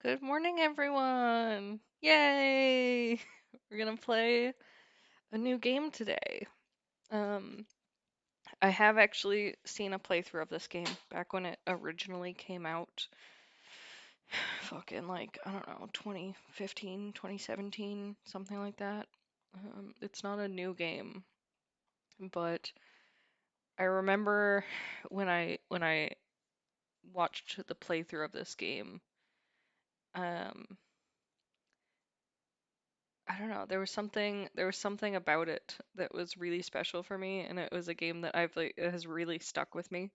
Good morning, everyone! Yay! We're gonna play a new game today. Um, I have actually seen a playthrough of this game back when it originally came out. Fucking like, I don't know, 2015, 2017, something like that. It's not a new game, but I remember when I watched the playthrough of this game, um, I don't know. There was something about it that was really special for me, and it was a game that it has really stuck with me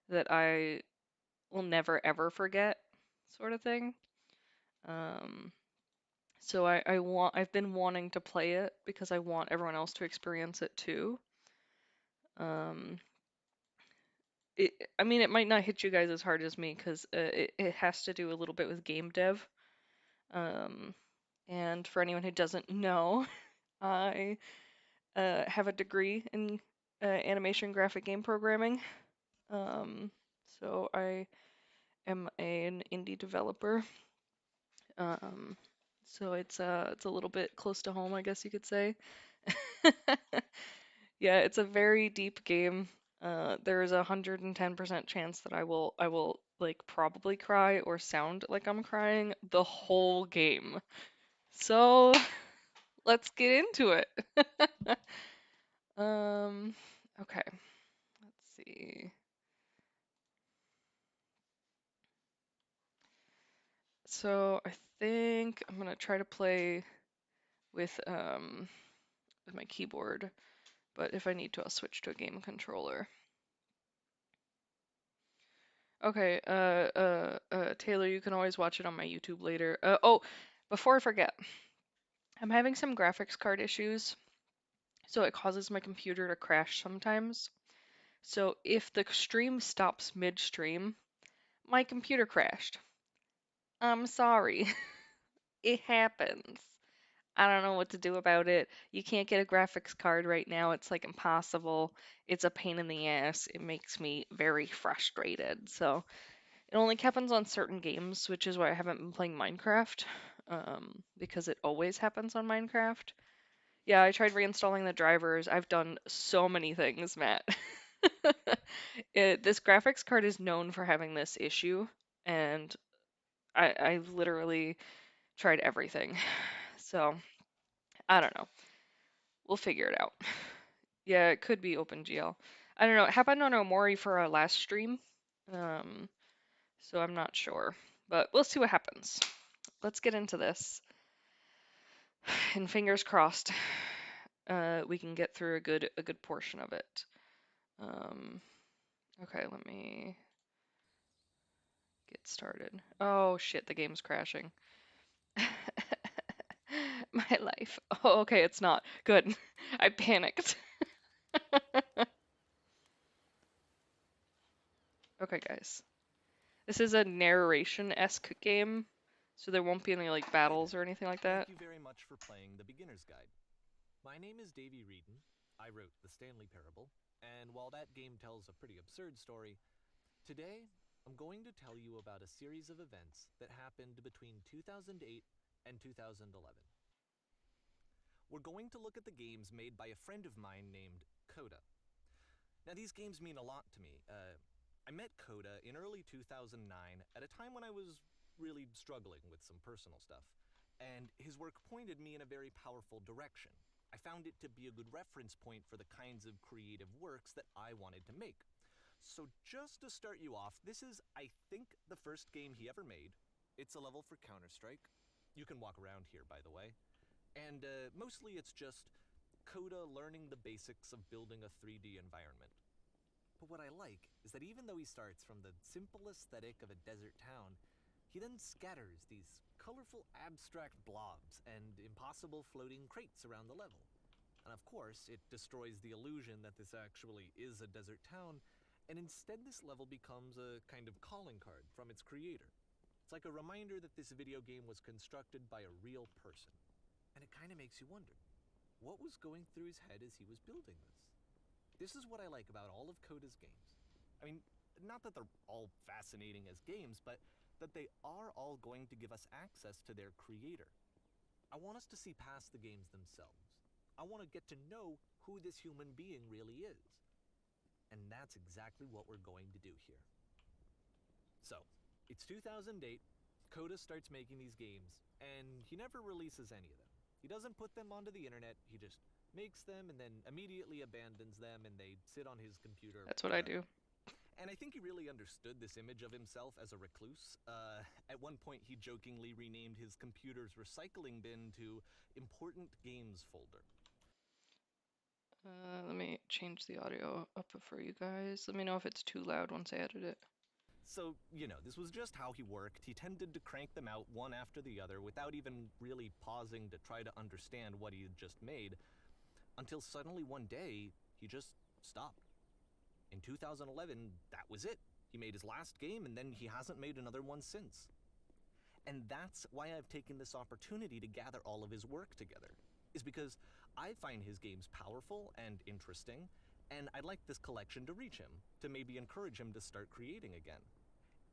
that I will never ever forget, sort of thing. Um, I've been wanting to play it because I want everyone else to experience it too. Um, I mean, it might not hit you guys as hard as me because it has to do a little bit with game dev. Um, and for anyone who doesn't know, I have a degree in animation graphic game programming. Um, so I am an indie developer. Um, so it's a little bit close to home, I guess you could say. Yeah, it's a very deep game. There is 110% chance that I will like probably cry or sound like I'm crying the whole game. So let's get into it. Um, okay. Let's see. So I think I'm gonna try to play with with my keyboard, but if I need to, I'll switch to a game controller. Okay, Taylor, you can always watch it on my YouTube later. Oh, before I forget, I'm having some graphics card issues, so it causes my computer to crash sometimes. So if the stream stops midstream, my computer crashed. I'm sorry. It happens. I don't know what to do about it. You can't get a graphics card right now. It's like impossible. It's a pain in the ass. It makes me very frustrated. So it only happens on certain games, which is why I haven't been playing Minecraft, because it always happens on Minecraft. Yeah, I tried reinstalling the drivers. I've done so many things, Matt. This graphics card is known for having this issue, and I've literally tried everything. So I don't know. We'll figure it out. Yeah, it could be OpenGL. I don't know. It happened on Omori for our last stream. Um, so I'm not sure. But we'll see what happens. Let's get into this. And fingers crossed, we can get through a good portion of it. Um, okay, let me get started. Oh shit, the game's crashing. My life. Oh, okay, it's not. Good. I panicked. Okay, guys. This is a narration-esque game, so there won't be any like battles or anything like that. Thank you very much for playing The Beginner's Guide. My name is Davey Reedon. I wrote The Stanley Parable, and while that game tells a pretty absurd story, today I'm going to tell you about a series of events that happened between 2008 and 2011. We're going to look at the games made by a friend of mine named Coda. Now, these games mean a lot to me. I met Coda in early 2009 at a time when I was really struggling with some personal stuff, and his work pointed me in a very powerful direction. I found it to be a good reference point for the kinds of creative works that I wanted to make. So just to start you off, this is, I think, the first game he ever made. It's a level for Counter-Strike. You can walk around here, by the way. And mostly it's just Coda learning the basics of building a 3D environment. But what I like is that even though he starts from the simple aesthetic of a desert town, he then scatters these colorful abstract blobs and impossible floating crates around the level. And of course, it destroys the illusion that this actually is a desert town, and instead this level becomes a kind of calling card from its creator. It's like a reminder that this video game was constructed by a real person. And it kind of makes you wonder, what was going through his head as he was building this? This is what I like about all of Coda's games. I mean, not that they're all fascinating as games, but that they are all going to give us access to their creator. I want us to see past the games themselves. I want to get to know who this human being really is. And that's exactly what we're going to do here. So, it's 2008, Coda starts making these games, and he never releases any of them. He doesn't put them onto the internet, he just makes them and then immediately abandons them, and they sit on his computer That's what I forever. do. And I think he really understood this image of himself as a recluse. At one point, he jokingly renamed his computer's recycling bin to Important Games Folder. Let me change the audio up for you guys. Let me know if it's too loud once I edit it. So, this was just how he worked. He tended to crank them out one after the other without even really pausing to try to understand what he had just made, until suddenly one day, he just stopped. In 2011, that was it. He made his last game, and then he hasn't made another one since. And that's why I've taken this opportunity to gather all of his work together, is because I find his games powerful and interesting, and I'd like this collection to reach him, to maybe encourage him to start creating again.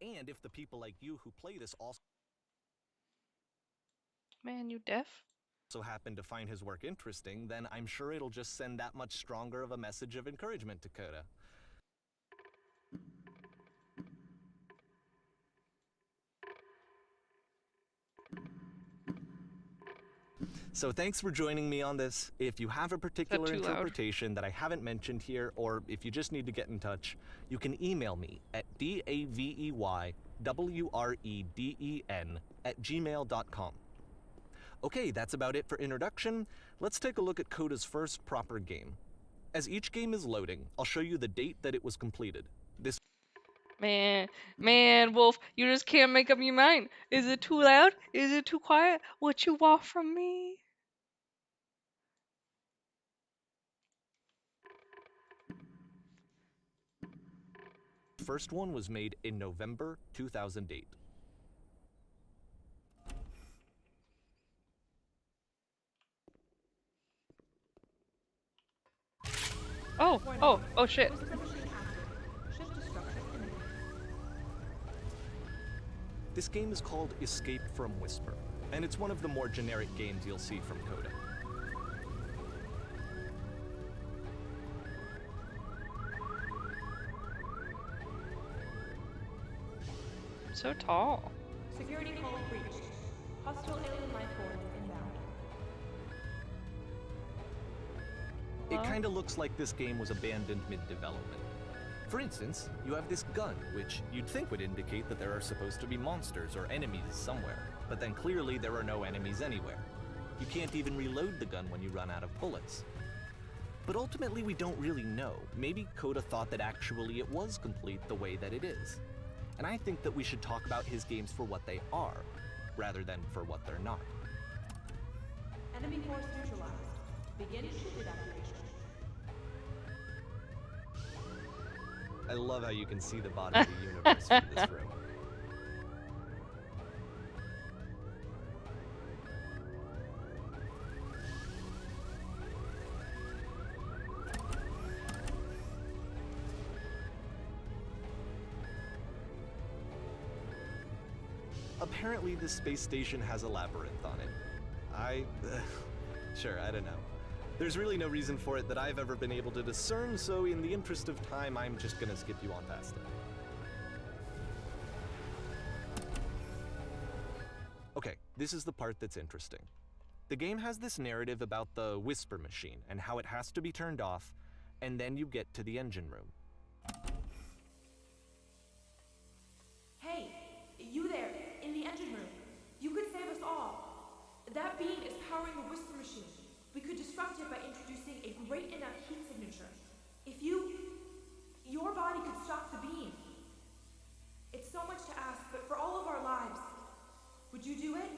And if the people like you who play this also Man, you deaf? happen to find his work interesting, then I'm sure it'll just send that much stronger of a message of encouragement to Coda. So thanks for joining me on this. If you have a particular interpretation that I haven't mentioned here, or if you just need to get in touch, you can email me at daveywreden@gmail.com. Okay, that's about it for introduction. Let's take a look at Coda's first proper game. As each game is loading, I'll show you the date that it was completed. This Man, Wolf, you just can't make up your mind. Is it too loud? Is it too quiet? What you want from me? first one was made in November 2008. Oh shit. This game is called Escape from Whisper, and it's one of the more generic games you'll see from Coda. So tall. Security call breached. Hostile alien life forms inbound. It kinda looks like this game was abandoned mid-development. For instance, you have this gun, which you'd think would indicate that there are supposed to be monsters or enemies somewhere, but then clearly there are no enemies anywhere. You can't even reload the gun when you run out of bullets. But ultimately we don't really know. Maybe Coda thought that actually it was complete the way that it is. And I think that we should talk about his games for what they are, rather than for what they're not. Enemy force neutralized. Begin ship evacuation. I love how you can see the body of the universe from this room. Apparently this space station has a labyrinth on it. Sure, I don't know. There's really no reason for it that I've ever been able to discern, so in the interest of time, I'm just gonna skip you on past it. Okay, this is the part that's interesting. The game has this narrative about the Whisper Machine and how it has to be turned off, and then you get to the engine room. Hey, you there, in the engine room. You could save us all. That beam is powering the Whisper Machine. We could disrupt it by introducing a great enough heat signature. If your body could stop the beam. It's so much to ask, but for all of our lives, would you do it?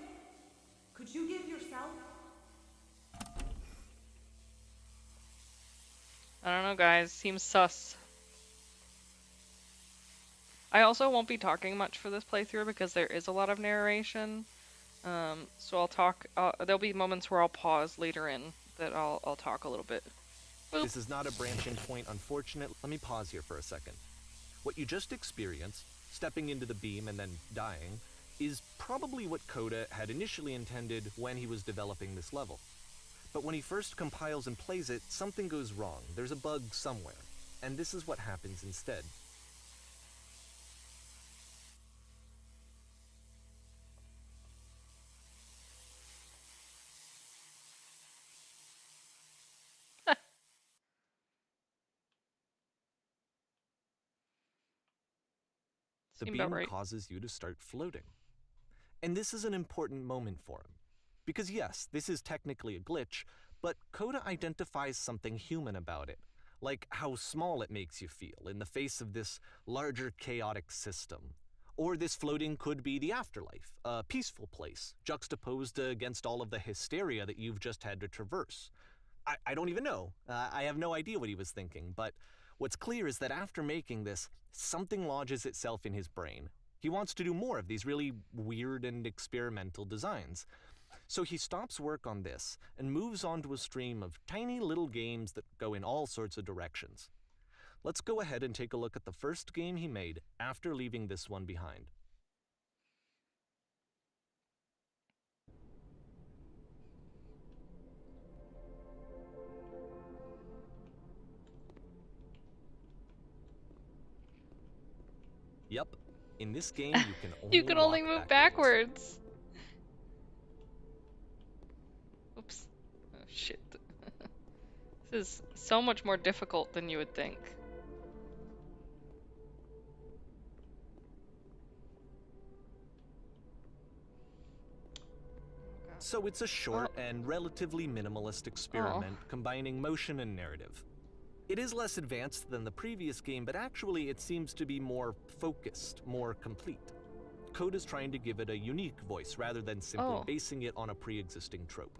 Could you give yourself? I don't know, guys. Seems sus. I also won't be talking much for this playthrough because there is a lot of narration. So I'll talk. There'll be moments where I'll pause later in that I'll talk a little bit. Boop. This is not a branching point, unfortunately. Let me pause here for a second. What you just experienced stepping into the beam and then dying, is probably what Coda had initially intended when he was developing this level. But when he first compiles and plays it, something goes wrong. There's a bug somewhere. And this is what happens instead. The Seemed about beam right. causes you to start floating. And this is an important moment for him. Because yes, this is technically a glitch, but Coda identifies something human about it, like how small it makes you feel in the face of this larger chaotic system. Or this floating could be the afterlife, a peaceful place, juxtaposed against all of the hysteria that you've just had to traverse. I don't even know. I have no idea what he was thinking, but what's clear is that after making this, something lodges itself in his brain. He wants to do more of these really weird and experimental designs. So he stops work on this and moves on to a stream of tiny little games that go in all sorts of directions. Let's go ahead and take a look at the first game he made after leaving this one behind. Yep, in this game you can only You can only walk move backwards. backwards. Oops. Oh, shit. This is so much more difficult than you would think. So it's a short and relatively minimalist experiment combining motion and narrative. It is less advanced than the previous game, but actually it seems to be more focused, more complete. Code is trying to give it a unique voice rather than simply basing it on a pre-existing trope.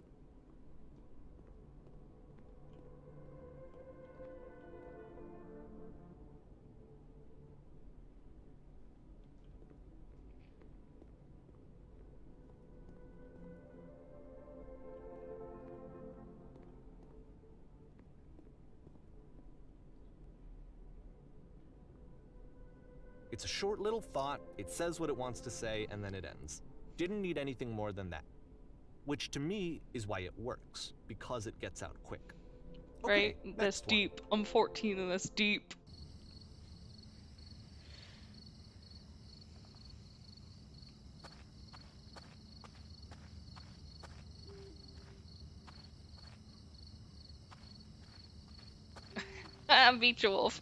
It's a short little thought, it says what it wants to say, and then it ends. Didn't need anything more than that. Which to me is why it works, because it gets out quick. Okay, right? This deep. I'm 14 and this deep. Beach wolf.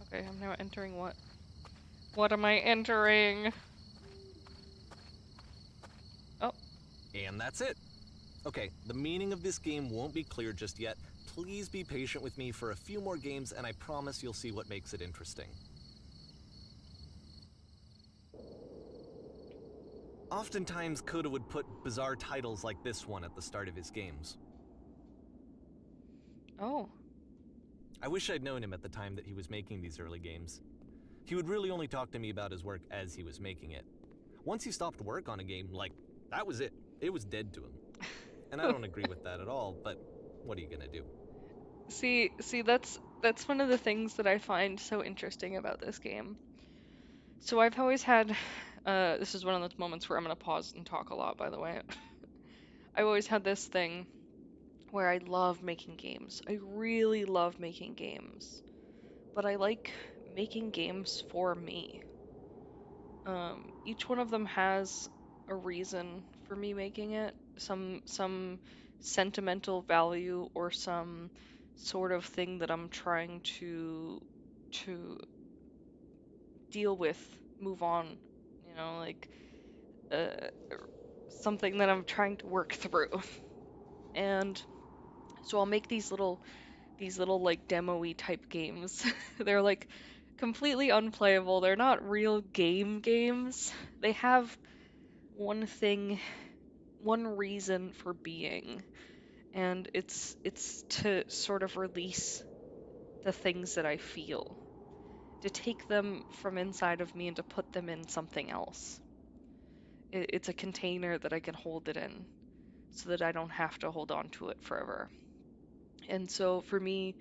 Okay, I'm now entering what? What am I entering? Oh. And that's it. Okay, the meaning of this game won't be clear just yet. Please be patient with me for a few more games, and I promise you'll see what makes it interesting. Oftentimes, Coda would put bizarre titles like this one at the start of his games. Oh. I wish I'd known him at the time that he was making these early games. He would really only talk to me about his work as he was making it. Once he stopped work on a game, that was it. It was dead to him. And I don't agree with that at all, but what are you gonna do? See, that's one of the things that I find so interesting about this game. So I've always had, this is one of those moments where I'm gonna pause and talk a lot, by the way. I've always had this thing where I love making games. I really love making games. But I like making games for me. Each one of them has a reason for me making it, some sentimental value or some sort of thing that I'm trying to deal with, move on, like uh, something that I'm trying to work through. And so I'll make these little like demo-y type games. They're like completely unplayable. They're not real games. They have one thing, one reason for being, and it's to sort of release the things that I feel, to take them from inside of me and to put them in something else. It's a container that I can hold it in so that I don't have to hold on to it forever. And so for me,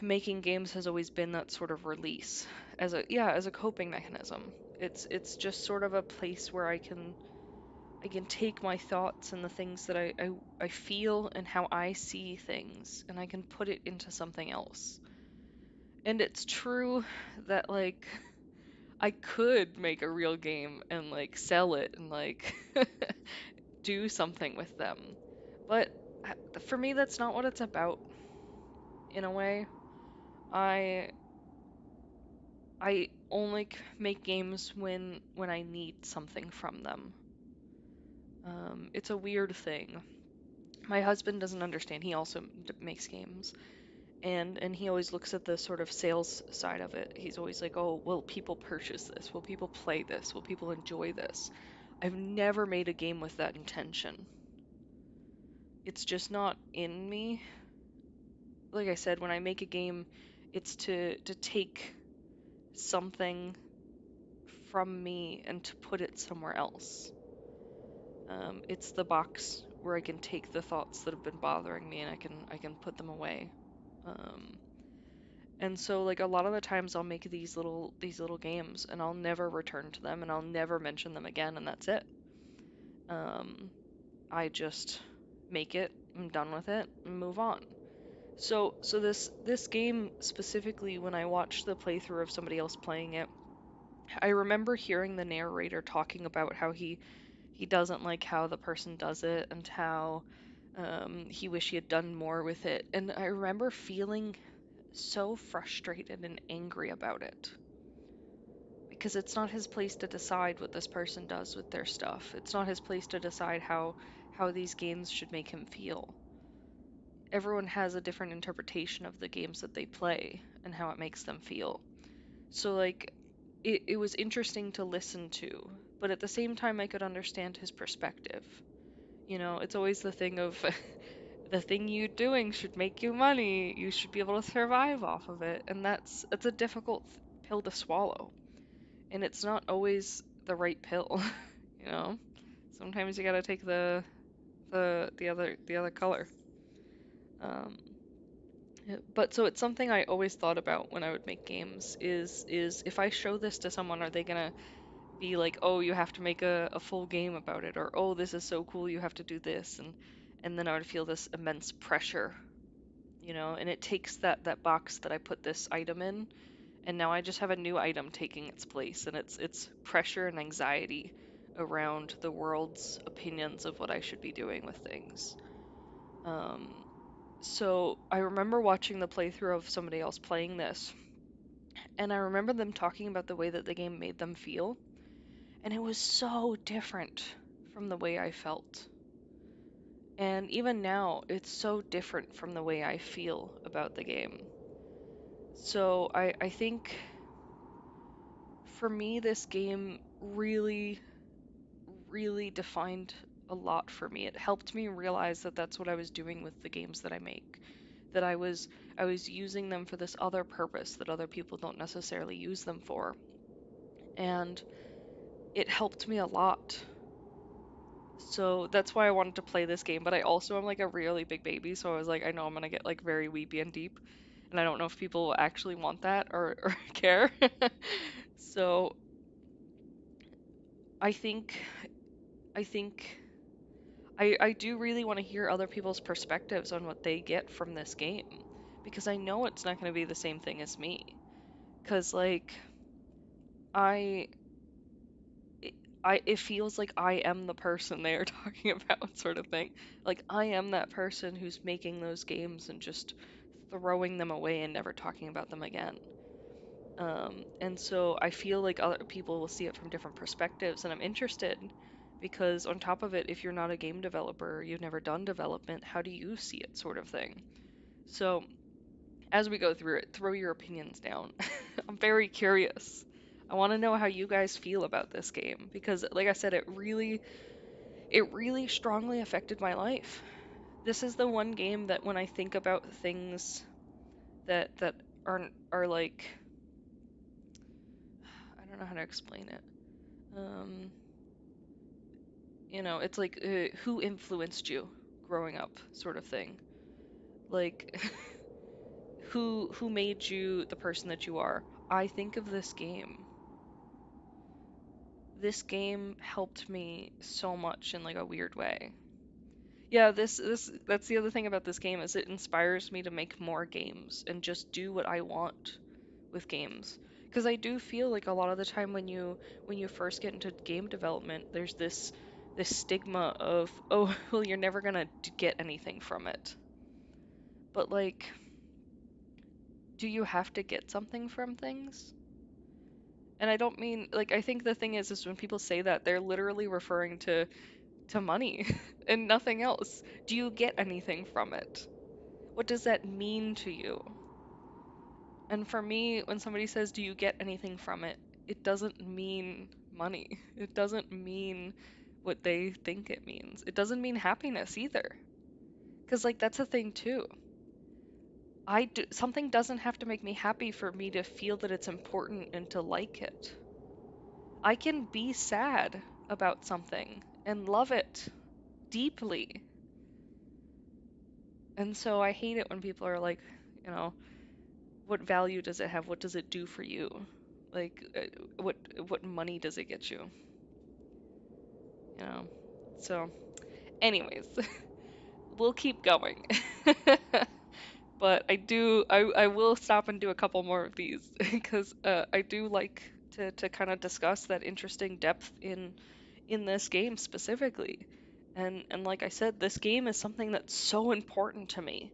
making games has always been that sort of release as a coping mechanism. It's just sort of a place where I can take my thoughts and the things that I feel and how I see things, and I can put it into something else. And it's true that like I could make a real game and like sell it and like do something with them. But for me, that's not what it's about in a way. I I only make games when I need something from them. It's a weird thing. My husband doesn't understand. He also makes games, and he always looks at the sort of sales side of it. He's always like, "Oh, will people purchase this? Will people play this? Will people enjoy this?" I've never made a game with that intention. It's just not in me. Like I said, when I make a game, it's to take something from me and to put it somewhere else. It's the box where I can take the thoughts that have been bothering me and I can put them away. Um, and so like a lot of the times I'll make these little games and I'll never return to them and I'll never mention them again and that's it. Um, I just make it, I'm done with it, and move on. So this game specifically, when I watched the playthrough of somebody else playing it, I remember hearing the narrator talking about how he doesn't like how the person does it and how he wish he had done more with it. And I remember feeling so frustrated and angry about it because it's not his place to decide what this person does with their stuff. It's not his place to decide how these games should make him feel. Everyone has a different interpretation of the games that they play and how it makes them feel. So like it was interesting to listen to, but at the same time I could understand his perspective. It's always the thing of the thing you're doing should make you money. You should be able to survive off of it, and that's a difficult pill to swallow. And it's not always the right pill, you know? Sometimes you gotta take the other color. Um, yeah, but so it's something I always thought about when I would make games is if I show this to someone, are they gonna be like, oh, you have to make a full game about it, or oh, this is so cool, you have to do this, and then I would feel this immense pressure, and it takes that box that I put this item in, and now I just have a new item taking its place, and it's pressure and anxiety around the world's opinions of what I should be doing with things. Um, so I remember watching the playthrough of somebody else playing this, and I remember them talking about the way that the game made them feel, and it was so different from the way I felt. And even now, it's so different from the way I feel about the game. So I think for me, this game really, really defined a lot for me. It helped me realize that that's what I was doing with the games that I make. That I was using them for this other purpose that other people don't necessarily use them for. And it helped me a lot. So that's why I wanted to play this game, but I also am like a really big baby, so I was like, I know I'm gonna get like very weepy and deep, and I don't know if people will actually want that or care. So I think I think I do really want to hear other people's perspectives on what they get from this game because I know it's not going to be the same thing as me. Because like I it feels like I am the person they are talking about sort of thing. Like I am that person who's making those games and just throwing them away and never talking about them again. And so I feel like other people will see it from different perspectives, and I'm interested because on top of it, if you're not a game developer, you've never done development, how do you see it, sort of thing. So as we go through it, throw your opinions down. I'm very curious. I want to know how you guys feel about this game because, like I said, it really strongly affected my life. This is the one game that when I think about things that are like, I don't know how to explain it. Um, You know, it's like who influenced you growing up, sort of thing. Like who made you the person that you are? I think of this game. This game helped me so much in like a weird way. Yeah, this that's the other thing about this game is it inspires me to make more games and just do what I want with games. Because I do feel like a lot of the time when you first get into game development, there's this stigma of, oh, well, you're never gonna get anything from it. But like, do you have to get something from things? And I don't mean like I think the thing is when people say that they're literally referring to money and nothing else. Do you get anything from it? What does that mean to you? And for me, when somebody says, "Do you get anything from it?" it doesn't mean money. It doesn't mean what they think it means. It doesn't mean happiness either. Because like that's a thing too. Something doesn't have to make me happy for me to feel that it's important and to like it. I can be sad about something and love it deeply. And so I hate it when people are like, you know, what value does it have? What does it do for you? Like, what money does it get you? You know. So, anyways, we'll keep going. But I will stop and do a couple more of these because I do like to kind of discuss that interesting depth in this game specifically. And like I said, this game is something that's so important to me.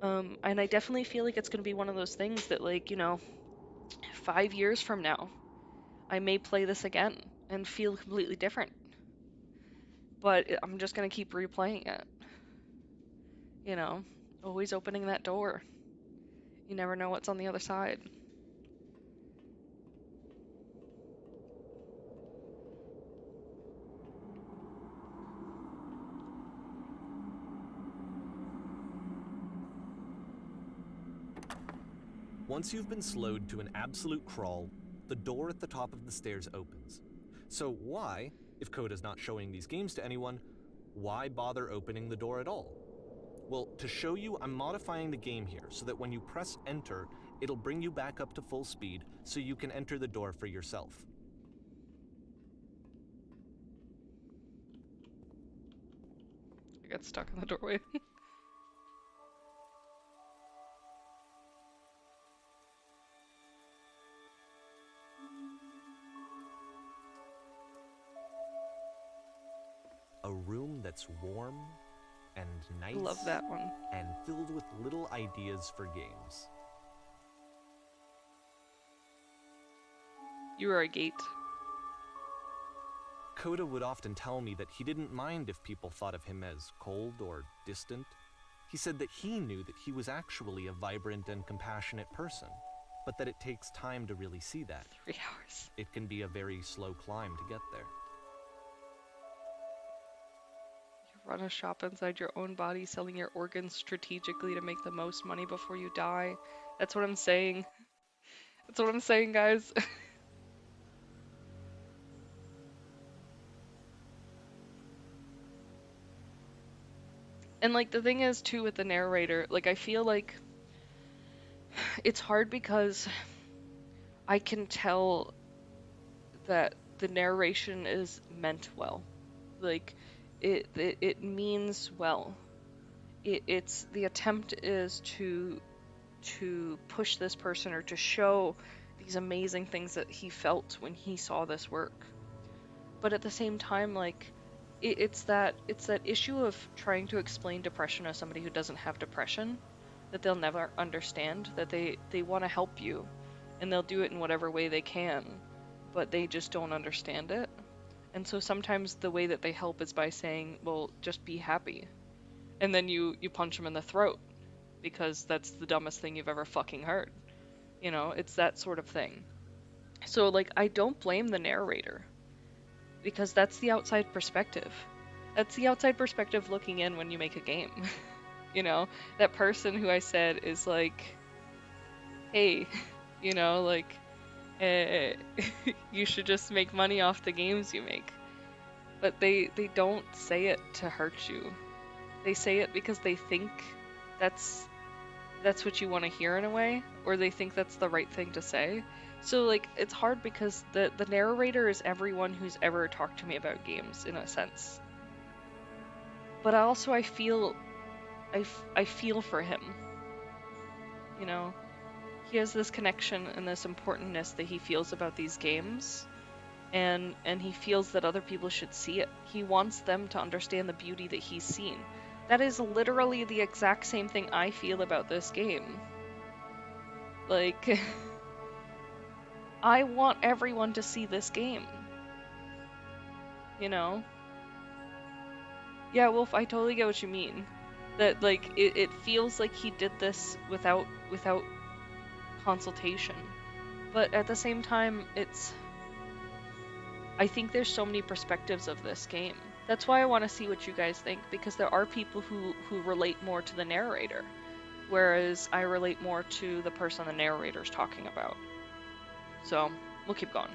And I definitely feel like it's going to be one of those things that, like, you know, 5 years from now, I may play this again and feel completely different. But I'm just going to keep replaying it. You know, always opening that door. You never know what's on the other side. Once you've been slowed to an absolute crawl, the door at the top of the stairs opens. So why, if Coda's not showing these games to anyone, why bother opening the door at all? Well, to show you, I'm modifying the game here so that when you press enter, it'll bring you back up to full speed so you can enter the door for yourself. I got stuck in the doorway. A room that's warm and nice Love that one. and filled with little ideas for games. You are a gate. Coda would often tell me that he didn't mind if people thought of him as cold or distant. He said that he knew that he was actually a vibrant and compassionate person, but that it takes time to really see that. 3 hours. It can be a very slow climb to get there. You run a shop inside your own body, selling your organs strategically to make the most money before you die. That's what I'm saying. That's what I'm saying, guys. And like the thing is too with the narrator, like I feel like it's hard because I can tell that the narration is meant well. Like it means well. It's the attempt is to push this person or to show these amazing things that he felt when he saw this work. But at the same time, like it's that issue of trying to explain depression to somebody who doesn't have depression, that they'll never understand, that they want to help you and they'll do it in whatever way they can, but they just don't understand it. And so sometimes the way that they help is by saying, well, just be happy. And then you punch them in the throat because that's the dumbest thing you've ever fucking heard. You know, it's that sort of thing. So like I don't blame the narrator because that's the outside perspective. That's the outside perspective looking in when you make a game. You know, that person who I said is like, hey, you know, like, you should just make money off the games you make. but they don't say it to hurt you. They say it because they think that's what you want to hear in a way, or they think that's the right thing to say. So like it's hard because the narrator is everyone who's ever talked to me about games in a sense. But I feel I feel for him. You know, he has this connection and this importantness that he feels about these games, and he feels that other people should see it. He wants them to understand the beauty that he's seen. That is literally the exact same thing I feel about this game. Like, I want everyone to see this game. You know? Yeah, Wolf, I totally get what you mean. That, like, it feels like he did this without consultation. But at the same time, I think there's so many perspectives of this game. That's why I want to see what you guys think, because there are people who relate more to the narrator, whereas I relate more to the person the narrator's talking about. So, we'll keep going.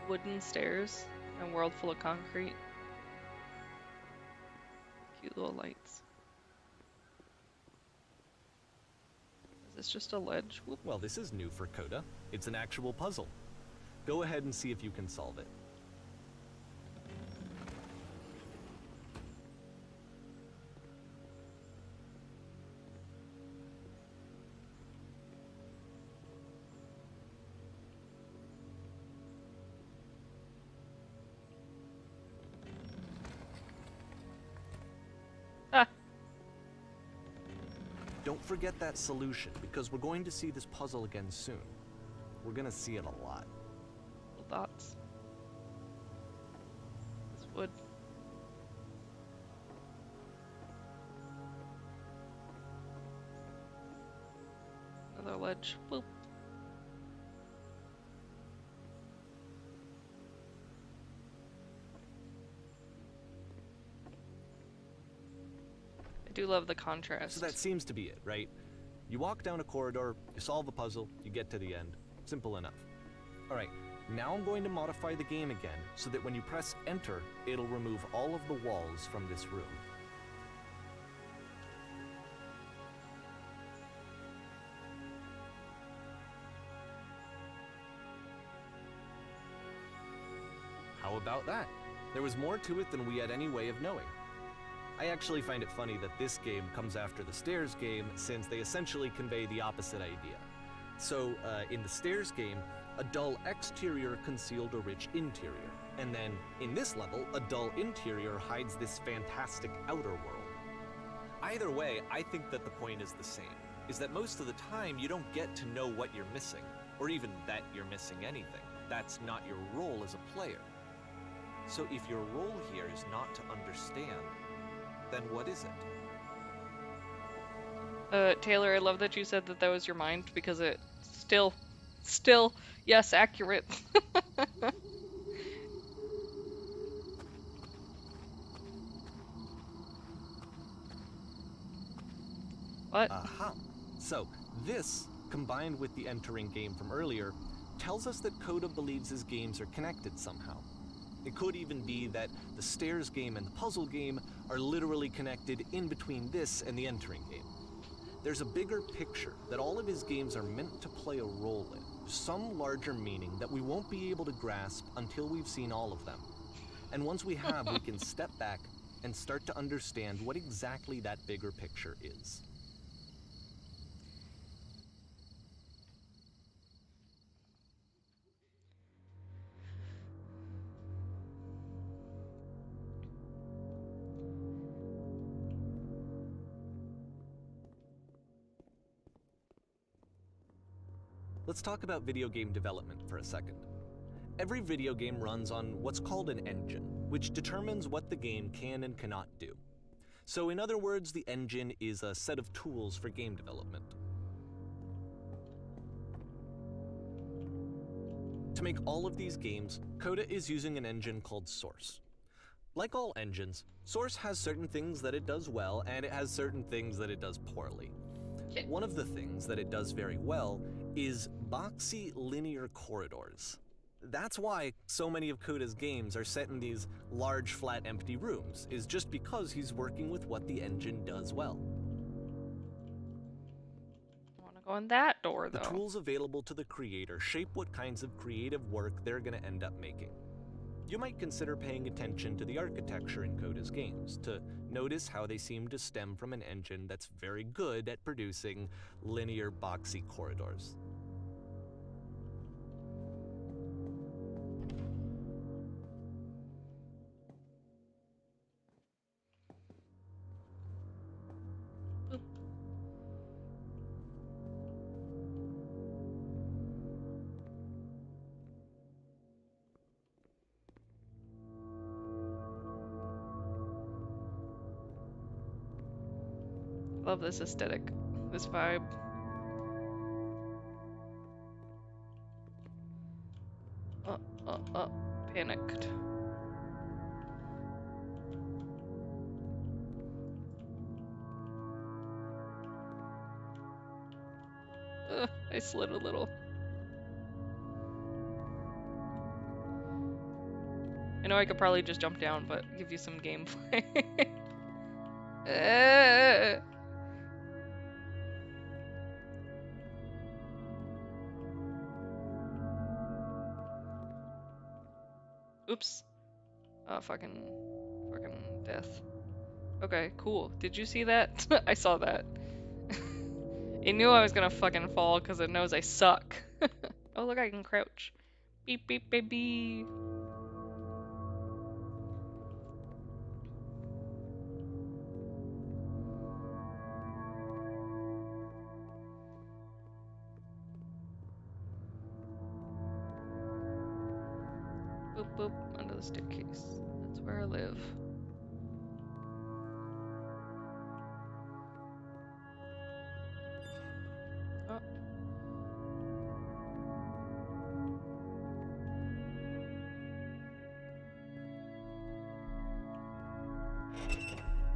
Wooden stairs and a world full of concrete. Cute little lights. Is this just a ledge? Whoop. Well, this is new for Coda. It's an actual puzzle. Go ahead and see if you can solve it. Ah! Don't forget that solution, because we're going to see this puzzle again soon. We're gonna see it a lot. Little dots. This wood. Another ledge. Boop. I do love the contrast. So that seems to be it, right? You walk down a corridor, you solve a puzzle, you get to the end. Simple enough. Alright, now I'm going to modify the game again so that when you press enter, it'll remove all of the walls from this room. How about that? There was more to it than we had any way of knowing. I actually find it funny that this game comes after the Stairs game, since they essentially convey the opposite idea. So, in the Stairs game, a dull exterior concealed a rich interior. And then, in this level, a dull interior hides this fantastic outer world. Either way, I think that the point is the same, is that most of the time you don't get to know what you're missing, or even that you're missing anything. That's not your role as a player. So if your role here is not to understand, then what is it? Taylor, I love that you said that was your mind, because it still, yes, accurate. What? Aha. So, this, combined with the entering game from earlier, tells us that Coda believes his games are connected somehow. It could even be that the Stairs game and the puzzle game are literally connected in between this and the entering game. There's a bigger picture that all of his games are meant to play a role in, some larger meaning that we won't be able to grasp until we've seen all of them. And once we have, we can step back and start to understand what exactly that bigger picture is. Let's talk about video game development for a second. Every video game runs on what's called an engine, which determines what the game can and cannot do. So in other words, the engine is a set of tools for game development. To make all of these games, Coda is using an engine called Source. Like all engines, Source has certain things that it does well, and it has certain things that it does poorly. Okay. One of the things that it does very well is boxy linear corridors. That's why so many of Coda's games are set in these large, flat, empty rooms, is just because he's working with what the engine does well. I want to go in that door, The though. tools available to the creator shape what kinds of creative work they're going to end up making. You might consider paying attention to the architecture in Coda's games to notice how they seem to stem from an engine that's very good at producing linear, boxy corridors. Boop. Love this aesthetic, this vibe. Panicked. I slid a little. I know I could probably just jump down, but give you some gameplay. Oops. Oh, fucking death. Okay, cool. Did you see that? I saw that. It knew I was gonna fucking fall because it knows I suck. Oh, look, I can crouch. Beep, beep, baby. Boop, boop, under the staircase. That's where I live. Oh.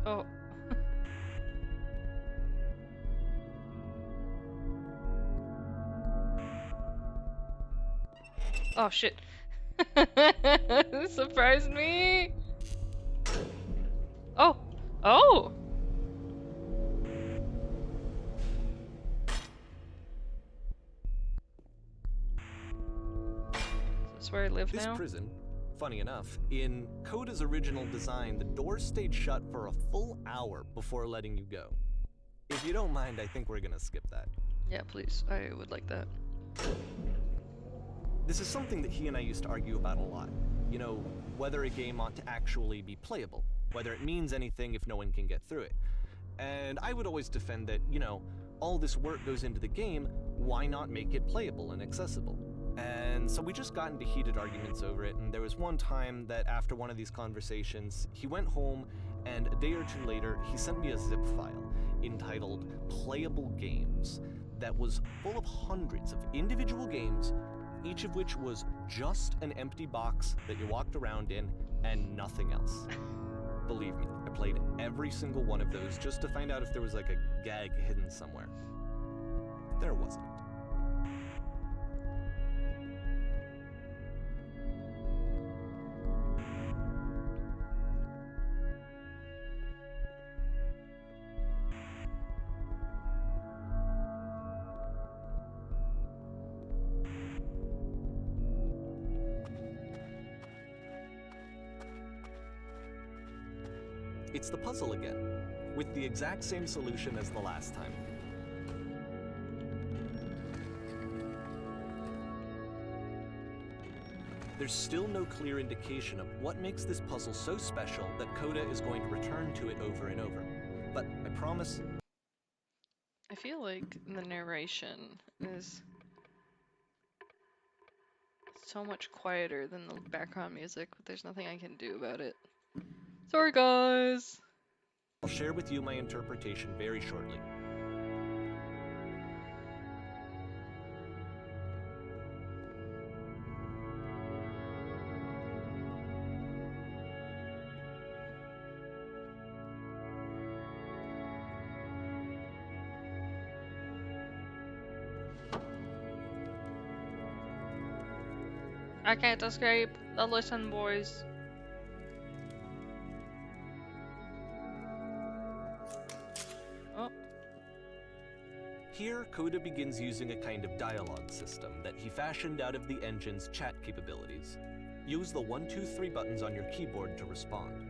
Oh. Oh, shit. Surprised me. Oh. Oh. Is this where I live This now? prison, funny enough, in Coda's original design, the doors stayed shut for a full hour before letting you go. If you don't mind, I think we're gonna skip that. Yeah, please. I would like that. This is something that he and I used to argue about a lot. You know, whether a game ought to actually be playable, whether it means anything if no one can get through it. And I would always defend that, you know, all this work goes into the game, why not make it playable and accessible? And so we just got into heated arguments over it, and there was one time that after one of these conversations, he went home, and a day or two later, he sent me a zip file entitled Playable Games that was full of hundreds of individual games, each of which was just an empty box that you walked around in and nothing else. Believe me, I played every single one of those just to find out if there was like a gag hidden somewhere. There wasn't. It's the puzzle again, with the exact same solution as the last time. There's still no clear indication of what makes this puzzle so special that Coda is going to return to it over and over. But I promise... I feel like the narration is so much quieter than the background music, but there's nothing I can do about it. Sorry, guys! I'll share with you my interpretation very shortly. I can't escape. The listen, boys. Oh. Here, Coda begins using a kind of dialogue system that he fashioned out of the engine's chat capabilities. Use the 1, 2, 3 buttons on your keyboard to respond.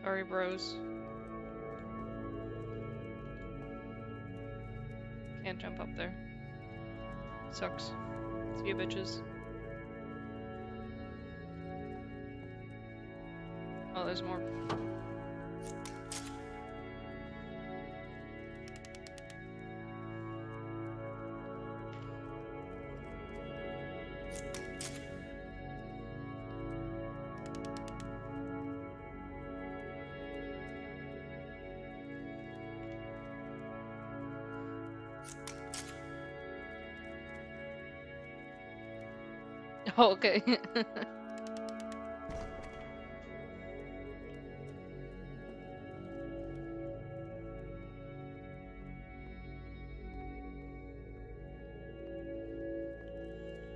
Sorry, bros. Can't jump up there. Sucks. See you, bitches. Oh, there's more. Oh, okay.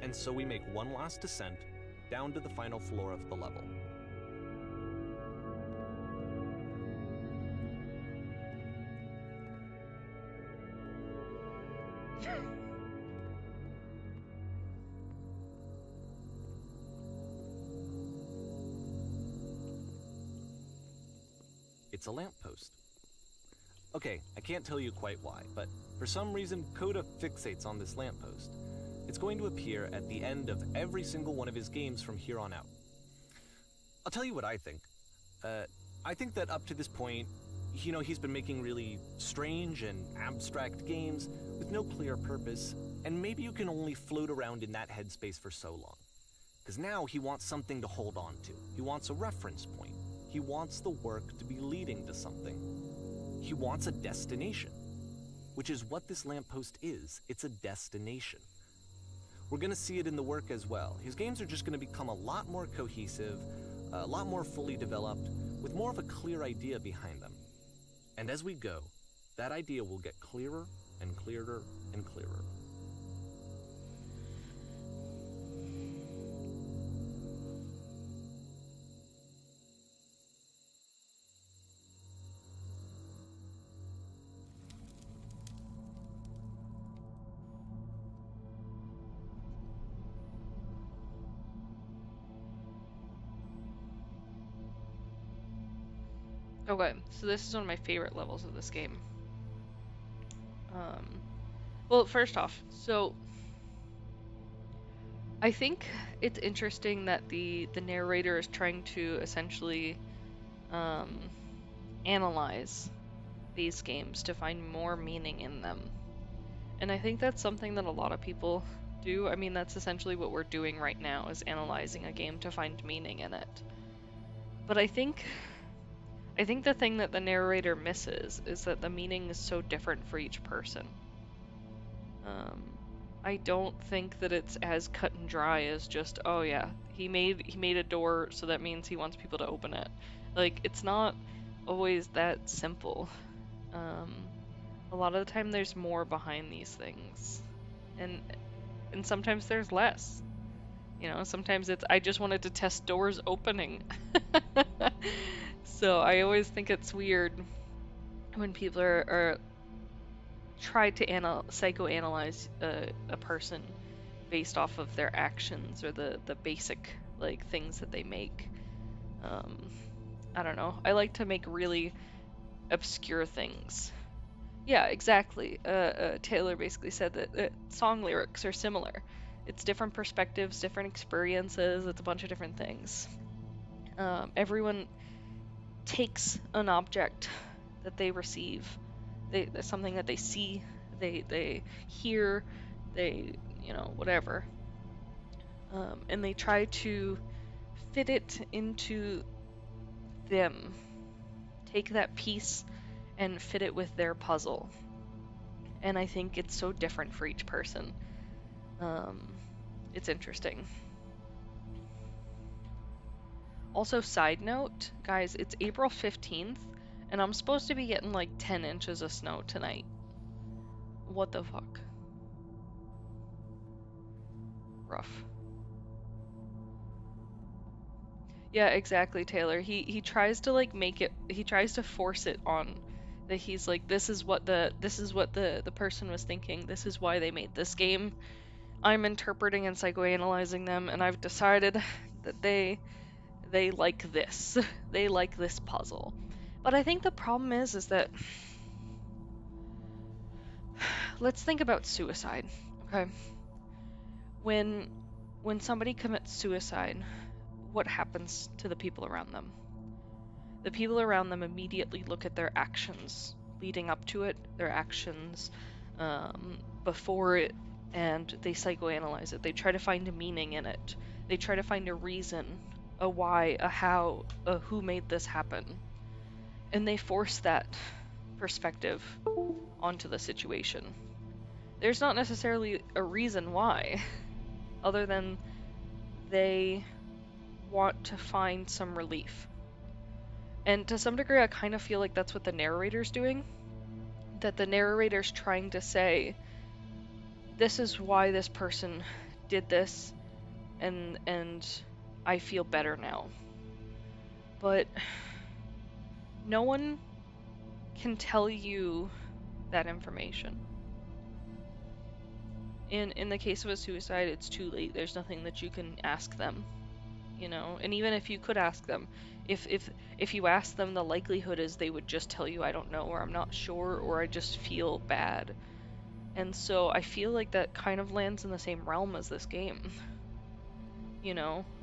And so we make one last descent down to the final floor of the level. It's a lamppost. Okay, I can't tell you quite why, but for some reason Coda fixates on this lamppost. It's going to appear at the end of every single one of his games from here on out. I'll tell you what I think. I think that up to this point, he's been making really strange and abstract games with no clear purpose, and maybe you can only float around in that headspace for so long. Because now he wants something to hold on to. He wants a reference point. He wants the work to be leading to something. He wants a destination, which is what this lamppost is. It's a destination. We're going to see it in the work as well. His games are just going to become a lot more cohesive, a lot more fully developed, with more of a clear idea behind them. And as we go, that idea will get clearer and clearer and clearer. Okay, so this is one of my favorite levels of this game. Well, first off, so I think it's interesting that the narrator is trying to essentially analyze these games to find more meaning in them. And I think that's something that a lot of people do. I mean, that's essentially what we're doing right now, is analyzing a game to find meaning in it. But I think the thing that the narrator misses is that the meaning is so different for each person. I don't think that it's as cut and dry as just, oh yeah, he made a door, so that means he wants people to open it. Like, it's not always that simple. A lot of the time there's more behind these things. And sometimes there's less. Sometimes it's, I just wanted to test doors opening. So I always think it's weird when people are try to psychoanalyze a person based off of their actions or the basic like things that they make. I don't know. I like to make really obscure things. Yeah, exactly. Taylor basically said that song lyrics are similar. It's different perspectives, different experiences. It's a bunch of different things. Everyone takes an object that they receive, something that they see, they hear, they whatever, and they try to fit it into them, take that piece and fit it with their puzzle. And I think it's so different for each person. It's interesting. Also, side note, guys, it's April 15th, and I'm supposed to be getting like 10 inches of snow tonight. What the fuck? Rough. Yeah, exactly, Taylor. He tries to like make it, he tries to force it on that he's like, this is what the person was thinking. This is why they made this game. I'm interpreting and psychoanalyzing them, and I've decided that they like this. They like this puzzle. But I think the problem is that let's think about suicide, okay? When somebody commits suicide, what happens to the people around them? The people around them immediately look at their actions leading up to it, their actions before it, and they psychoanalyze it. They try to find a meaning in it. They try to find a reason, a why, a how, a who made this happen. And they force that perspective onto the situation. There's not necessarily a reason why, other than they want to find some relief. And to some degree, I kind of feel like that's what the narrator's doing. That the narrator's trying to say, this is why this person did this, and I feel better now. But no one can tell you that information. In the case of a suicide, it's too late. There's nothing that you can ask them, And even if you could ask them, if you ask them, the likelihood is they would just tell you, I don't know, or I'm not sure, or I just feel bad. And so I feel like that kind of lands in the same realm as this game.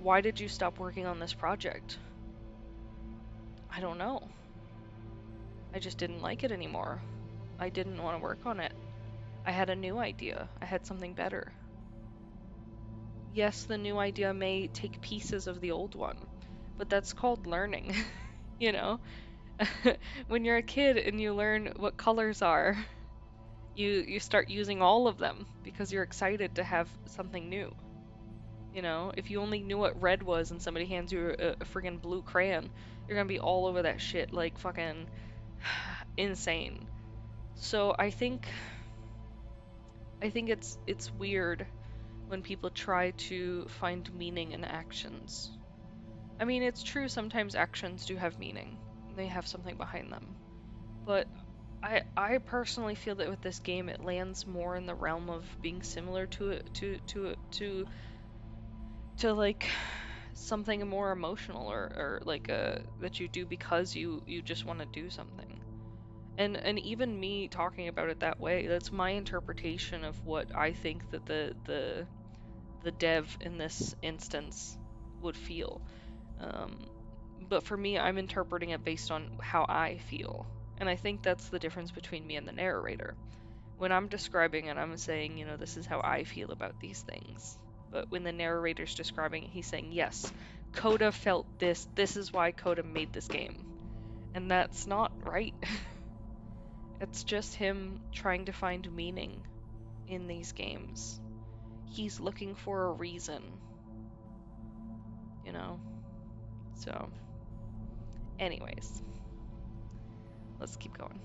Why did you stop working on this project? I don't know. I just didn't like it anymore. I didn't want to work on it. I had a new idea. I had something better. Yes, the new idea may take pieces of the old one, but that's called learning, When you're a kid and you learn what colors are, you start using all of them because you're excited to have something new. If you only knew what red was and somebody hands you a friggin' blue crayon, you're gonna be all over that shit like fucking insane. So I think it's weird when people try to find meaning in actions. I mean, it's true sometimes actions do have meaning. They have something behind them. But I personally feel that with this game it lands more in the realm of being similar to like something more emotional or like that you do because you just want to do something. And even me talking about it that way, that's my interpretation of what I think that the dev in this instance would feel. But for me, I'm interpreting it based on how I feel. And I think that's the difference between me and the narrator. When I'm describing it, I'm saying, this is how I feel about these things. But when the narrator's describing it, he's saying, yes, Coda felt this. This is why Coda made this game. And that's not right. It's just him trying to find meaning in these games. He's looking for a reason. So, anyways, let's keep going.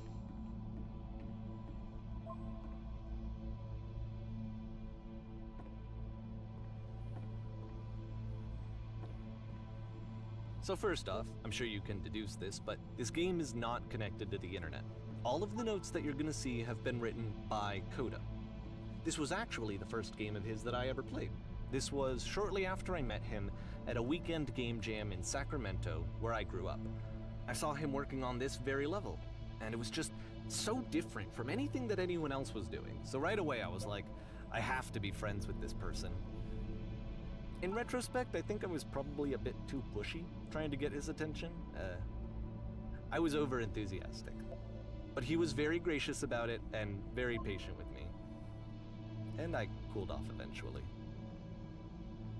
So first off, I'm sure you can deduce this, but this game is not connected to the internet. All of the notes that you're gonna see have been written by Coda. This was actually the first game of his that I ever played. This was shortly after I met him at a weekend game jam in Sacramento, where I grew up. I saw him working on this very level, and it was just so different from anything that anyone else was doing. So right away I was like, I have to be friends with this person. In retrospect, I think I was probably a bit too pushy, trying to get his attention. I was over-enthusiastic. But he was very gracious about it and very patient with me. And I cooled off eventually.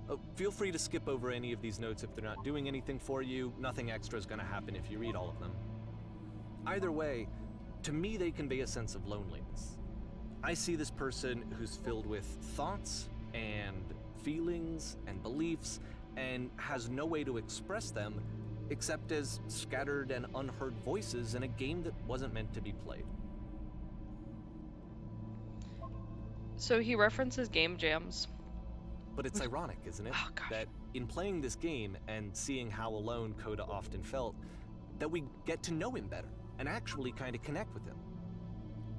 Oh, feel free to skip over any of these notes if they're not doing anything for you. Nothing extra is going to happen if you read all of them. Either way, to me they convey a sense of loneliness. I see this person who's filled with thoughts and feelings and beliefs and has no way to express them except as scattered and unheard voices in a game that wasn't meant to be played. So he references game jams. But it's ironic, isn't it? Oh, gosh. That in playing this game and seeing how alone Coda often felt, that we get to know him better and actually kind of connect with him.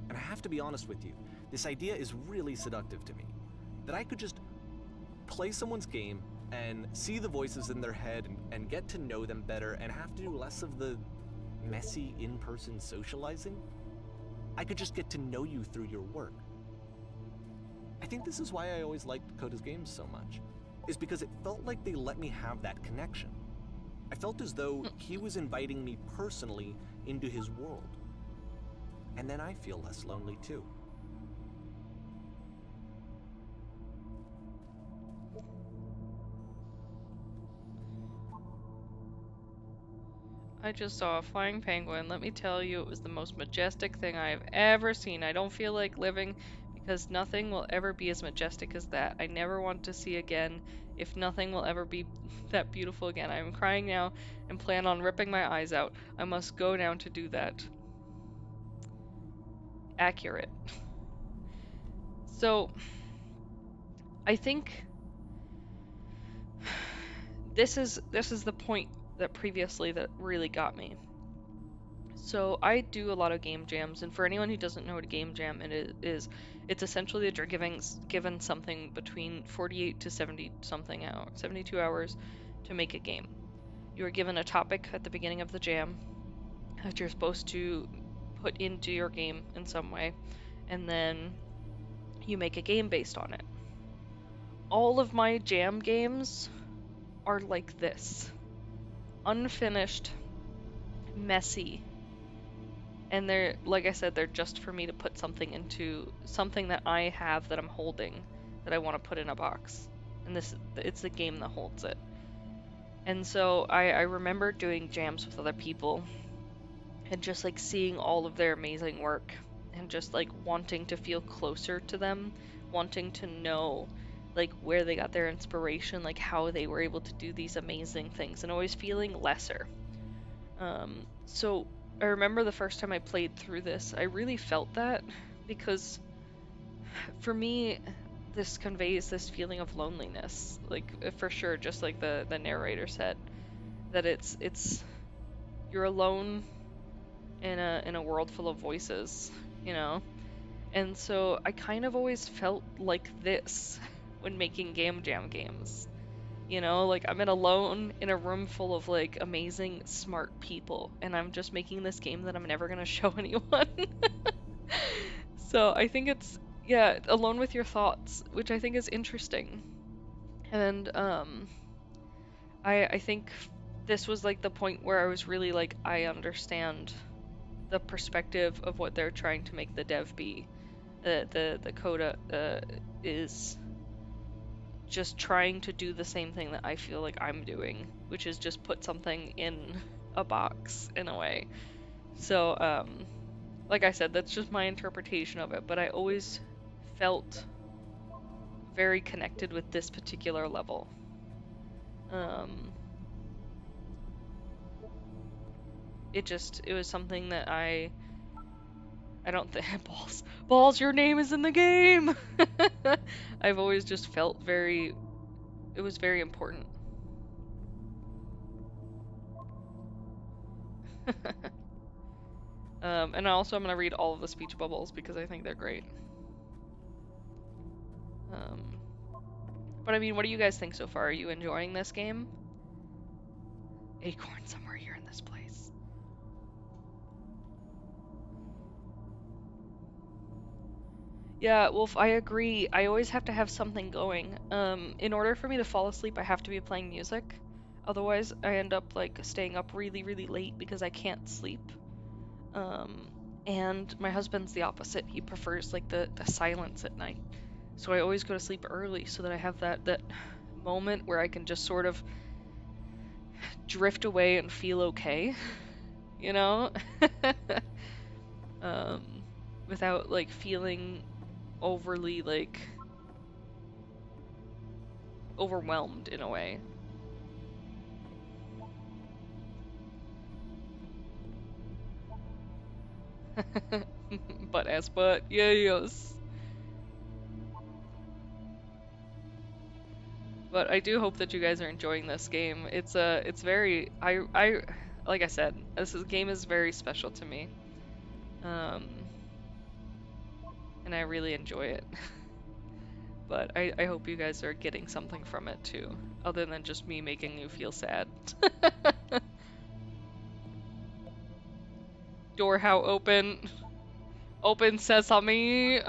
And I have to be honest with you, this idea is really seductive to me. That I could just play someone's game and see the voices in their head and get to know them better and have to do less of the messy in-person socializing. I could just get to know you through your work. I think this is why I always liked Coda's games so much, is because it felt like they let me have that connection. I felt as though he was inviting me personally into his world. And then I feel less lonely too. I just saw a flying penguin. Let me tell you, it was the most majestic thing I have ever seen. I don't feel like living because nothing will ever be as majestic as that. I never want to see again if nothing will ever be that beautiful again. I am crying now and plan on ripping my eyes out. I must go down to do that. Accurate. So, I think this is the point that previously that really got me. So I do a lot of game jams, and for anyone who doesn't know what a game jam it is, it's essentially that you're given something between 48 to 70 something hours, 72 hours to make a game. You are given a topic at the beginning of the jam that you're supposed to put into your game in some way, and then you make a game based on it. All of my jam games are like this. Unfinished, messy, and they're, like I said, they're just for me to put something into, something that I have that I'm holding that I want to put in a box, and it's the game that holds it. And so I remember doing jams with other people and just like seeing all of their amazing work and just like wanting to feel closer to them, wanting to know like where they got their inspiration, like how they were able to do these amazing things, and always feeling lesser. So I remember the first time I played through this, I really felt that, because for me, this conveys this feeling of loneliness, like for sure, just like the narrator said, that it's you're alone in a world full of voices, you know? And so I kind of always felt like this when making game jam games. You know, like I'm alone in a room full of like amazing, smart people, and I'm just making this game that I'm never gonna show anyone. So I think it's, yeah, alone with your thoughts, which I think is interesting. And I think this was like the point where I was really like, I understand the perspective of what they're trying to make the dev be. The Coda is just trying to do the same thing that I feel like I'm doing, which is just put something in a box in a way. So, like I said, that's just my interpretation of it, but I always felt very connected with this particular level. It was something that I don't think, balls, your name is in the game. I've always just felt it was very important. And also I'm going to read all of the speech bubbles because I think they're great. Um, but I mean, what do you guys think so far? Are you enjoying this game? Acorn somewhere here in this place. Yeah, Wolf, I agree. I always have to have something going. In order for me to fall asleep, I have to be playing music. Otherwise, I end up like staying up really, really late because I can't sleep. Um, and my husband's the opposite. He prefers like the silence at night. So I always go to sleep early so that I have that moment where I can just sort of drift away and feel okay, you know? um, Without like feeling overly like overwhelmed in a way. But yeah, yes. But I do hope that you guys are enjoying this game. It's very I like I said, game is very special to me. Um and I really enjoy it. But I hope you guys are getting something from it too, other than just me making you feel sad. Door how open? Open sesame!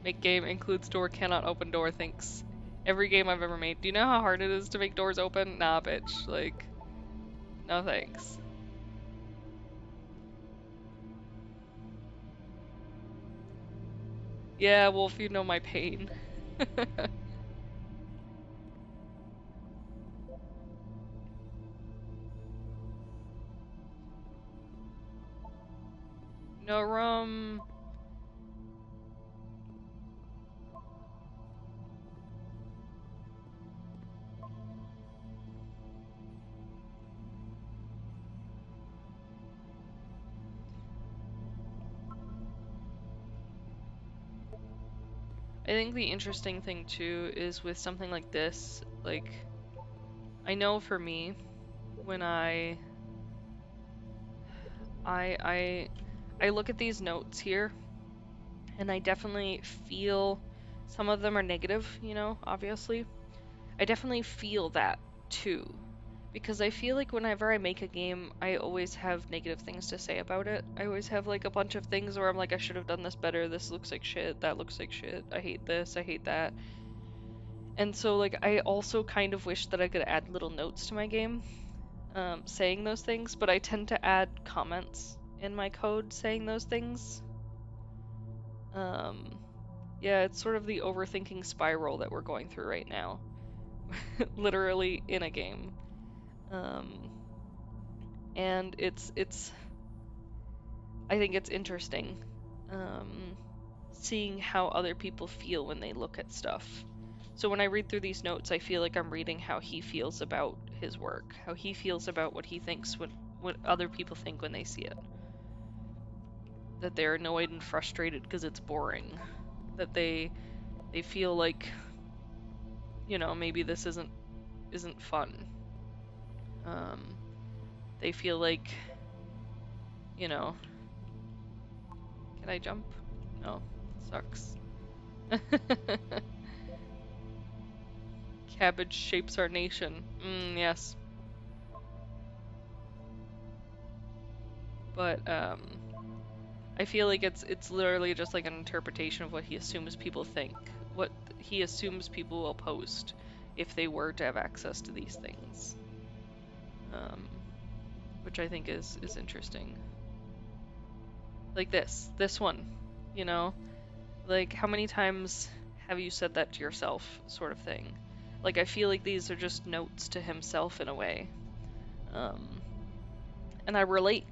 Make game includes door cannot open door, thanks. Every game I've ever made. Do you know how hard it is to make doors open? Nah, bitch. Like, no thanks. Yeah, Wolf, you know my pain. No rum. I think the interesting thing too is with something like this, like, I know for me, when I look at these notes here, and I definitely feel some of them are negative, you know, obviously. I definitely feel that too. Because I feel like whenever I make a game, I always have negative things to say about it. I always have like a bunch of things where I'm like, I should have done this better, this looks like shit, that looks like shit, I hate this, I hate that. And so like I also kind of wish that I could add little notes to my game, saying those things, but I tend to add comments in my code saying those things. Um, yeah, it's sort of the overthinking spiral that we're going through right now. Literally in a game. Um, and I think it's interesting, um, seeing how other people feel when they look at stuff. So when I read through these notes, I feel like I'm reading how he feels about his work, how he feels about what he thinks what other people think when they see it. That they're annoyed and frustrated because it's boring. That they feel like, you know, maybe this isn't fun. Um, they feel like, you know, can I jump? No, sucks. Cabbage shapes our nation. Yes. But I feel like it's literally just like an interpretation of what he assumes people think, what he assumes people will post if they were to have access to these things. Which I think is interesting. Like this one, you know? Like how many times have you said that to yourself, sort of thing? Like I feel like these are just notes to himself in a way. And I relate.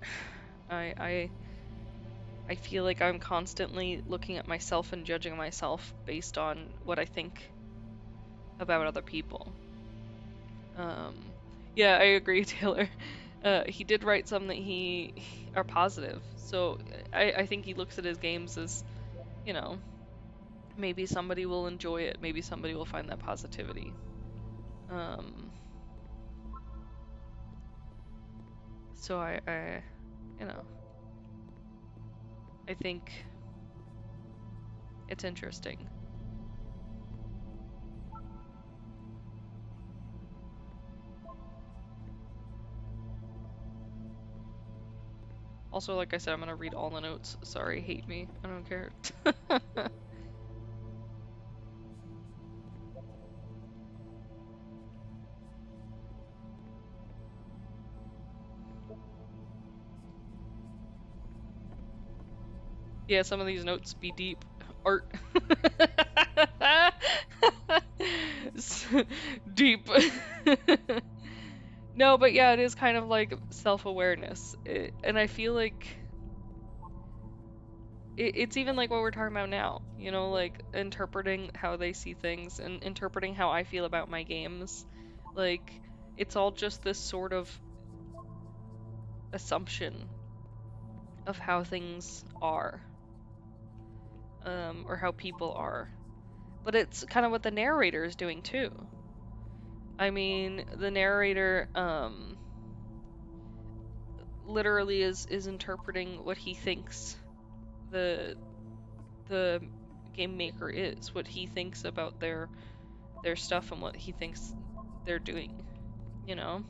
I I feel like I'm constantly looking at myself and judging myself based on what I think about other people. Um, yeah, I agree, Taylor. He did write some that he are positive. So I think he looks at his games as, you know, maybe somebody will enjoy it. Maybe somebody will find that positivity. So you know, I think it's interesting. Also, like I said, I'm gonna read all the notes. Sorry, hate me. I don't care. Yeah, some of these notes be deep. Art. Deep. No, but yeah, it is kind of like self-awareness. And I feel like it's even like what we're talking about now, you know, like interpreting how they see things and interpreting how I feel about my games. Like, it's all just this sort of assumption of how things are, or how people are. But it's kind of what the narrator is doing too. I mean, the narrator, literally is interpreting what he thinks the game maker is, what he thinks about their stuff and what he thinks they're doing, you know?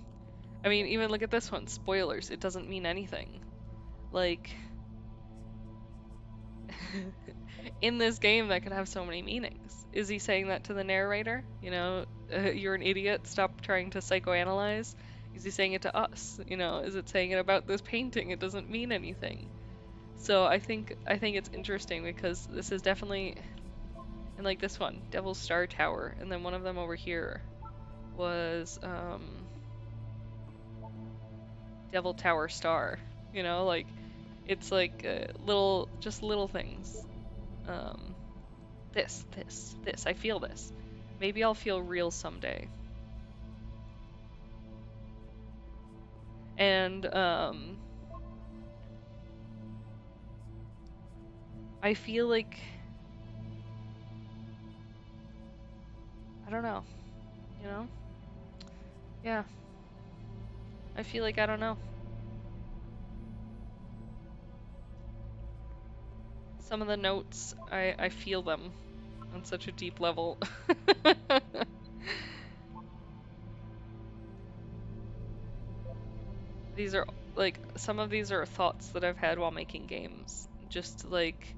I mean, even look at this one, spoilers, it doesn't mean anything. Like, in this game that could have so many meanings. Is he saying that to the narrator? You know, you're an idiot, stop trying to psychoanalyze? Is he saying it to us? You know, is it saying it about this painting? It doesn't mean anything. So I think it's interesting because this is definitely, and like this one, Devil's Star Tower, and then one of them over here was Devil Tower Star. You know, like it's like just little things. This. I feel this. Maybe I'll feel real someday. And I feel like, I don't know, you know? Yeah. I feel like I don't know. Some of the notes, I feel them on such a deep level. These are, like, some of these are thoughts that I've had while making games. Just like,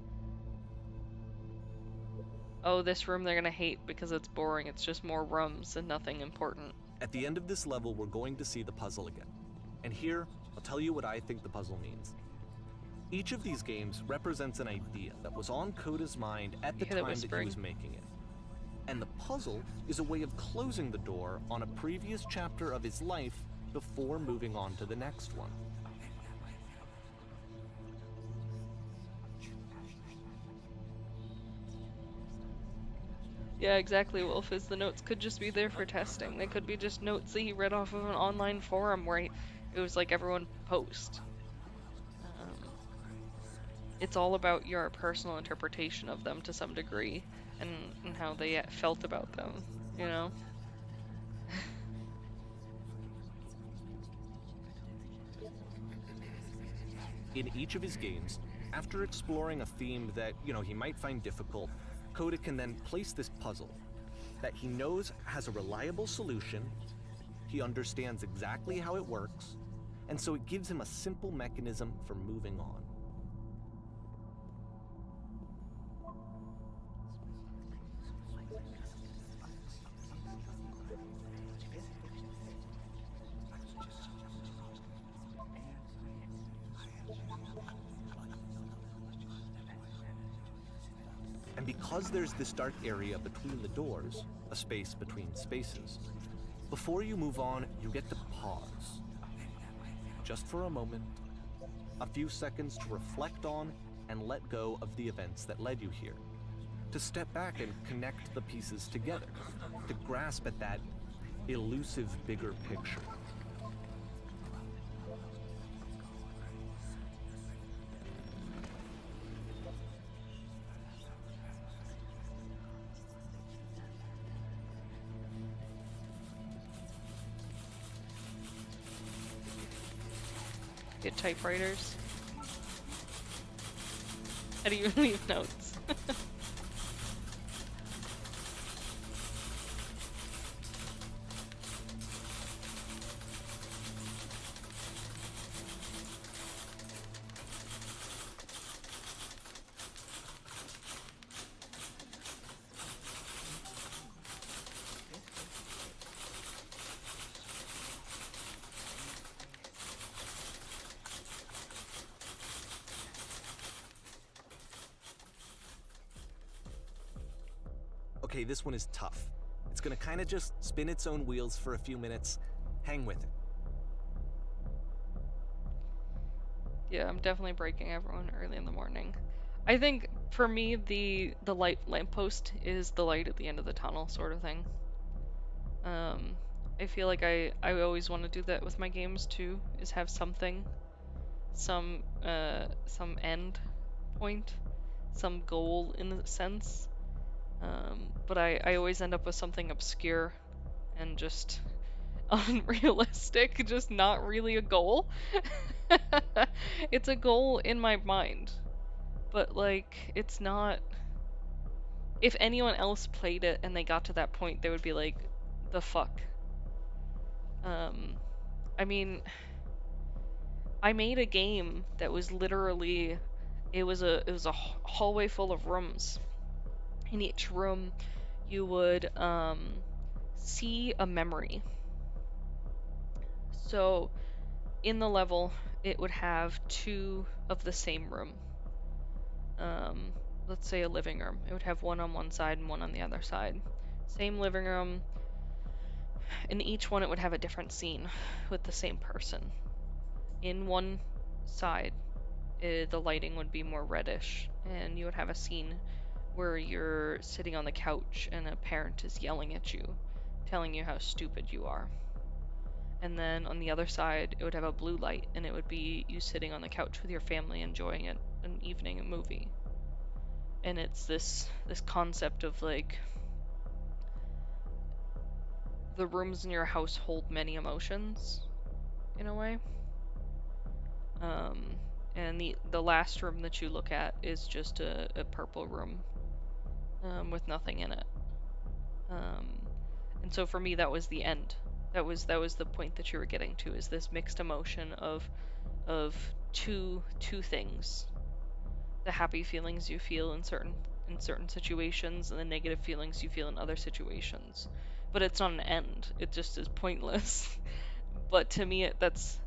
oh, this room they're gonna hate because it's boring. It's just more rooms and nothing important. At the end of this level, we're going to see the puzzle again. And here, I'll tell you what I think the puzzle means. Each of these games represents an idea that was on Coda's mind at the time that he was making it. And the puzzle is a way of closing the door on a previous chapter of his life before moving on to the next one. Yeah, exactly, Wolf, is the notes could just be there for testing. They could be just notes that he read off of an online forum where it was like everyone post. It's all about your personal interpretation of them to some degree and how they felt about them, you know? In each of his games, after exploring a theme that, he might find difficult, Coda can then place this puzzle that he knows has a reliable solution, he understands exactly how it works, and so it gives him a simple mechanism for moving on. And because there's this dark area between the doors, a space between spaces, before you move on, you get to pause. Just for a moment, a few seconds to reflect on and let go of the events that led you here. To step back and connect the pieces together, to grasp at that elusive bigger picture. Get typewriters. How do you leave notes? Okay, this one is tough. It's gonna kinda just spin its own wheels for a few minutes. Hang with it. Yeah, I'm definitely breaking everyone early in the morning. I think for me the lamppost is the light at the end of the tunnel sort of thing. I feel like I always want to do that with my games too, is have something, some end point, some goal in a sense. But I always end up with something obscure and just unrealistic, just not really a goal. It's a goal in my mind, but like it's not. If anyone else played it and they got to that point, they would be like, "The fuck." Um, I mean, I made a game that was literally, it was a hallway full of rooms. In each room, you would see a memory. So in the level, it would have two of the same room. Let's say a living room. It would have one on one side and one on the other side. Same living room. In each one, it would have a different scene with the same person. In one side, the lighting would be more reddish, and you would have a scene where you're sitting on the couch and a parent is yelling at you, telling you how stupid you are. And then on the other side, it would have a blue light, and it would be you sitting on the couch with your family enjoying an evening, a movie. And it's this concept of like the rooms in your house hold many emotions in a way. Um, and the last room that you look at is just a purple room with nothing in it. And so for me, that was the end. That was the point that you were getting to, is this mixed emotion of two things: the happy feelings you feel in certain situations, and the negative feelings you feel in other situations. But it's not an end. It just is pointless. But to me, that's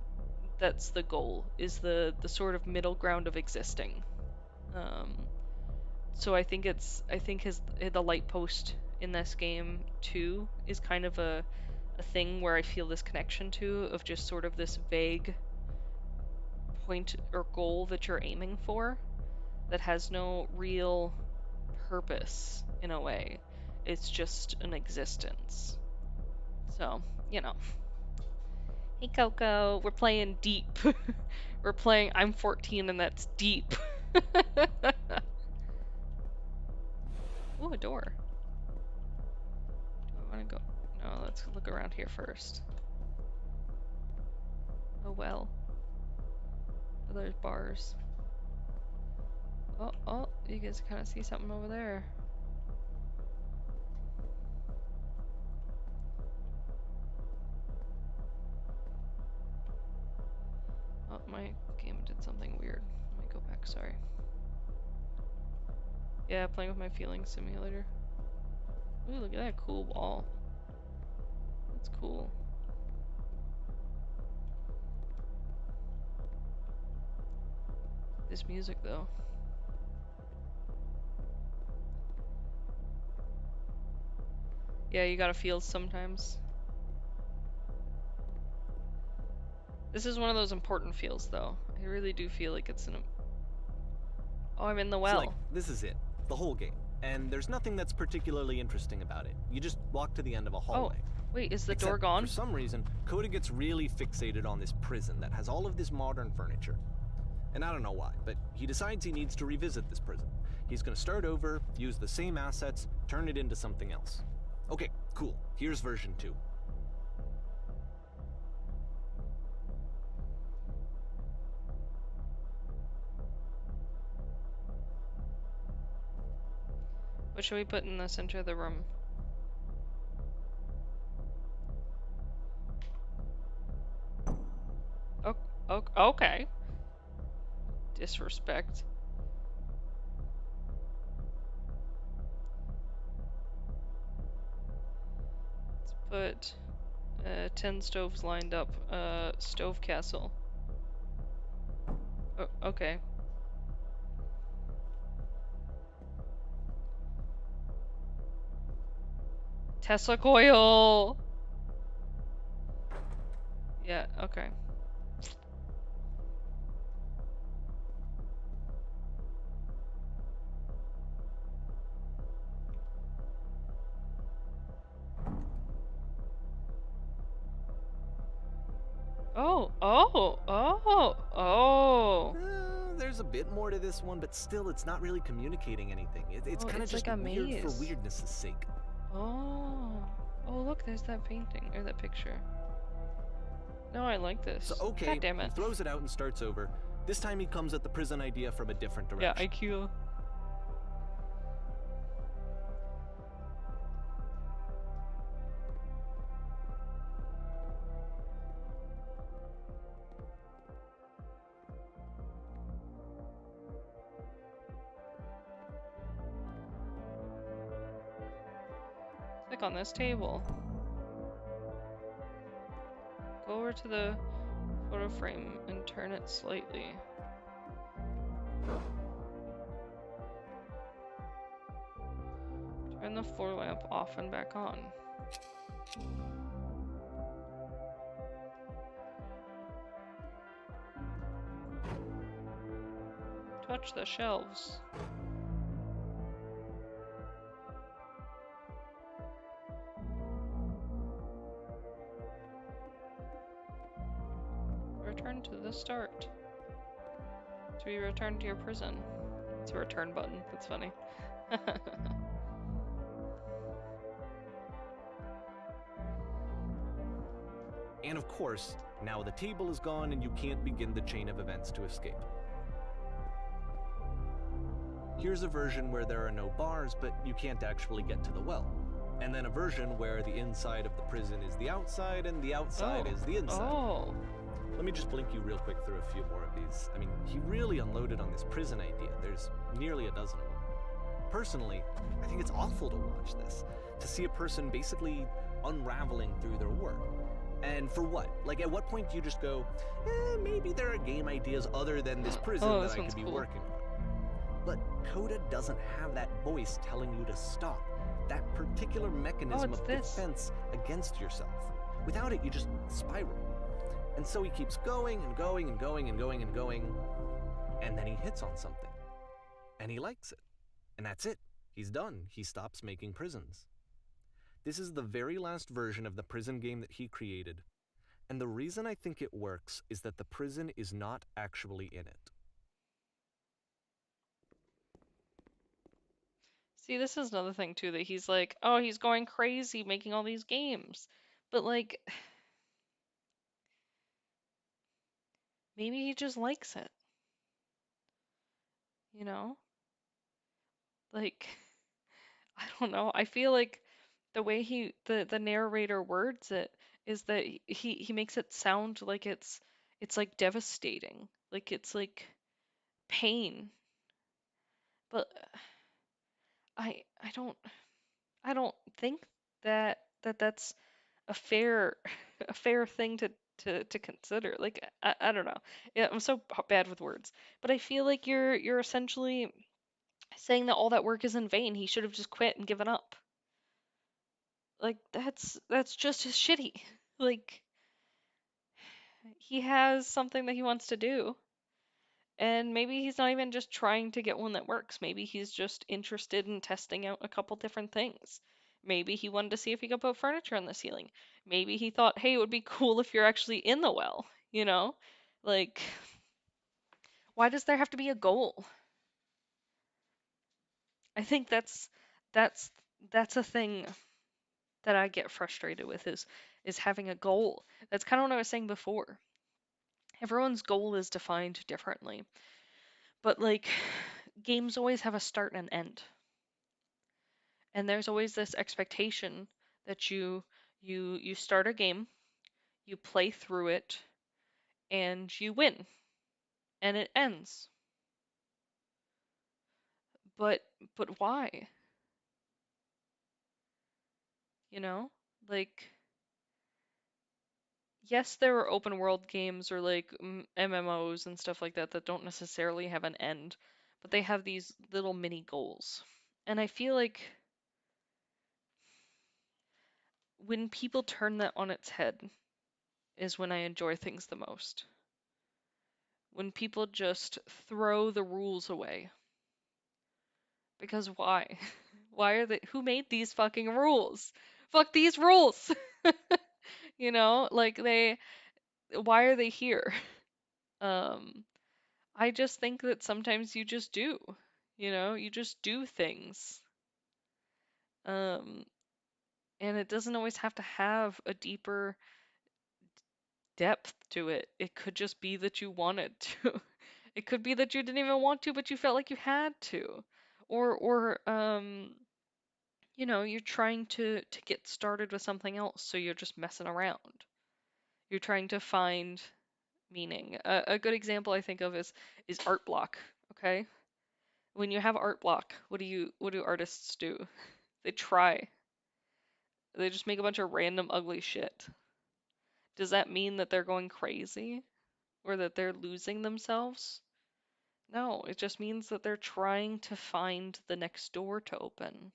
the goal, is the sort of middle ground of existing. Um, so I think the light post in this game too is kind of a thing where I feel this connection to, of just sort of this vague point or goal that you're aiming for that has no real purpose in a way. It's just an existence. So, you know. Hey Coco, we're playing deep. We're playing I'm 14 and that's deep. Ooh, a door. Do I want to go? No, let's look around here first. Oh well. Oh, there's bars. Oh, you guys kind of see something over there. Oh, my game did something weird. Let me go back, sorry. Yeah, playing with my feelings simulator. Ooh, look at that cool wall. That's cool. This music, though. Yeah, you gotta feel sometimes. This is one of those important feels, though. I really do feel like it's an... Oh, I'm in the So, like, well. this is it. The whole game. And there's nothing that's particularly interesting about it. You just walk to the end of a Oh, hallway. wait, is the Except, door gone? for some reason, Coda gets really fixated on this prison that has all of this modern furniture. And I don't know why, but he decides he needs to revisit this prison. He's gonna start over, use the same assets, turn it into something else. Okay, cool. Here's version 2. What should we put in the center of the room? Oh, okay. Disrespect. Let's put 10 stoves lined up. Stove castle. Oh, okay. Tesla coil. Yeah, okay. Oh, oh, oh, oh. There's a bit more to this one, but still, it's not really communicating anything. It's Oh, kind of it's just like a weird for maze. weirdness' sake. Oh. Oh, look, there's that painting, or that picture. No, I like this. So, okay, God damn he it. throws it out and starts over. This time he comes at the prison idea from a different Yeah, direction. IQ. Click on this table. Go over to the photo frame and turn it slightly. Turn the floor lamp off and back on. Touch the shelves. Return to the start. To be returned to your prison. It's a return button. That's funny. And of course, now the table is gone and you can't begin the chain of events to escape. Here's a version where there are no bars, but you can't actually get to the well. And then a version where the inside of the prison is the outside and the outside is the inside. Oh. Let me just blink you real quick through a few more of these. I mean, he really unloaded on this prison idea. There's nearly a dozen of them. Personally, I think it's awful to watch this, to see a person basically unraveling through their work. And for what? Like, at what point do you just go, maybe there are game ideas other than this prison Oh, that this I one's could be cool. working on? But Coda doesn't have that voice telling you to stop, that particular mechanism it's of this. defense against yourself. Without it, you just spiral. And so he keeps going and going and going and going and going, and then he hits on something. And he likes it. And that's it. He's done. He stops making prisons. This is the very last version of the prison game that he created. And the reason I think it works is that the prison is not actually in it. See, this is another thing too, that he's like, oh, he's going crazy making all these games. But like, maybe he just likes it. You know? Like, I don't know. I feel like the way the narrator words it is that he makes it sound like it's like devastating. Like it's like pain. But I I don't think that's a fair a fair thing to consider. Like I don't know. Yeah, I'm so bad with words. But I feel like you're essentially saying that all that work is in vain. He should have just quit and given up. Like that's just as shitty. Like he has something that he wants to do, and maybe he's not even just trying to get one that works. Maybe he's just interested in testing out a couple different things. Maybe he wanted to see if he could put furniture on the ceiling. Maybe he thought, hey, it would be cool if you're actually in the well, you know? Like, why does there have to be a goal? I think that's that's a thing that I get frustrated with is having a goal. That's kind of what I was saying before. Everyone's goal is defined differently. But like games always have a start and an end. And there's always this expectation that you start a game, you play through it, and you win, and it ends. But but why? You know? Like yes, there are open world games or like MMOs and stuff like that that don't necessarily have an end, but they have these little mini goals. And I feel like when people turn that on its head is when I enjoy things the most. When people just throw the rules away. Because why? Why are they, who made these fucking rules? Fuck these rules! You know, like why are they here? Um, I just think that sometimes you just do. You know, you just do things. Um, and it doesn't always have to have a deeper depth to it. It could just be that you wanted to. It could be that you didn't even want to, but you felt like you had to. Or you know, you're trying to get started with something else, so you're just messing around. You're trying to find meaning. A good example I think of is art block, okay? When you have art block, what do artists do? They try. They just make a bunch of random ugly shit. Does that mean that they're going crazy or that they're losing themselves? No, it just means that they're trying to find the next door to open.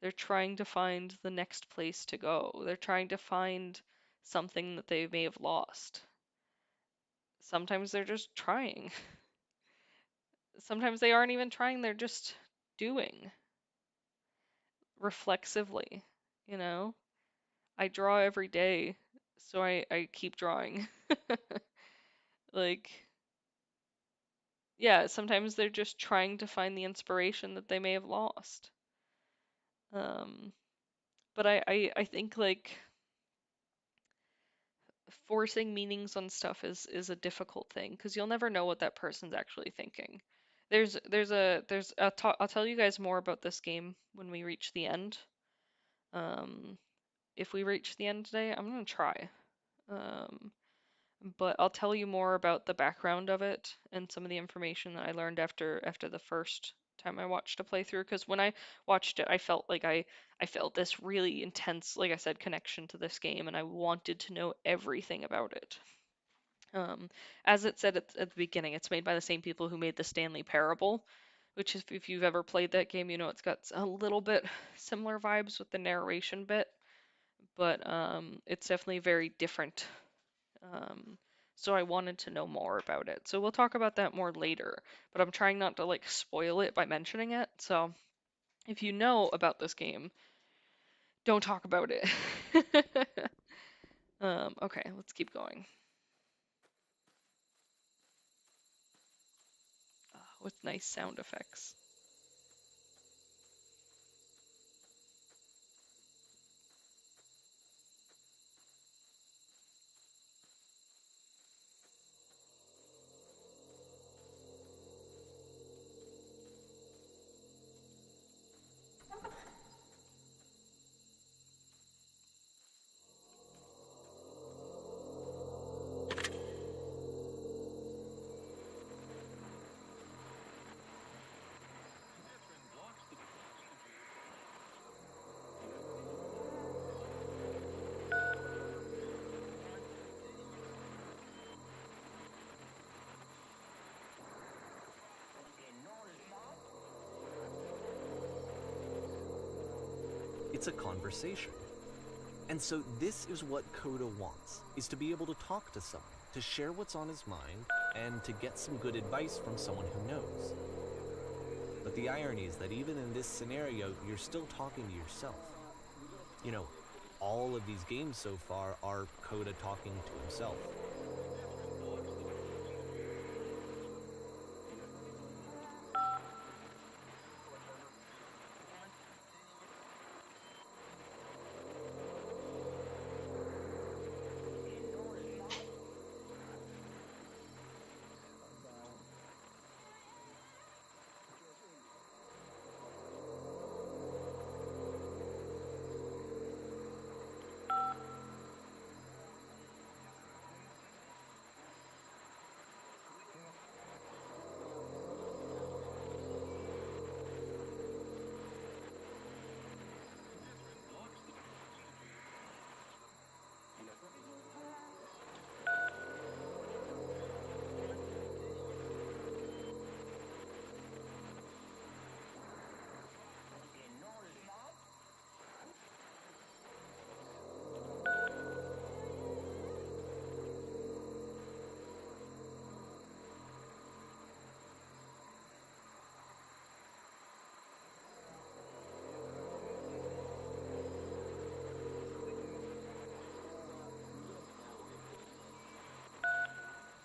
They're trying to find the next place to go. They're trying to find something that they may have lost. Sometimes they're just trying. Sometimes they aren't even trying, they're just doing reflexively, you know? I draw every day, so I keep drawing. Like, yeah, sometimes they're just trying to find the inspiration that they may have lost. Um, but I think like forcing meanings on stuff is a difficult thing because you'll never know what that person's actually thinking. I'll tell you guys more about this game when we reach the end. Um, if we reach the end today, I'm gonna try. Um, but I'll tell you more about the background of it and some of the information that I learned after the first time I watched a playthrough. Because when I watched it, I felt like I felt this really intense, like I said, connection to this game, and I wanted to know everything about it. Um, as it said at the beginning, it's made by the same people who made the Stanley Parable, which is, if you've ever played that game, you know it's got a little bit similar vibes with the narration bit, but it's definitely very different. Um, so I wanted to know more about it. So we'll talk about that more later, but I'm trying not to like spoil it by mentioning it. So if you know about this game, don't talk about it. Okay, let's keep going. With nice sound effects. It's a conversation. And so this is what Coda wants, is to be able to talk to someone, to share what's on his mind, and to get some good advice from someone who knows. But the irony is that even in this scenario, you're still talking to yourself. You know, all of these games so far are Coda talking to himself.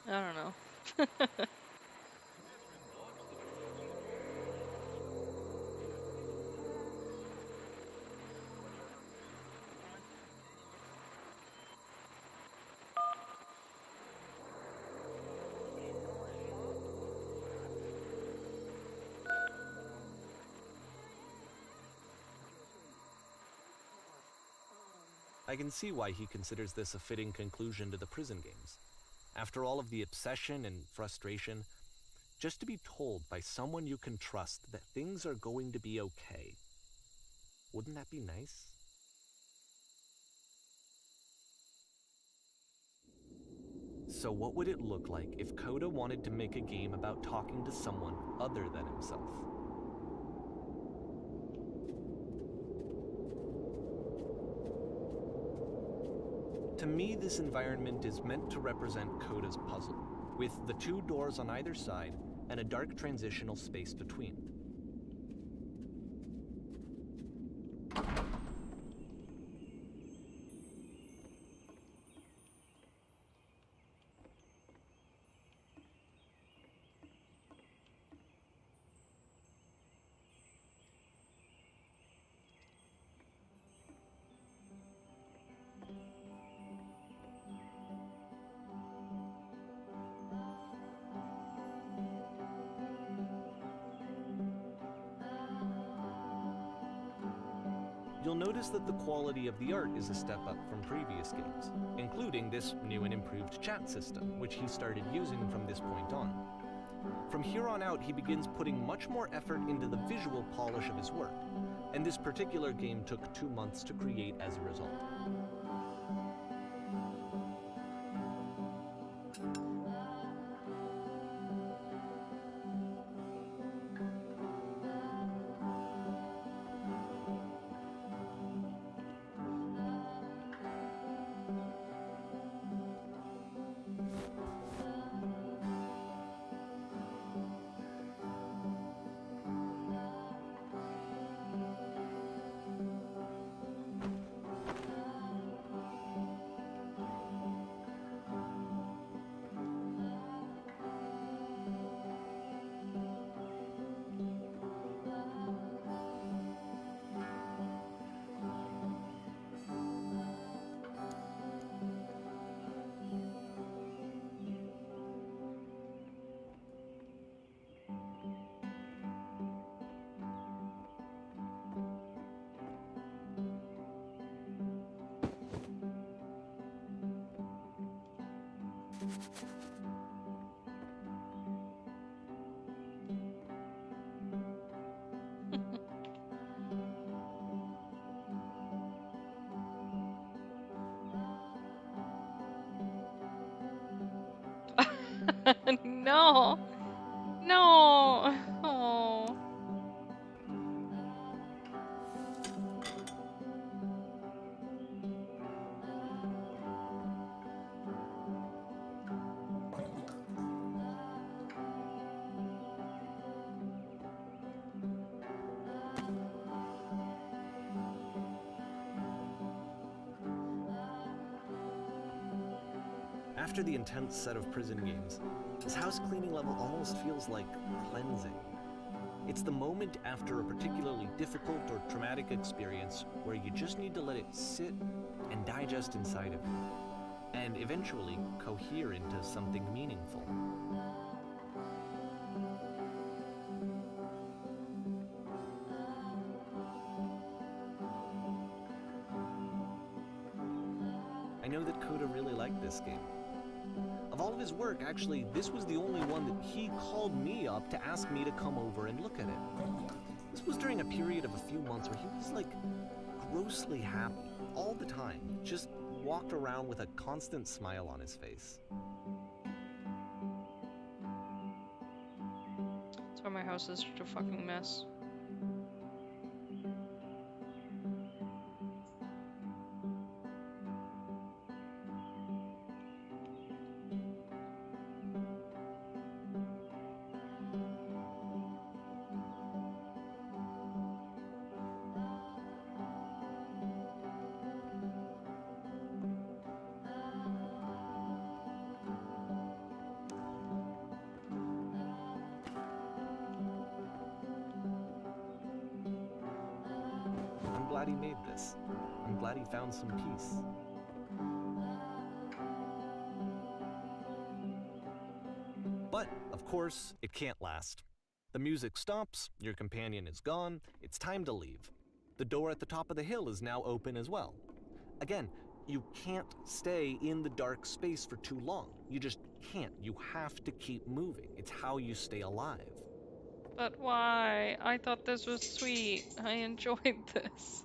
I don't know. I can see why he considers this a fitting conclusion to the prison games. After all of the obsession and frustration, just to be told by someone you can trust that things are going to be okay. Wouldn't that be nice? So what would it look like if Coda wanted to make a game about talking to someone other than himself? To me, this environment is meant to represent Coda's puzzle, with the 2 doors on either side and a dark transitional space between. You'll notice that the quality of the art is a step up from previous games, including this new and improved chat system, which he started using from this point on. From here on out, he begins putting much more effort into the visual polish of his work, and this particular game took 2 months to create as a result. No. No. Oh. After the intense set of prison games, this house cleaning level almost feels like cleansing. It's the moment after a particularly difficult or traumatic experience where you just need to let it sit and digest inside of you, and eventually cohere into something meaningful. I know that Coda really liked this game. Of all of his work, actually, this was the only one that he called me up to ask me to come over and look at it. This was during a period of a few months where he was like grossly happy all the time, just walked around with a constant smile on his face. That's why my house is such a fucking mess. glad he made this. I'm glad he found some peace. But, of course, it can't last. The music stops, your companion is gone, it's time to leave. The door at the top of the hill is now open as well. Again, you can't stay in the dark space for too long. You just can't. You have to keep moving. It's how you stay alive. But why? I thought this was sweet. I enjoyed this.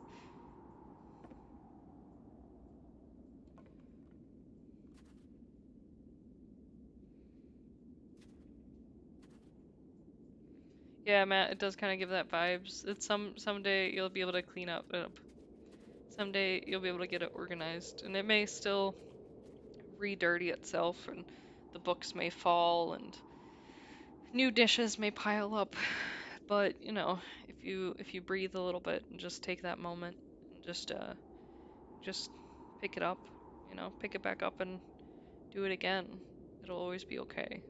Yeah, Matt, it does kind of give that vibes. It's someday you'll be able to clean up. Someday you'll be able to get it organized, and it may still re-dirty itself, and the books may fall, and new dishes may pile up. But you know, if you breathe a little bit and just take that moment and just pick it up, you know, pick it back up and do it again, it'll always be okay.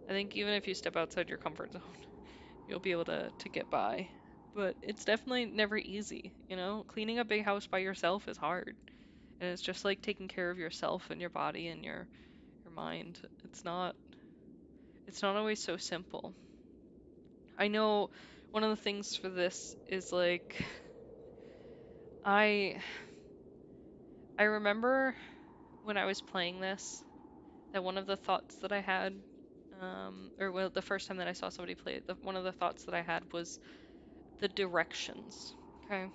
I think even if you step outside your comfort zone, you'll be able to get by. But it's definitely never easy, you know? Cleaning a big house by yourself is hard. And it's just like taking care of yourself and your body and your mind. It's not always so simple. I know one of the things for this is like I I remember when I was playing this that one of the thoughts that I had or well, the first time that I saw somebody play it, one of the thoughts that I had was the directions. Okay.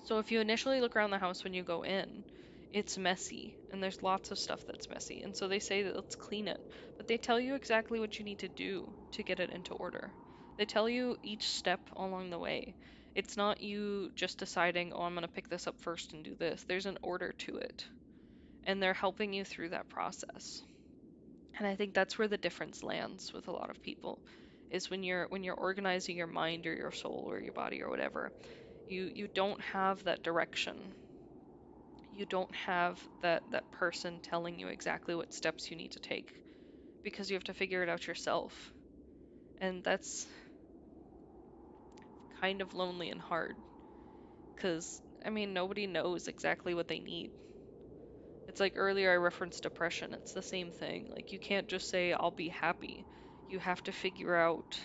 So if you initially look around the house when you go in, it's messy and there's lots of stuff that's messy. And so they say that let's clean it, but they tell you exactly what you need to do to get it into order. They tell you each step along the way. It's not you just deciding, oh, I'm going to pick this up first and do this. There's an order to it. And they're helping you through that process. And I think that's where the difference lands with a lot of people is when you're organizing your mind or your soul or your body or whatever. You don't have that direction. You don't have that person telling you exactly what steps you need to take because you have to figure it out yourself. And that's kind of lonely and hard because I mean nobody knows exactly what they need. It's like earlier I referenced depression. It's the same thing. Like you can't just say I'll be happy. You have to figure out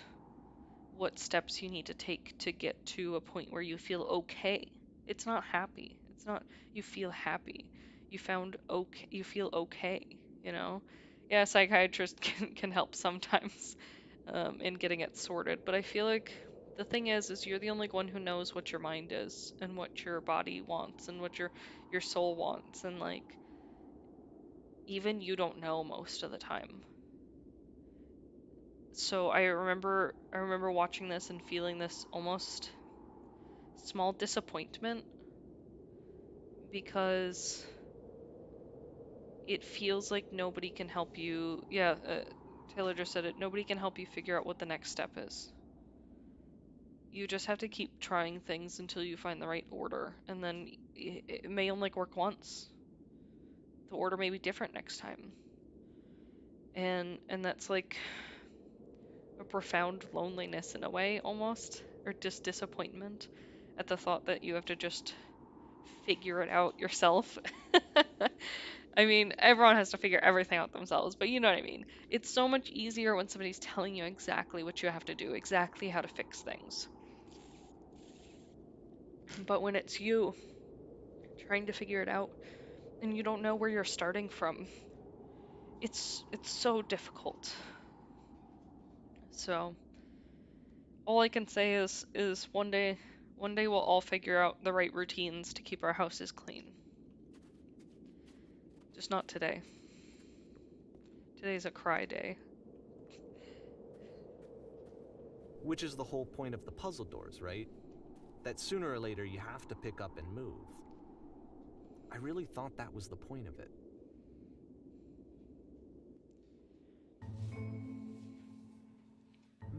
what steps you need to take to get to a point where you feel okay. It's not happy. It's not you feel happy. You feel okay, you know? Yeah, a psychiatrist can help sometimes in getting it sorted, but I feel like the thing is you're the only one who knows what your mind is and what your body wants and what your soul wants and like even you don't know most of the time. So I remember watching this and feeling this almost small disappointment because it feels like nobody can help you. Yeah, Taylor just said it. Nobody can help you figure out what the next step is. You just have to keep trying things until you find the right order, and then it may only work once. The order may be different next time. And that's like a profound loneliness in a way almost, or just disappointment at the thought that you have to just figure it out yourself. I mean, everyone has to figure everything out themselves, but you know what I mean. It's so much easier when somebody's telling you exactly what you have to do, exactly how to fix things. But when it's you trying to figure it out and you don't know where you're starting from, it's so difficult. So, all I can say is one day we'll all figure out the right routines to keep our houses clean. Just not today. Today's a cry day. Which is the whole point of the puzzle doors, right? That sooner or later you have to pick up and move. I really thought that was the point of it.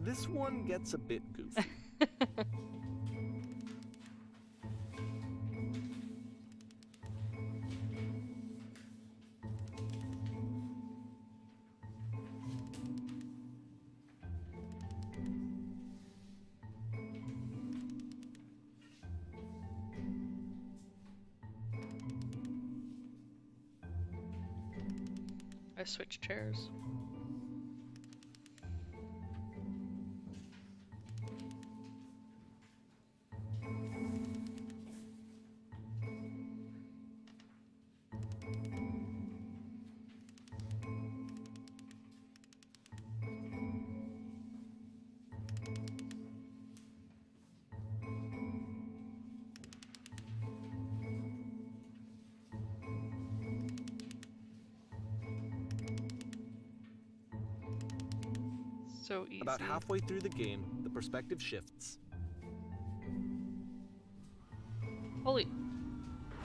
This one gets a bit goofy. I switched chairs. So easy. About halfway through the game, the perspective shifts. Holy.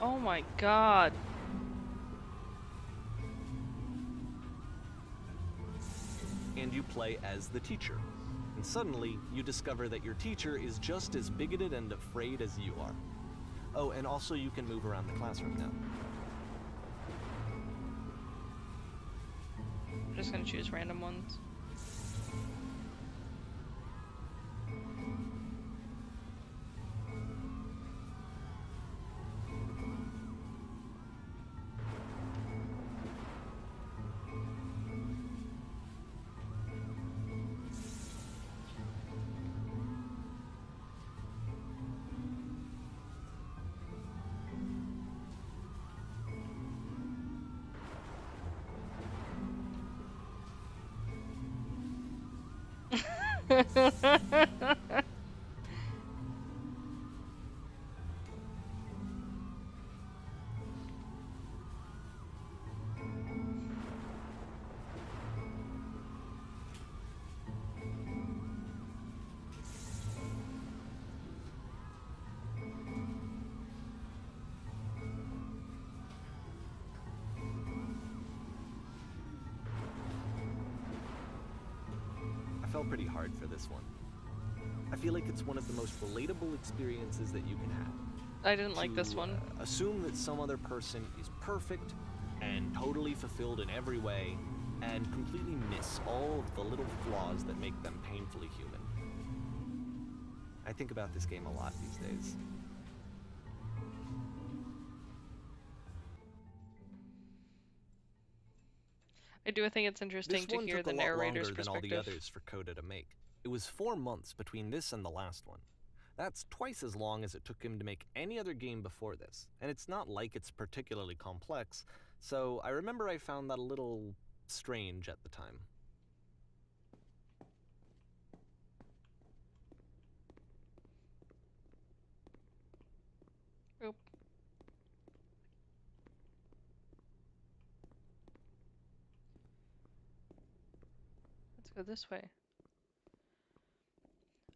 Oh my god. And you play as the teacher. And suddenly, you discover that your teacher is just as bigoted and afraid as you are. Oh, and also you can move around the classroom now. I'm just gonna choose random ones. I felt pretty hard for this one. I feel like it's one of the most relatable experiences that you can have. I didn't like this one. Assume that some other person is perfect and totally fulfilled in every way, and completely miss all of the little flaws that make them painfully human. I think about this game a lot these days. I do think it's interesting This to one hear took the a lot narrator's longer than all the perspective. others for Coda to make. It was 4 months between this and the last one. That's twice as long as it took him to make any other game before this, and it's not like it's particularly complex, so I remember I found that a little strange at the time. Oop. Let's go this way.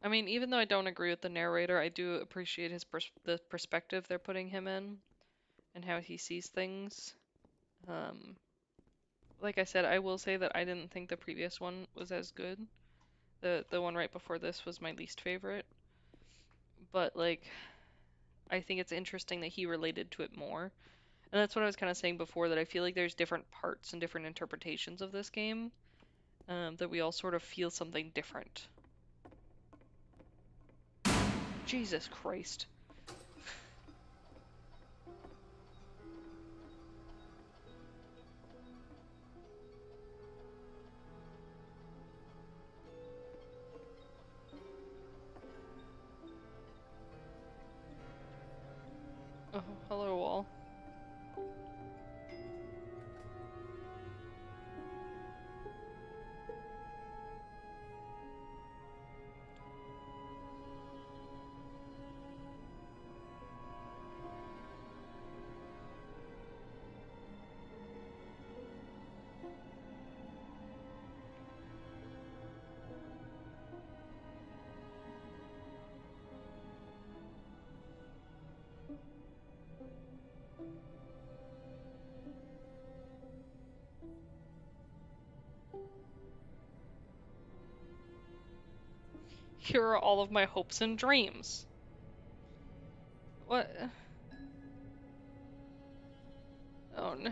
I mean, even though I don't agree with the narrator, I do appreciate his the perspective they're putting him in and how he sees things. Like I said, I will say that I didn't think the previous one was as good. The one right before this was my least favorite. But like, I think it's interesting that he related to it more. And that's what I was kind of saying before, that I feel like there's different parts and different interpretations of this game, that we all sort of feel something different. Jesus Christ. Oh, hello wall. Here are all of my hopes and dreams. What? Oh no.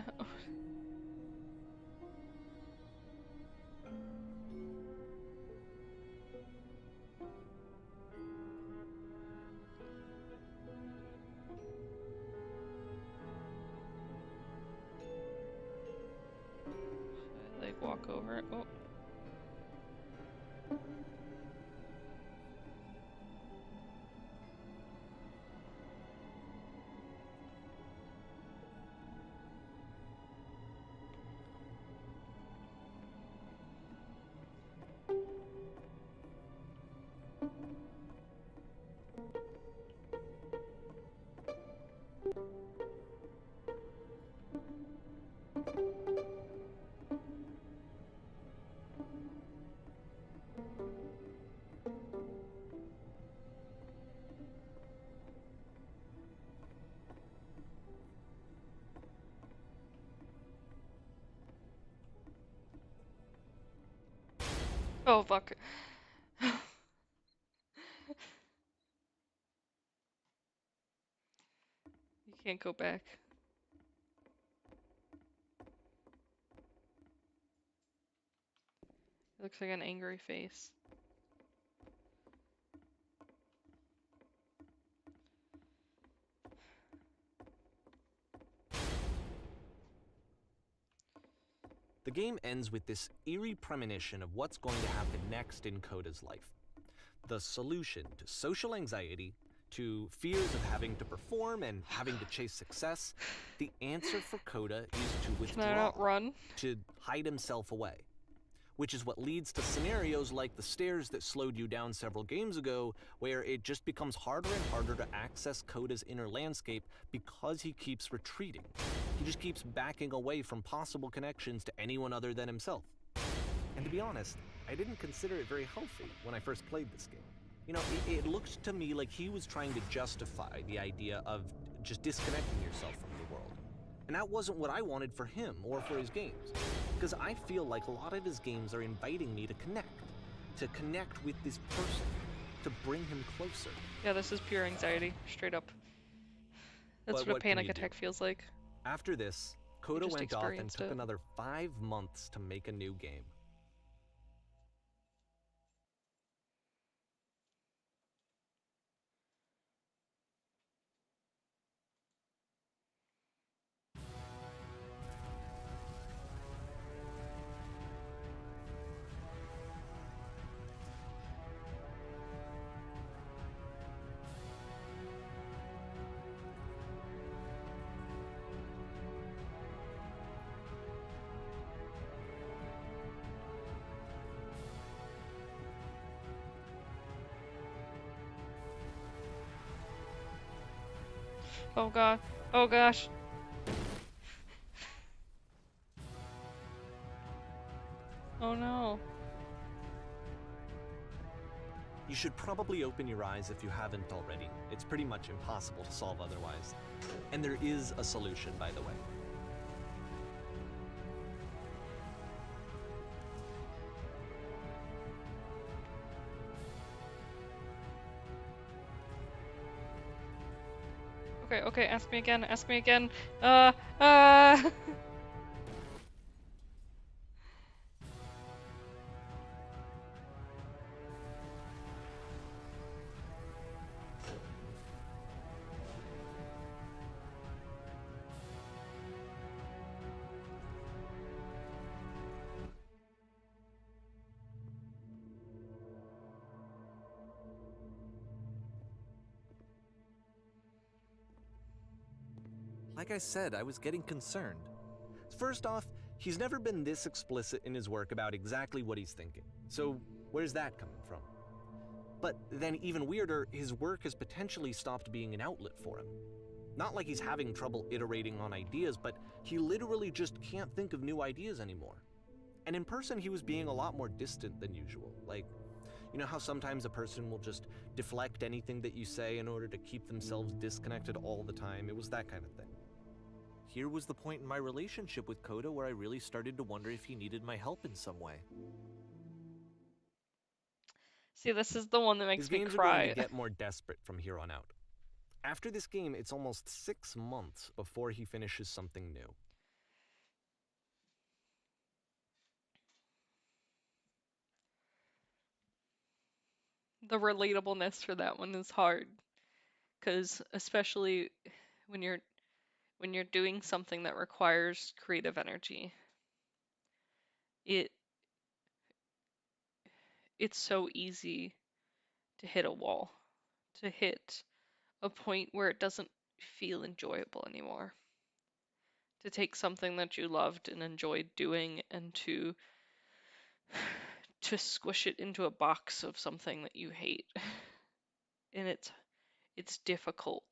walk over it. Oh. Oh, fuck. You can't go back. It looks like an angry face. The game ends with this eerie premonition of what's going to happen next in Coda's life. The solution to social anxiety, to fears of having to perform and having to chase success, the answer for Coda is to Can I withdraw, not run? to hide himself away. Which is what leads to scenarios like the stairs that slowed you down several games ago, where it just becomes harder and harder to access Coda's inner landscape because he keeps retreating. He just keeps backing away from possible connections to anyone other than himself. And to be honest, I didn't consider it very healthy when I first played this game. You know, it looked to me like he was trying to justify the idea of just disconnecting yourself from the world. And that wasn't what I wanted for him or for his games. Because I feel like a lot of his games are inviting me to connect with this person, to bring him closer. Yeah, this is pure anxiety, straight up. That's But what a what can panic you do? attack feels like. After this, Coda just went off and experienced took it. another 5 months to make a new game. Oh god. Oh gosh. Oh no. You should probably open your eyes if you haven't already. It's pretty much impossible to solve otherwise. And there is a solution, by the way. Okay, okay, ask me again, ask me again. uh. Like I said, I was getting concerned. First off, he's never been this explicit in his work about exactly what he's thinking. So, where's that coming from? But then, even weirder, his work has potentially stopped being an outlet for him. Not like he's having trouble iterating on ideas, but he literally just can't think of new ideas anymore. And in person, he was being a lot more distant than usual. Like, you know how sometimes a person will just deflect anything that you say in order to keep themselves disconnected all the time? It was that kind of thing. Here was the point in my relationship with Coda where I really started to wonder if he needed my help in some way. See, this is the one that makes His me games are going cry. to get more desperate from here on out. After this game, it's almost 6 months before he finishes something new. The relatableness for that one is hard, because especially when you're doing something that requires creative energy, it it's so easy to hit a wall, to hit a point where it doesn't feel enjoyable anymore. To take something that you loved and enjoyed doing and to squish it into a box of something that you hate. And it's difficult.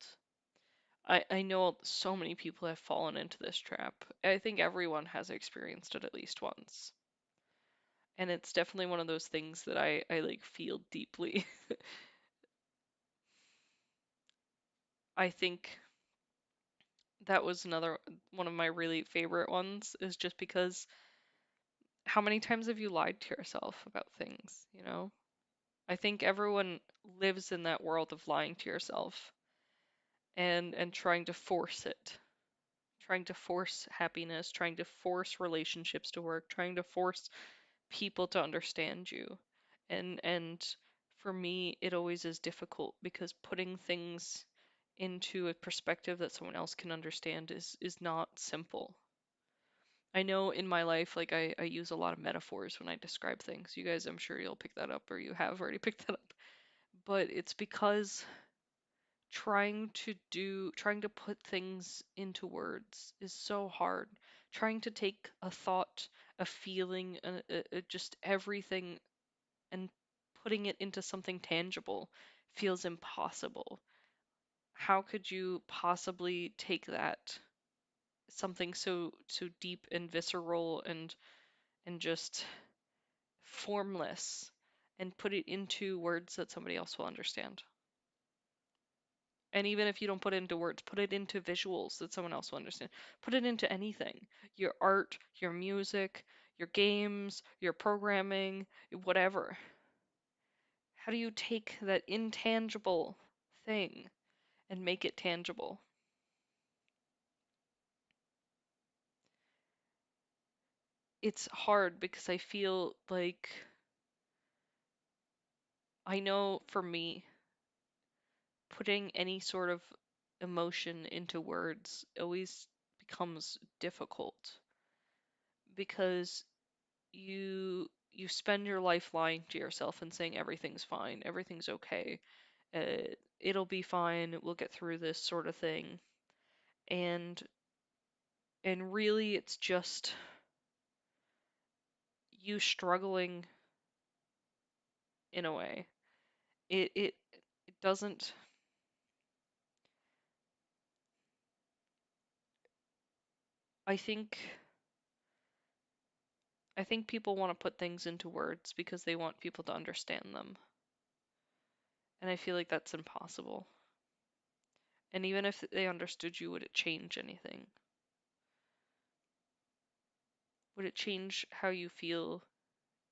I know so many people have fallen into this trap. I think everyone has experienced it at least once. And it's definitely one of those things that I like feel deeply. I think that was another one of my really favorite ones is just because how many times have you lied to yourself about things, you know? I think everyone lives in that world of lying to yourself and trying to force it, trying to force happiness, trying to force relationships to work, trying to force people to understand you. And for me, it always is difficult because putting things into a perspective that someone else can understand is not simple. I know in my life, like I use a lot of metaphors when I describe things. You guys, I'm sure you'll pick that up or you have already picked that up. But it's because trying to put things into words is so hard. Trying to take a thought, a feeling, just everything and putting it into something tangible feels impossible. How could you possibly take that something so deep and visceral and just formless and put it into words that somebody else will understand? And even if you don't put it into words, put it into visuals that someone else will understand. Put it into anything. Your art, your music, your games, your programming, whatever. How do you take that intangible thing and make it tangible? It's hard because I feel like I know for me, putting any sort of emotion into words always becomes difficult because you spend your life lying to yourself and saying everything's fine, everything's okay, it'll be fine, we'll get through this sort of thing. And and really it's just you struggling in a way. It doesn't I think I think people want to put things into words because they want people to understand them. And I feel like that's impossible. And even if they understood you, would it change anything? Would it change how you feel,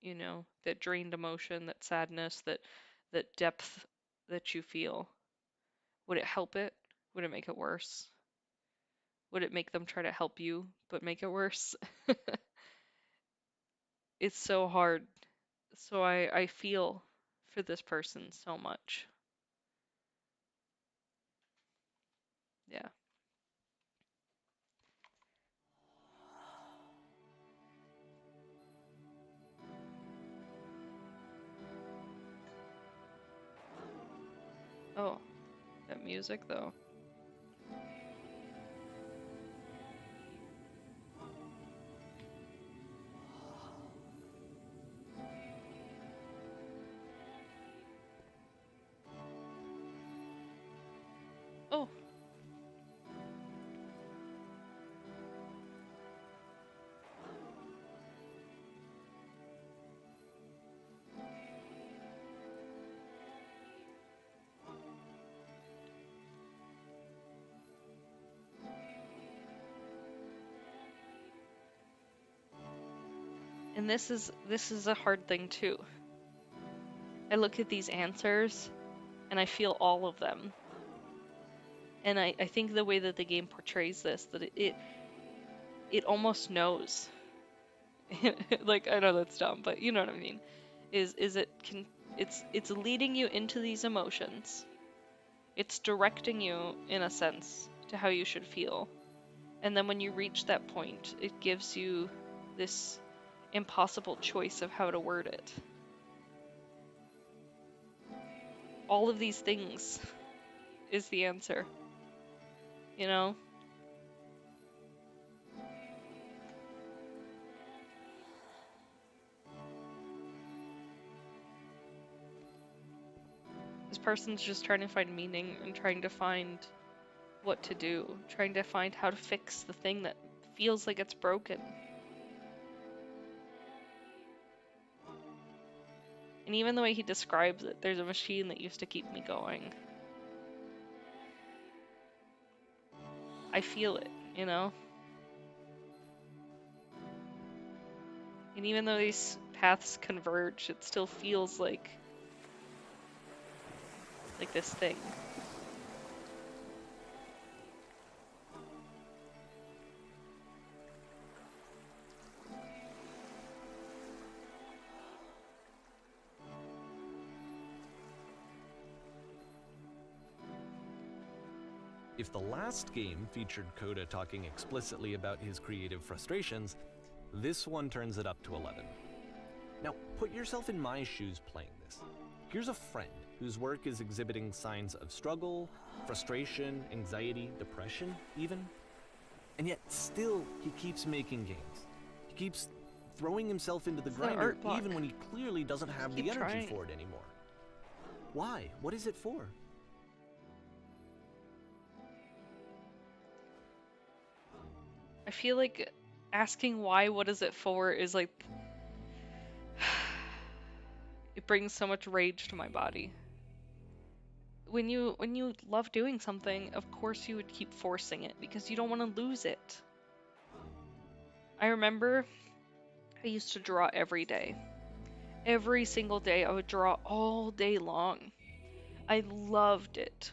you know, that drained emotion, that sadness, that depth that you feel? Would it help it? Would it make it worse? Would it make them try to help you but make it worse? It's so hard. So I feel for this person so much. Yeah. Oh, that music though. Oh, and this is a hard thing too. I look at these answers and I feel all of them. And I think the way that the game portrays this, that it almost knows. Like I know that's dumb, but you know what I mean. Is it can it's leading you into these emotions. It's directing you in a sense to how you should feel. And then when you reach that point, it gives you this impossible choice of how to word it. All of these things is the answer, you know? This person's just trying to find meaning and trying to find what to do, trying to find how to fix the thing that feels like it's broken. And even the way he describes it, there's a machine that used to keep me going. I feel it, you know? And even though these paths converge, it still feels like this thing. If the last game featured Coda talking explicitly about his creative frustrations, this one turns it up to 11. Now, put yourself in my shoes playing this. Here's a friend whose work is exhibiting signs of struggle, frustration, anxiety, depression, even. And yet, still, he keeps making games. He keeps throwing himself into the It's the grinder art block. even when he clearly doesn't have the Keep energy trying. for it anymore. Why? What is it for? I feel like asking why, what is it for, is like it brings so much rage to my body. When you love doing something, of course you would keep forcing it because you don't want to lose it. I remember I used to draw every day. Every single day I would draw all day long. I loved it.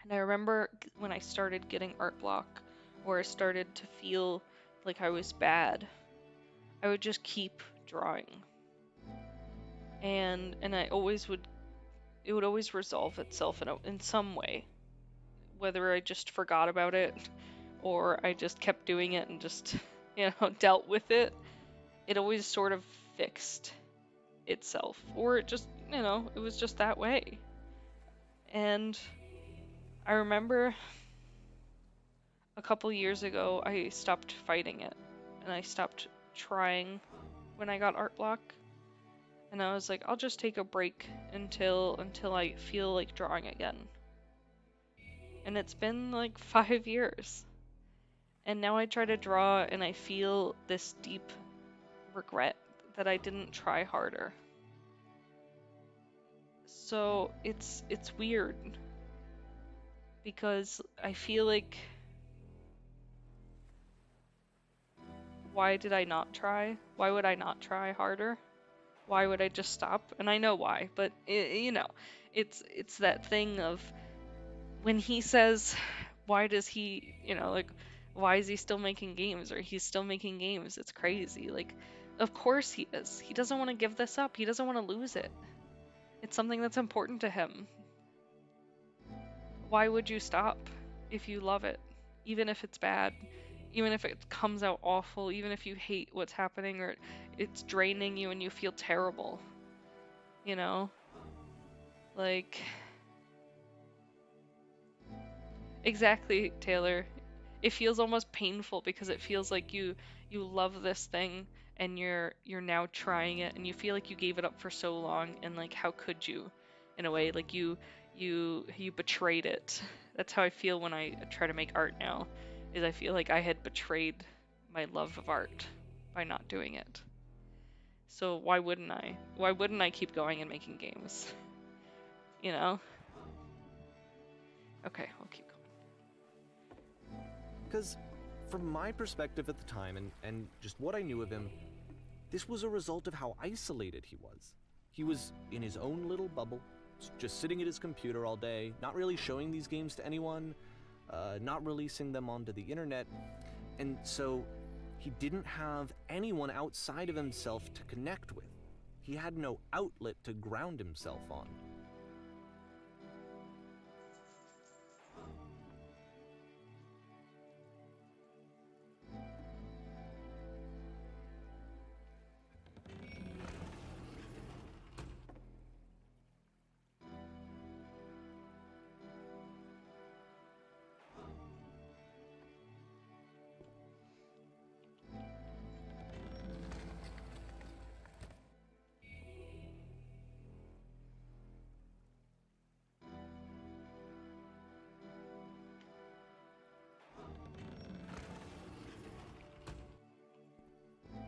And I remember when I started getting art block, or I started to feel like I was bad, I would just keep drawing. And I always would, it would always resolve itself in some way. Whether I just forgot about it or I just kept doing it and just, dealt with it, it always sort of fixed itself. Or it just, it was just that way. And I remember a couple years ago, I stopped fighting it and I stopped trying when I got art block. And I was like, I'll just take a break until I feel like drawing again. And it's been like 5 years. And now I try to draw and I feel this deep regret that I didn't try harder. So it's weird because I feel like, why did I not try? Why would I not try harder? Why would I just stop? And I know why, but it's that thing of when he says, why does he, like, why is he still making games, or he's still making games? It's crazy. Like, of course he is. He doesn't want to give this up. He doesn't want to lose it. It's something that's important to him. Why would you stop if you love it? Even if it's bad, even if it comes out awful, even if you hate what's happening or it's draining you and you feel terrible. You know? Like, exactly, Taylor. It feels almost painful because it feels like you love this thing and you're now trying it and you feel like you gave it up for so long, and like, how could you, in a way, like you betrayed it. That's how I feel when I try to make art now, is I feel like I had betrayed my love of art by not doing it. So why wouldn't I keep going and making games, you know? Okay, I'll keep going. Because from my perspective at the time and just what I knew of him, this was a result of how isolated he was. He was in his own little bubble, just sitting at his computer all day, not really showing these games to anyone, not releasing them onto the internet, and so he didn't have anyone outside of himself to connect with. He had no outlet to ground himself on.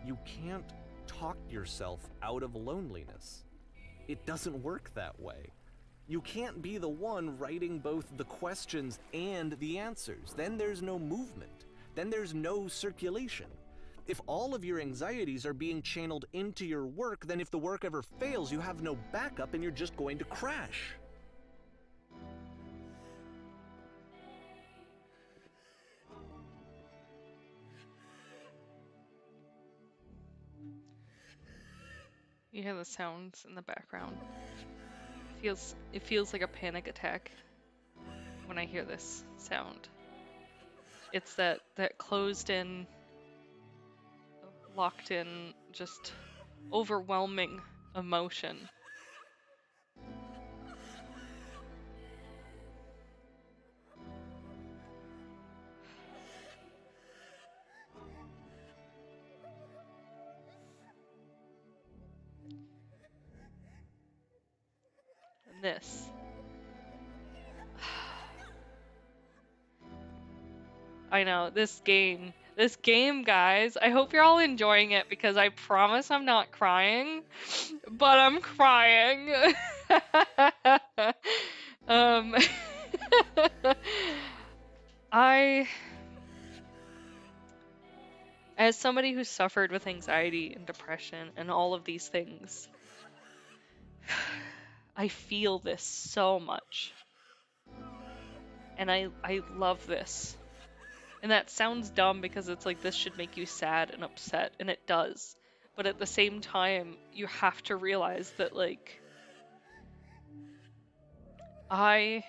You can't talk yourself out of loneliness. It doesn't work that way. You can't be the one writing both the questions and the answers. Then there's no movement. Then there's no circulation. If all of your anxieties are being channeled into your work, then if the work ever fails, you have no backup and you're just going to crash. You hear the sounds in the background. It feels like a panic attack when I hear this sound. It's that closed in, locked in, just overwhelming emotion. And this. I know, this game, guys. I hope you're all enjoying it because I promise I'm not crying, but I'm crying. um, as somebody who's suffered with anxiety and depression and all of these things, I feel this so much. And I love this. And that sounds dumb because it's like this should make you sad and upset, and it does. But at the same time, you have to realize that, like, I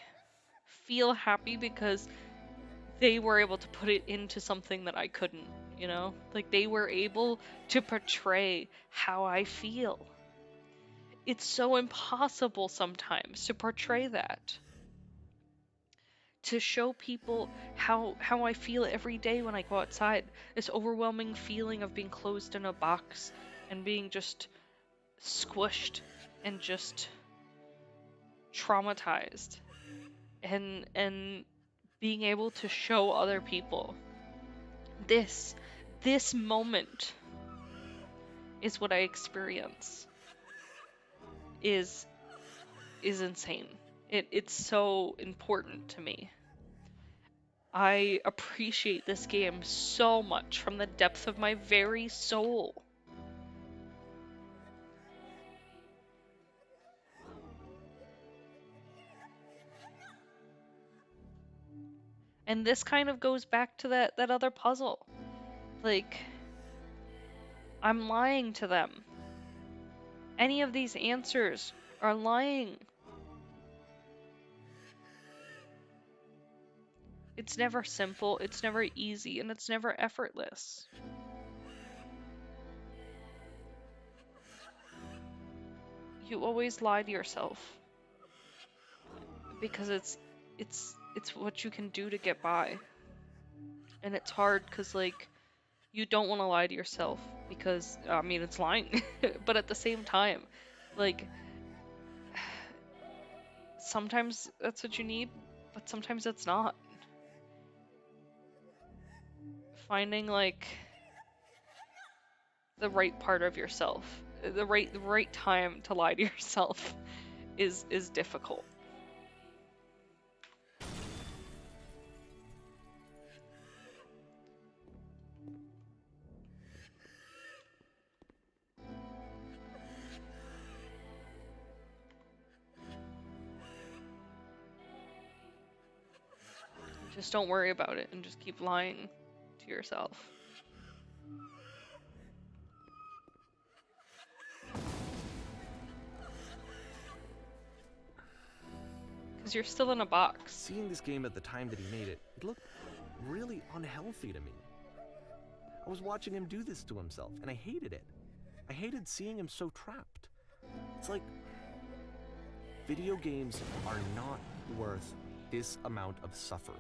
feel happy because they were able to put it into something that I couldn't, you know? Like, they were able to portray how I feel. It's so impossible sometimes to portray that. To show people how I feel every day when I go outside. This overwhelming feeling of being closed in a box and being just squished and just traumatized. And being able to show other people this moment is what I experience is insane. It's so important to me. I appreciate this game so much from the depth of my very soul. And this kind of goes back to that other puzzle. Like, I'm lying to them. Any of these answers are lying. It's never simple, it's never easy, and it's never effortless. You always lie to yourself. Because it's what you can do to get by. And it's hard because, like, you don't want to lie to yourself because, I mean, it's lying. But at the same time, like, sometimes that's what you need, but sometimes it's not. Finding, like, the right part of yourself, the right time to lie to yourself is difficult. Just don't worry about it and just keep lying to yourself. Because you're still in a box. Seeing this game at the time that he made it, it looked really unhealthy to me. I was watching him do this to himself, and I hated it. I hated seeing him so trapped. It's like, video games are not worth this amount of suffering.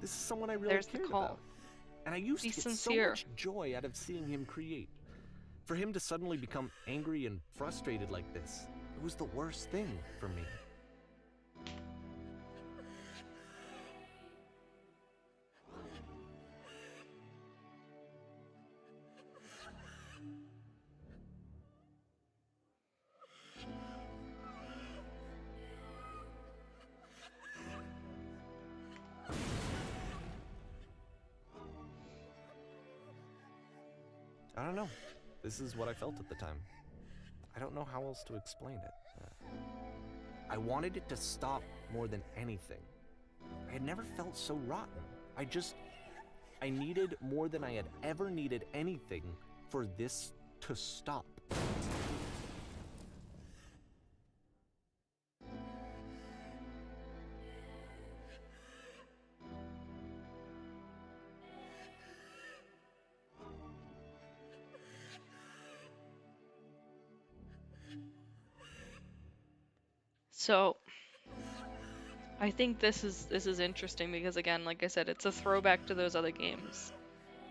This is someone I really cared about. And I used to get so much joy out of seeing him create. For him to suddenly become angry and frustrated like this, it was the worst thing for me. I don't know. This is what I felt at the time. I don't know how else to explain it. I wanted it to stop more than anything. I had never felt so rotten. I needed more than I had ever needed anything for this to stop. So I think this is interesting because again, like I said, it's a throwback to those other games.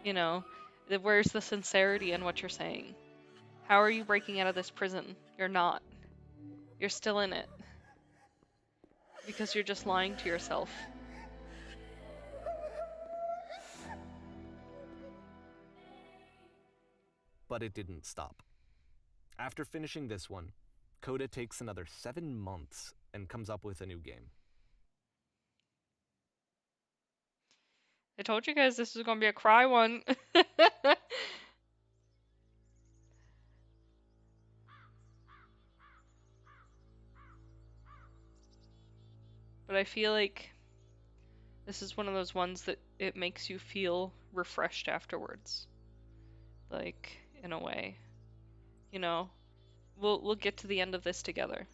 You know, where's the sincerity in what you're saying? How are you breaking out of this prison? You're not. You're still in it. Because you're just lying to yourself. But it didn't stop. After finishing this one, Coda takes another 7 months and comes up with a new game. I told you guys this was gonna be a cry one. But I feel like this is one of those ones that it makes you feel refreshed afterwards. Like, in a way. You know, we'll get to the end of this together.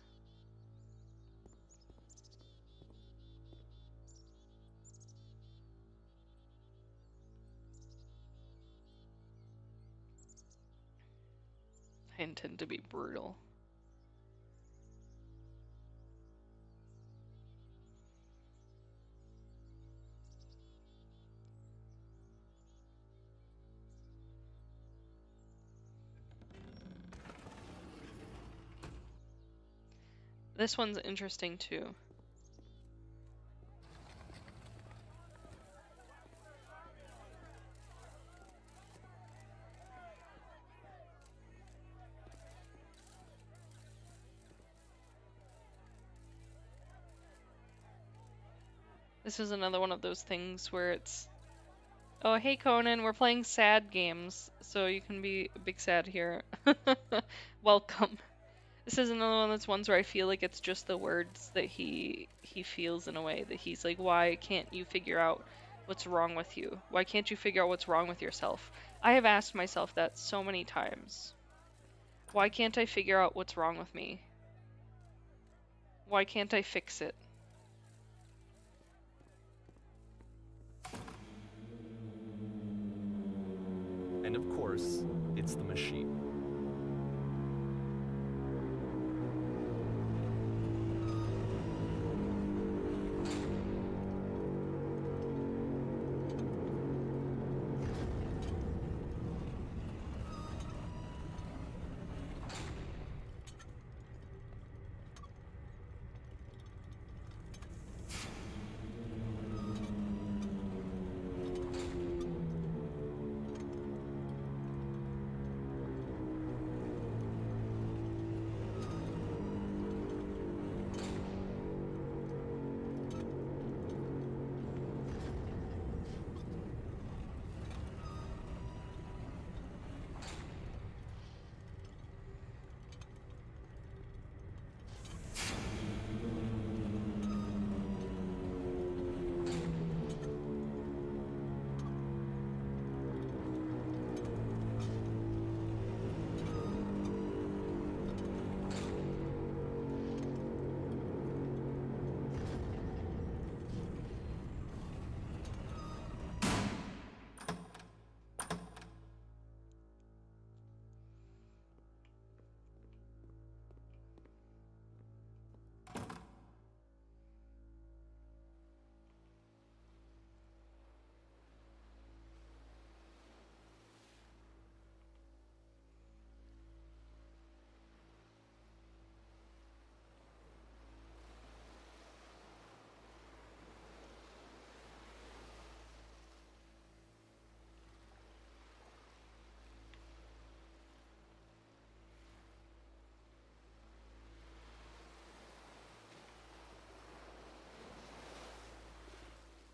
I intend to be brutal. This one's interesting too. This is another one of those things where it's, oh, hey Conan, we're playing sad games, so you can be big sad here. Welcome. This is another one of those ones where I feel like it's just the words that he feels in a way that he's like, why can't you figure out what's wrong with you? Why can't you figure out what's wrong with yourself? I have asked myself that so many times. Why can't I figure out what's wrong with me? Why can't I fix it? And of course, it's the machine.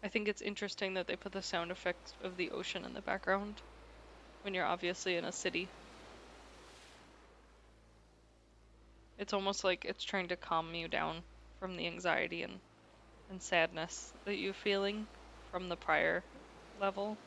I think it's interesting that they put the sound effects of the ocean in the background. when you're obviously in a city. It's almost like it's trying to calm you down from the anxiety and sadness that you're feeling from the prior level.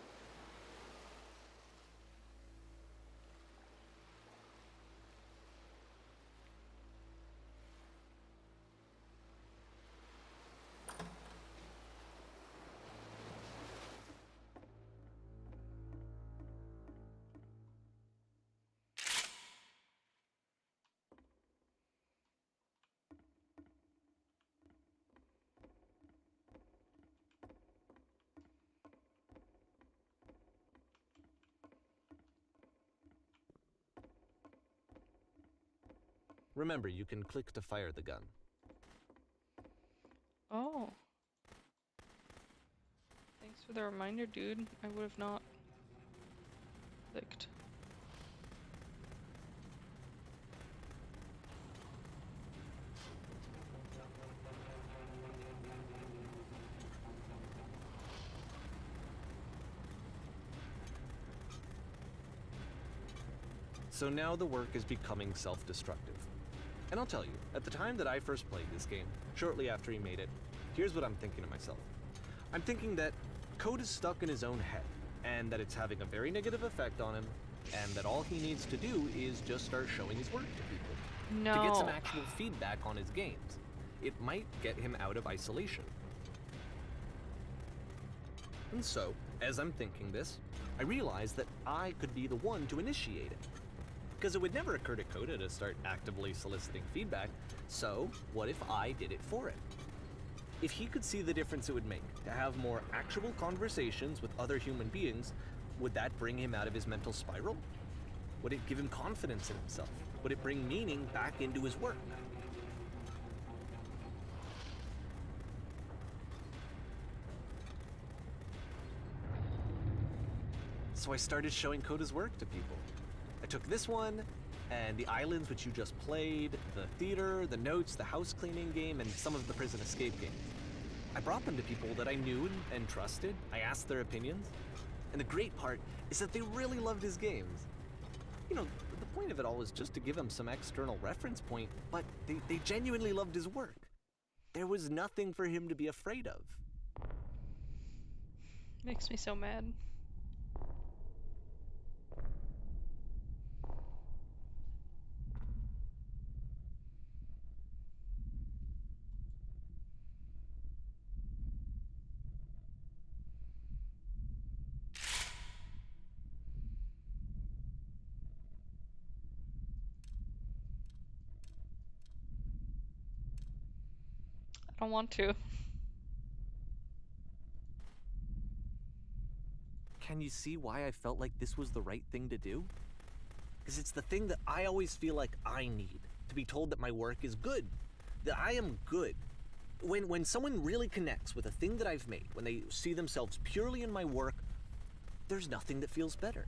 Remember, you can click to fire the gun. Oh. Thanks for the reminder, dude. I would have not clicked. So now the work is becoming self-destructive. And I'll tell you, at the time that I first played this game, shortly after he made it, here's what I'm thinking to myself. I'm thinking that code is stuck in his own head, and that it's having a very negative effect on him, and that all he needs to do is just start showing his work to people. No. To get some actual feedback on his games. It might get him out of isolation. And so, as I'm thinking this, I realize that I could be the one to initiate it. Because it would never occur to Coda to start actively soliciting feedback, so what if I did it for him? If he could see the difference it would make to have more actual conversations with other human beings, would that bring him out of his mental spiral? Would it give him confidence in himself? Would it bring meaning back into his work? So I started showing Coda's work to people. I took this one, and the islands which you just played, the theater, the notes, the house cleaning game, and some of the prison escape games. I brought them to people that I knew and trusted. I asked their opinions. And the great part is that they really loved his games. You know, the point of it all was just to give him some external reference point, but they genuinely loved his work. There was nothing for him to be afraid of. Makes me so mad. I don't want to. Can you see why I felt like this was the right thing to do? Because it's the thing that I always feel like I need, to be told that my work is good, that I am good. When someone really connects with a thing that I've made, when they see themselves purely in my work, there's nothing that feels better.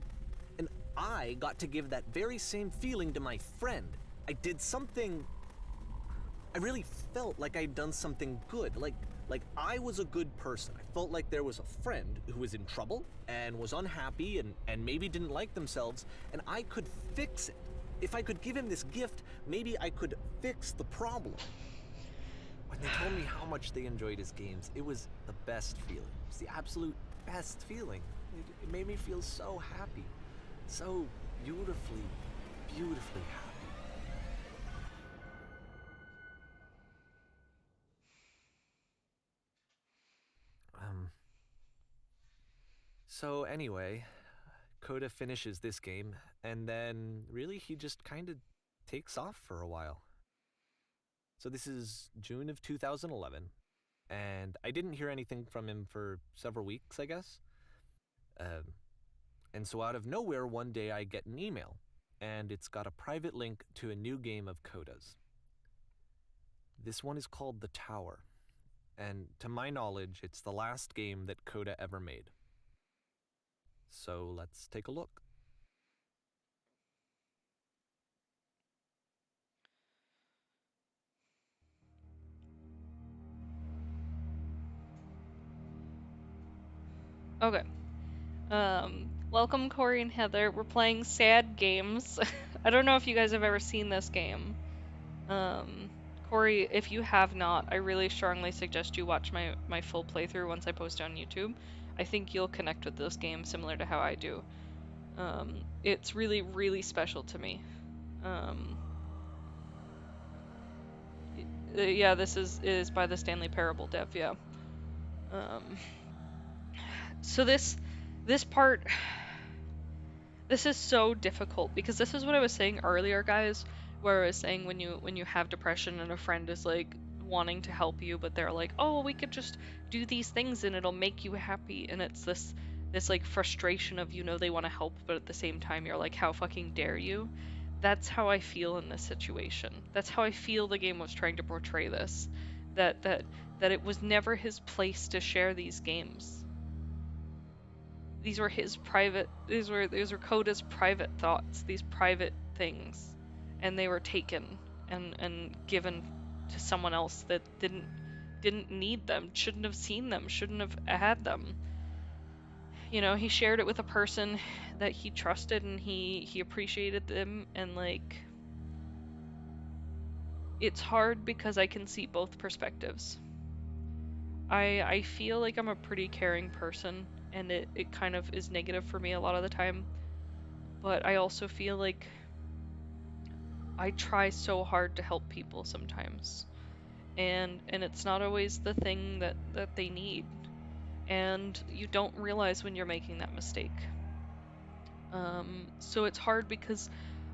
And I got to give that very same feeling to my friend. I did something... I really felt like I'd done something good, like I was a good person. I felt like there was a friend who was in trouble and was unhappy and maybe didn't like themselves, and I could fix it. If I could give him this gift, maybe I could fix the problem. When they told me how much they enjoyed his games, it was the best feeling. It was the absolute best feeling. It made me feel so happy. So beautifully, beautifully happy. So anyway, Coda finishes this game, and then really he just kind of takes off for a while. So this is June of 2011, and I didn't hear anything from him for several weeks, I guess. And so out of nowhere, one day I get an email, and it's got a private link to a new game of Coda's. This one is called The Tower, and to my knowledge, it's the last game that Coda ever made. So let's take a look. Okay. Welcome, Corey and Heather. We're playing Sad Games. I don't know if you guys have ever seen this game. Corey, if you have not, I really strongly suggest you watch my full playthrough once I post it on YouTube. I think you'll connect with this game similar to how I do. It's really, really special to me. Yeah, this is by the Stanley Parable dev, yeah. So this part, this is so difficult because this is what I was saying earlier, guys, where I was saying when you have depression and a friend is like wanting to help you, but they're like, "Oh, we could just do these things and it'll make you happy." And it's this like frustration of they want to help, but at the same time you're like, "How fucking dare you?" That's how I feel in this situation. That's how I feel the game was trying to portray this. That it was never his place to share these games. These were Coda's private thoughts, these private things, and they were taken and given to someone else that didn't need them, shouldn't have seen them, shouldn't have had them. He shared it with a person that he trusted and he appreciated them, and like it's hard because I can see both perspectives. I feel like I'm a pretty caring person, and it kind of is negative for me a lot of the time. But I also feel like I try so hard to help people sometimes. And it's not always the thing that they need. And you don't realize when you're making that mistake. So it's hard because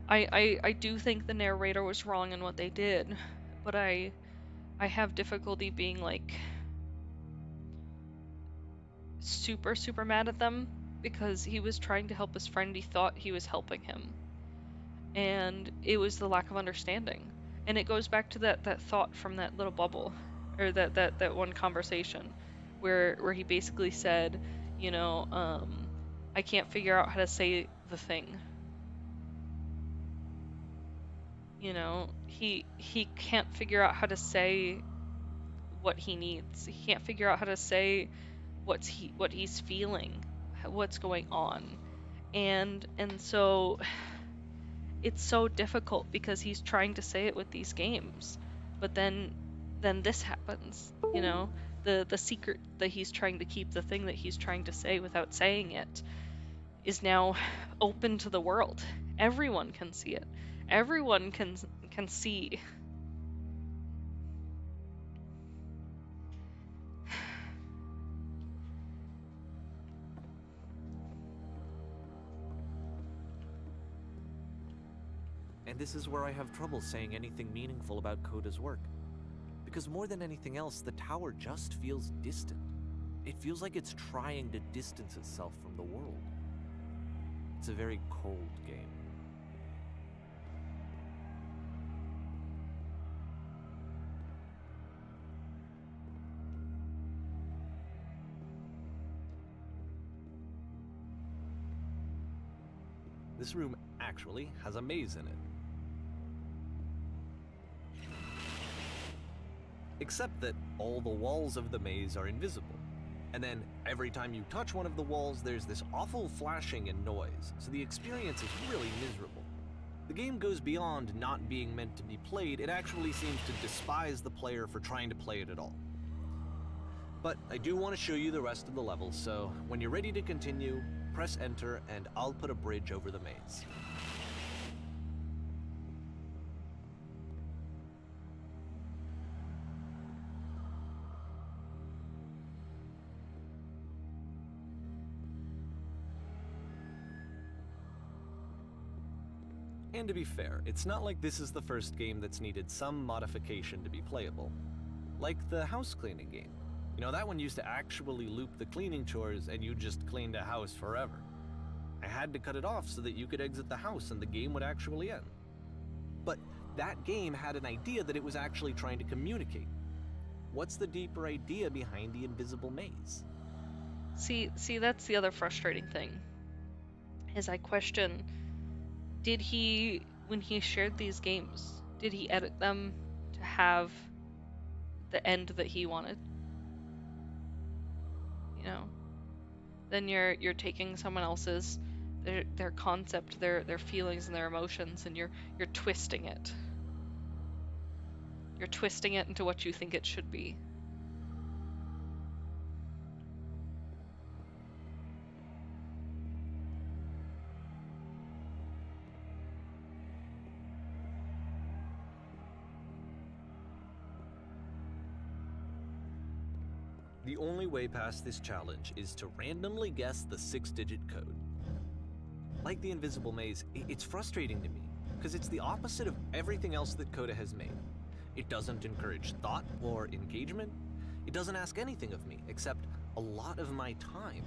I do think the narrator was wrong in what they did, but I have difficulty being like super, super mad at them because he was trying to help his friend. He thought he was helping him. And it was the lack of understanding. And it goes back to that thought from that little bubble, or that one conversation where he basically said, I can't figure out how to say the thing. He can't figure out how to say what he needs. He can't figure out how to say what he's feeling, what's going on. And so it's so difficult because he's trying to say it with these games, but then this happens, the secret that he's trying to keep, the thing that he's trying to say without saying it, is now open to the world. Everyone can see it. Everyone can see. And this is where I have trouble saying anything meaningful about Coda's work. Because more than anything else, the tower just feels distant. It feels like it's trying to distance itself from the world. It's a very cold game. This room actually has a maze in it. Except that all the walls of the maze are invisible. And then every time you touch one of the walls, there's this awful flashing and noise, so the experience is really miserable. The game goes beyond not being meant to be played, it actually seems to despise the player for trying to play it at all. But I do want to show you the rest of the level, so when you're ready to continue, press enter and I'll put a bridge over the maze. And to be fair, it's not like this is the first game that's needed some modification to be playable. Like the house cleaning game. That one used to actually loop the cleaning chores and you just cleaned a house forever. I had to cut it off so that you could exit the house and the game would actually end. But that game had an idea that it was actually trying to communicate. What's the deeper idea behind the invisible maze? See, that's the other frustrating thing, is I question, did he, when he shared these games, did he edit them to have the end that he wanted? Then you're taking someone else's their concept, their feelings and their emotions, and you're twisting it. You're twisting it into what you think it should be. The only way past this challenge is to randomly guess the 6-digit code. Like the Invisible Maze, it's frustrating to me, because it's the opposite of everything else that Coda has made. It doesn't encourage thought or engagement. It doesn't ask anything of me, except a lot of my time.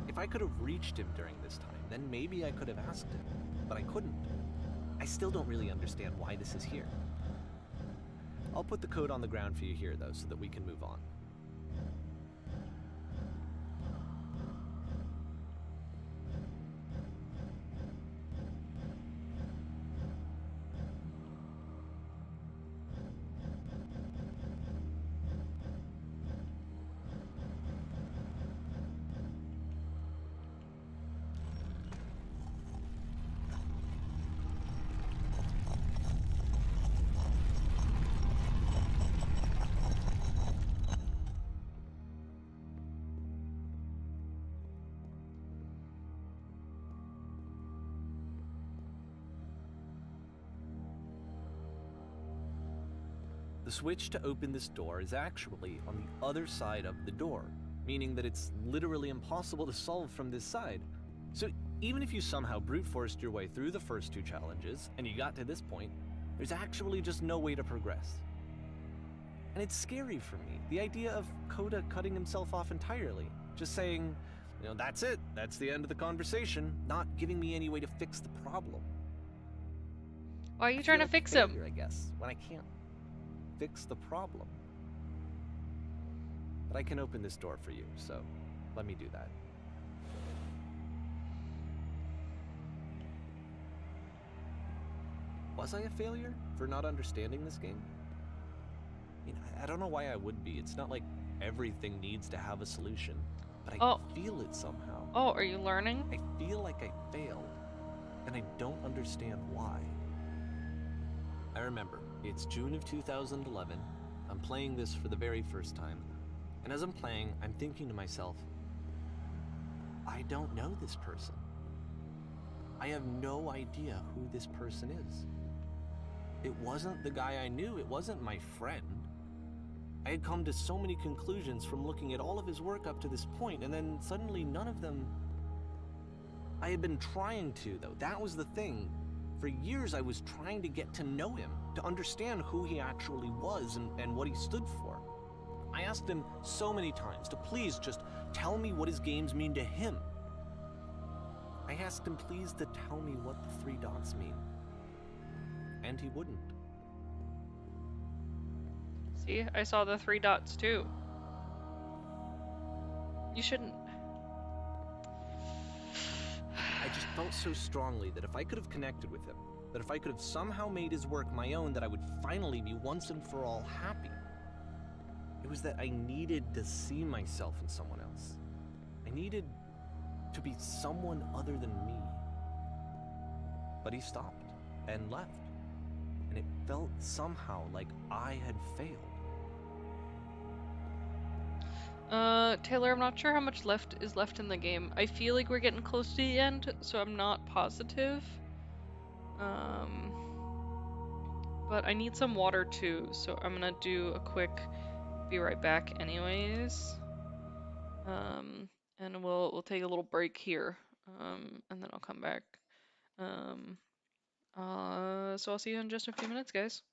If I could have reached him during this time, then maybe I could have asked him, but I couldn't. I still don't really understand why this is here. I'll put the code on the ground for you here, though, so that we can move on. The switch to open this door is actually on the other side of the door, meaning that it's literally impossible to solve from this side. So even if you somehow brute forced your way through the first 2 challenges and you got to this point, there's actually just no way to progress. And it's scary for me, the idea of Coda cutting himself off entirely, just saying, that's it, that's the end of the conversation, not giving me any way to fix the problem. Why are you trying to fix him? I guess, when I can't fix the problem. But I can open this door for you, so let me do that. Was I a failure for not understanding this game? I don't know why I would be. It's not like everything needs to have a solution, but I feel it somehow. Oh, are you learning? I feel like I failed, and I don't understand why. I remember, it's June of 2011. I'm playing this for the very first time, and as I'm playing, I'm thinking to myself, I don't know this person. I have no idea who this person is. It wasn't the guy I knew, it wasn't my friend. I had come to so many conclusions from looking at all of his work up to this point, and then suddenly none of them... I had been trying to, though. That was the thing. For years I was trying to get to know him, to understand who he actually was and what he stood for. I asked him so many times to please just tell me what his games mean to him. I asked him please to tell me what the 3 dots mean. And he wouldn't. See, I saw the 3 dots too. You shouldn't. I just felt so strongly that if I could have connected with him, that if I could have somehow made his work my own, that I would finally be once and for all happy. It was that I needed to see myself in someone else. I needed to be someone other than me. But he stopped and left, and it felt somehow like I had failed. Taylor, I'm not sure how much is left in the game. I feel like we're getting close to the end, so I'm not positive. But I need some water too, so I'm gonna do a quick be right back anyways. And we'll take a little break here. And then I'll come back. So I'll see you in just a few minutes, guys.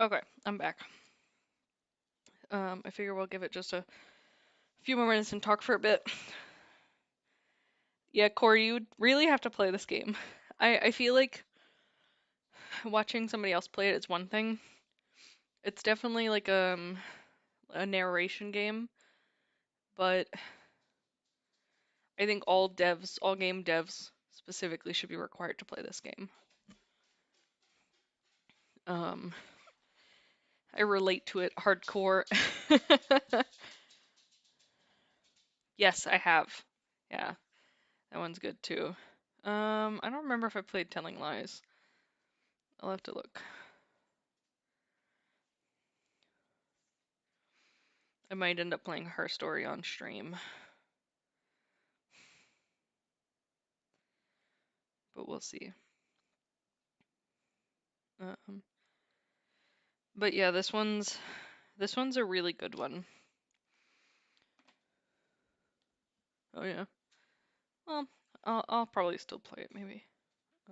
Okay, I'm back. I figure we'll give it just a few more minutes and talk for a bit. Yeah, Corey, you really have to play this game. I feel like watching somebody else play it is one thing. It's definitely like a narration game, but I think all devs, all game devs specifically should be required to play this game. Um, I relate to it hardcore. Yes, I have. Yeah, that one's good too. I don't remember if I played Telling Lies. I'll have to look. I might end up playing Her Story on stream, but we'll see. Um, but yeah, this one's a really good one. Oh yeah. Well, I'll probably still play it maybe.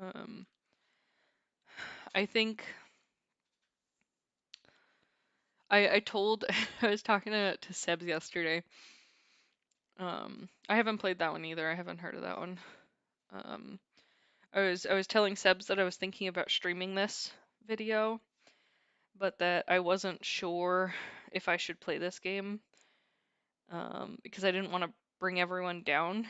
Um, I think I told I was talking to Sebs yesterday. I haven't played that one either. I haven't heard of that one. Um, I was telling Sebs that I was thinking about streaming this video, but that I wasn't sure if I should play this game. Because I didn't want to bring everyone down.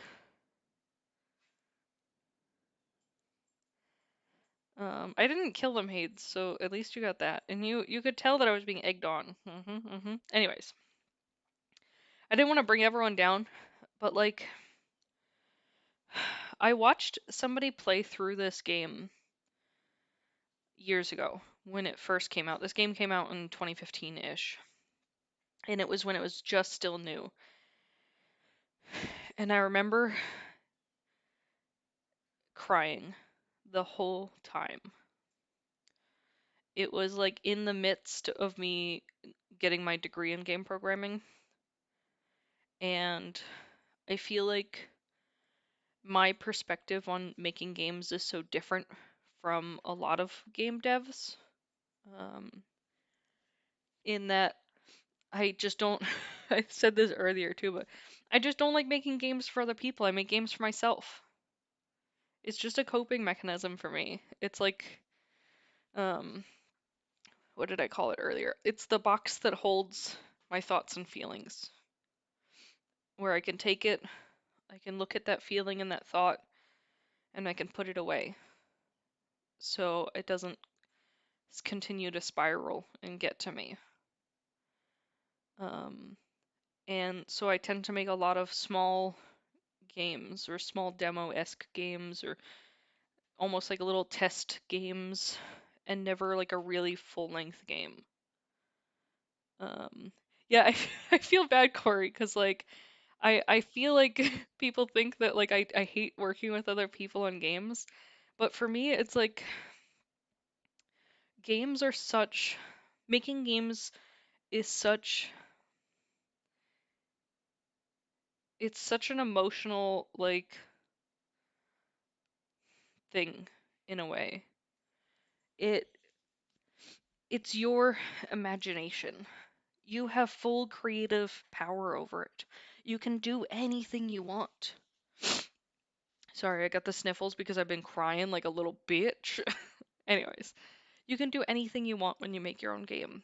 I didn't kill them, Hades, so at least you got that. And you could tell that I was being egged on. Anyways, I didn't want to bring everyone down, but like, I watched somebody play through this game years ago when it first came out. This game came out in 2015-ish, and it was when it was just still new. And I remember crying the whole time. It was like in the midst of me getting my degree in game programming, and I feel like my perspective on making games is so different from a lot of game devs, um, in that I just don't. I said this earlier too, but I just don't like making games for other people. I make games for myself. It's just a coping mechanism for me. It's like, um, what did I call it earlier? It's the box that holds my thoughts and feelings, where I can take it, I can look at that feeling and that thought, and I can put it away so it doesn't continue to spiral and get to me. Um, and so I tend to make a lot of small games or small demo-esque games or almost like a little test games and never like a really full-length game. Um, yeah, I feel bad, Corey, because like I feel like people think that like I hate working with other people on games, but for me it's like games are such making games is such it's such an emotional like thing in a way. It it's your imagination. You have full creative power over it. You can do anything you want. Sorry, I got the sniffles because I've been crying like a little bitch. Anyways, you can do anything you want when you make your own game.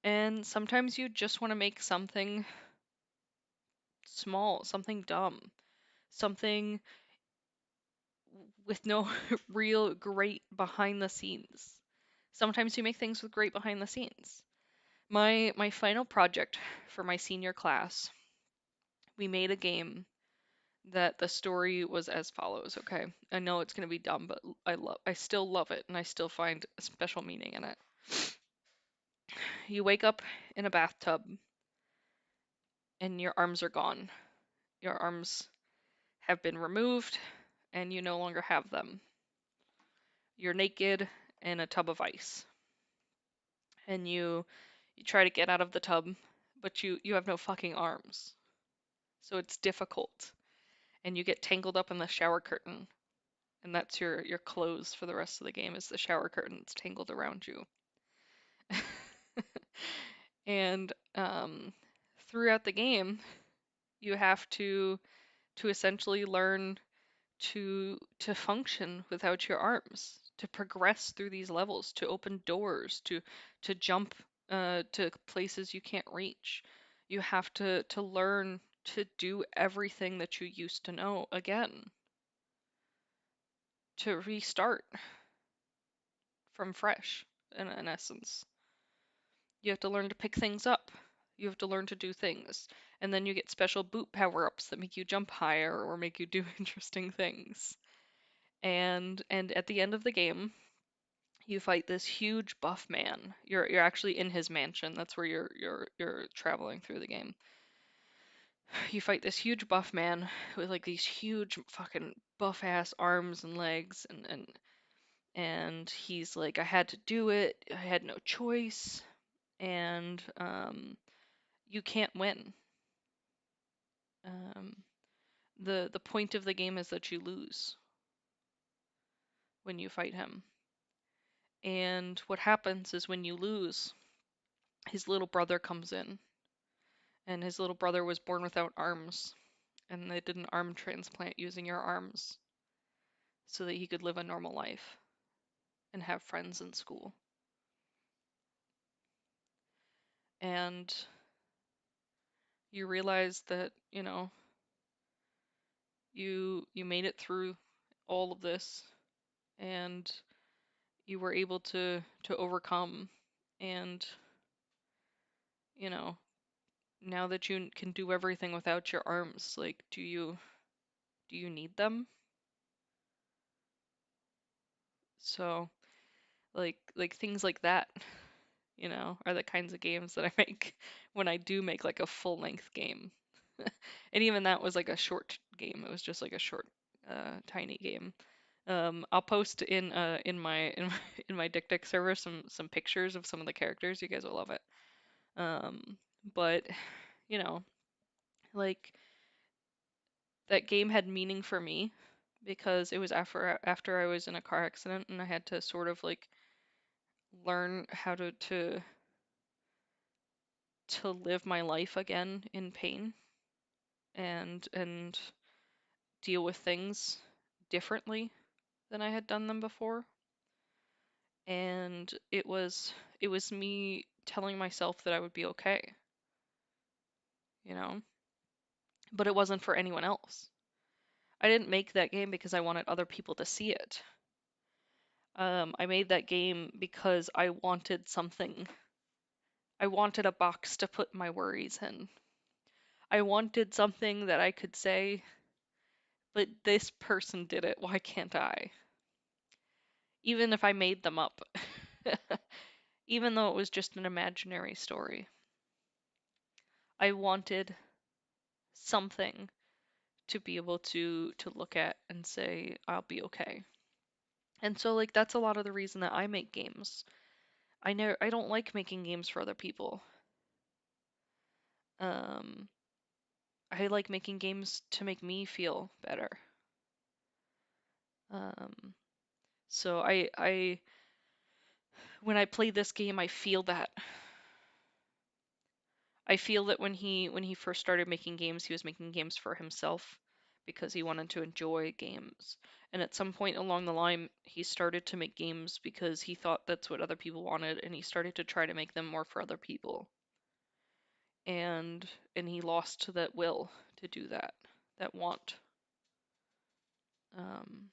And sometimes you just want to make something small, something dumb, something with no real great behind the scenes. Sometimes you make things with great behind the scenes. My final project for my senior class, we made a game that the story was as follows, okay? I know it's going to be dumb, but I still love it and I still find a special meaning in it. You wake up in a bathtub and your arms are gone. Your arms have been removed and you no longer have them. You're naked in a tub of ice. And you try to get out of the tub, but you have no fucking arms. So it's difficult. And you get tangled up in the shower curtain. And that's your clothes for the rest of the game is the shower curtain that's tangled around you. And throughout the game, you have to essentially learn to function without your arms, to progress through these levels, to open doors, to jump to places you can't reach. You have to learn to do everything that you used to know again, to restart from fresh, in essence. You have to learn to pick things up. You have to learn to do things. And then you get special boot power-ups that make you jump higher or make you do interesting things. And at the end of the game, you fight this huge buff man. You're actually in his mansion. That's where you're traveling through the game. You fight this huge buff man with like these huge fucking buff ass arms and legs, and he's like, I had to do it. I had no choice. And you can't win. Um, the point of the game is that you lose when you fight him. And what happens is when you lose, his little brother comes in, and his little brother was born without arms, and they did an arm transplant using your arms so that he could live a normal life and have friends in school. And you realize that, you made it through all of this, and you were able to overcome, and you know now that you can do everything without your arms, like, do you need them? So like things like that, are the kinds of games that I make when I do make like a full-length game. And even that was like a short game. It was just like a short tiny game. I'll post in my Dick server some pictures of some of the characters. You guys will love it. But you know, like, that game had meaning for me because it was after I was in a car accident and I had to sort of like learn how to live my life again in pain and deal with things differently than I had done them before. And it was me telling myself that I would be okay, you know? But it wasn't for anyone else. I didn't make that game because I wanted other people to see it. I made that game because I wanted something. I wanted a box to put my worries in. I wanted something that I could say, but this person did it, why can't I? Even if I made them up. Even though it was just an imaginary story. I wanted something to be able to look at and say, I'll be okay. And so like that's a lot of the reason that I make games. I don't like making games for other people. Um, I like making games to make me feel better. Um, so I when I play this game, I feel that. I feel that when he first started making games, he was making games for himself because he wanted to enjoy games. And at some point along the line, he started to make games because he thought that's what other people wanted, and he started to try to make them more for other people. And he lost that will to do that, that want. Um,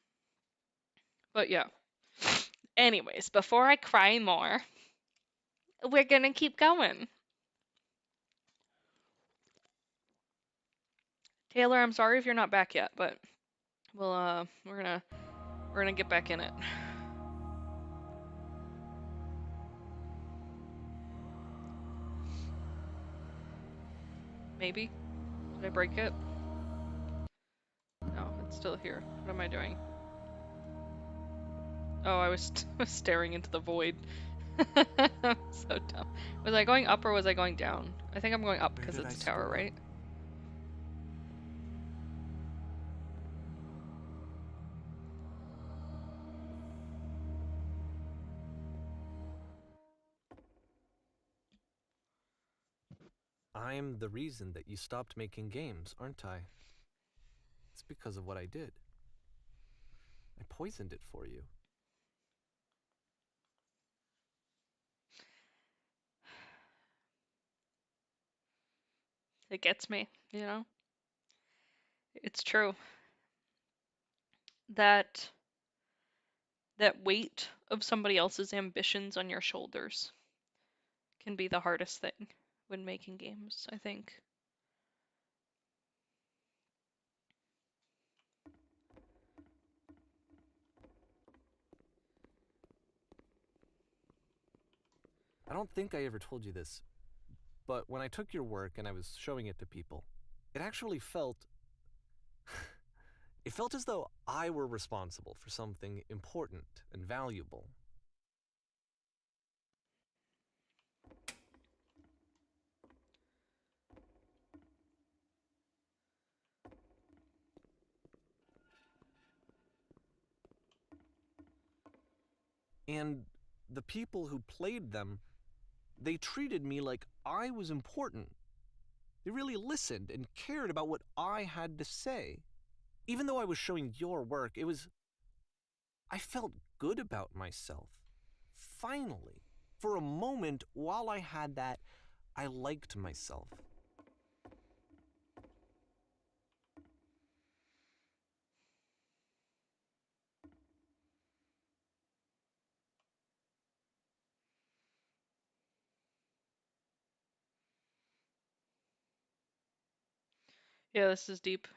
but yeah. Anyways, before I cry more, we're gonna keep going. Taylor, I'm sorry if you're not back yet, but we're gonna get back in it. Maybe? Did I break it? No, it's still here. What am I doing? Oh, I was staring into the void. I'm so dumb. Was I going up or was I going down? I think I'm going up because it's a tower, right? I'm the reason that you stopped making games, aren't I? It's because of what I did. I poisoned it for you. It gets me, you know? It's true. That that weight of somebody else's ambitions on your shoulders can be the hardest thing when making games, I think. I don't think I ever told you this, but when I took your work and I was showing it to people, it actually felt. It felt as though I were responsible for something important and valuable. And the people who played them, they treated me like I was important. They really listened and cared about what I had to say. Even though I was showing your work, I felt good about myself. Finally. For a moment, while I had that, I liked myself. Yeah, this is deep.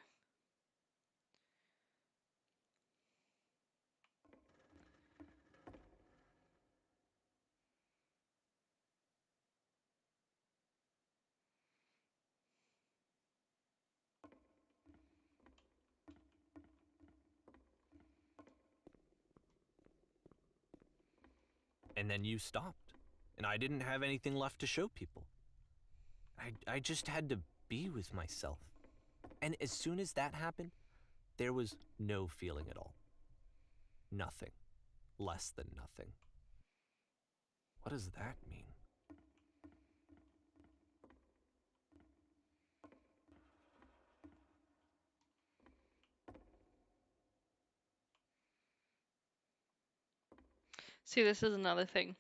And then you stopped, and I didn't have anything left to show people. I just had to be with myself. And as soon as that happened, there was no feeling at all. Nothing. Less than nothing. What does that mean? See, this is another thing.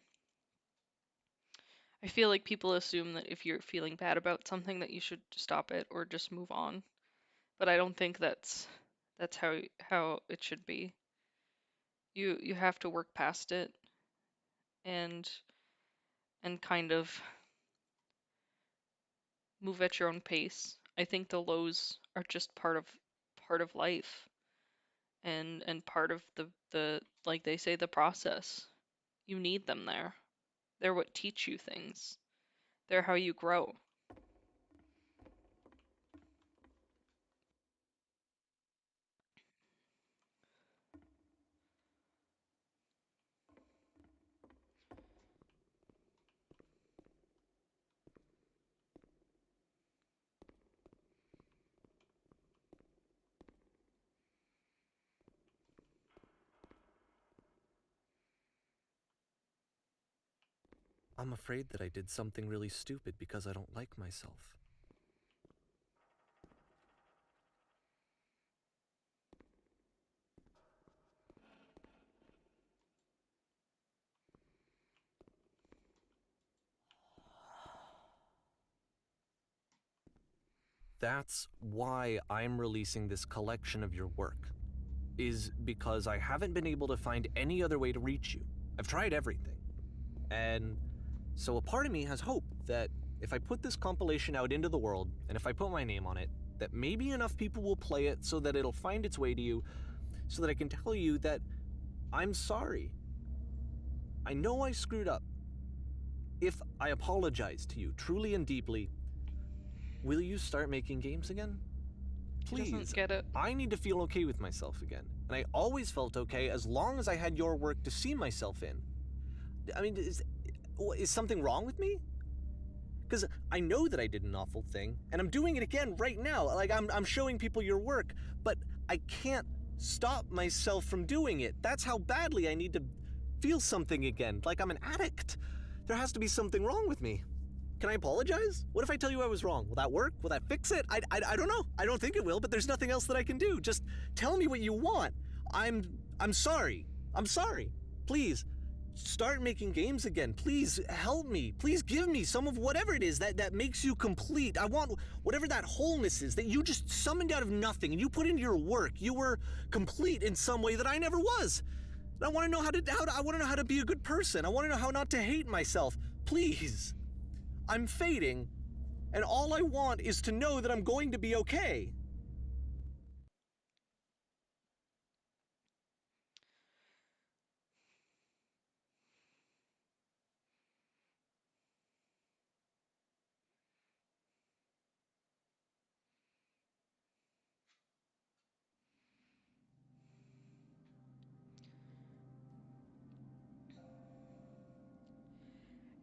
I feel like people assume that if you're feeling bad about something that you should stop it or just move on. But I don't think that's how it should be. You have to work past it and kind of move at your own pace. I think the lows are just part of life and part of the like they say the process. You need them there. They're what teach you things. They're how you grow. I'm afraid that I did something really stupid because I don't like myself. That's why I'm releasing this collection of your work, is because I haven't been able to find any other way to reach you. I've tried everything. And so a part of me has hope that if I put this compilation out into the world, and if I put my name on it, that maybe enough people will play it so that it'll find its way to you, so that I can tell you that I'm sorry. I know I screwed up. If I apologize to you truly and deeply, will you start making games again? He Please. doesn't get it. I need to feel okay with myself again. And I always felt okay as long as I had your work to see myself in. I mean, is something wrong with me? Because I know that I did an awful thing, and I'm doing it again right now. Like, I'm showing people your work, but I can't stop myself from doing it. That's how badly I need to feel something again, like I'm an addict. There has to be something wrong with me. Can I apologize? What if I tell you I was wrong? Will that work? Will that fix it? I don't know. I don't think it will, but there's nothing else that I can do. Just tell me what you want. I'm sorry. I'm sorry. Please, start making games again. Please help me. Please give me some of whatever it is that makes you complete. I want whatever that wholeness is that you just summoned out of nothing and you put into your work. You were complete in some way that I never was. And I want to know I want to know how to be a good person. I want to know how not to hate myself. Please. I'm fading, and all I want is to know that I'm going to be okay.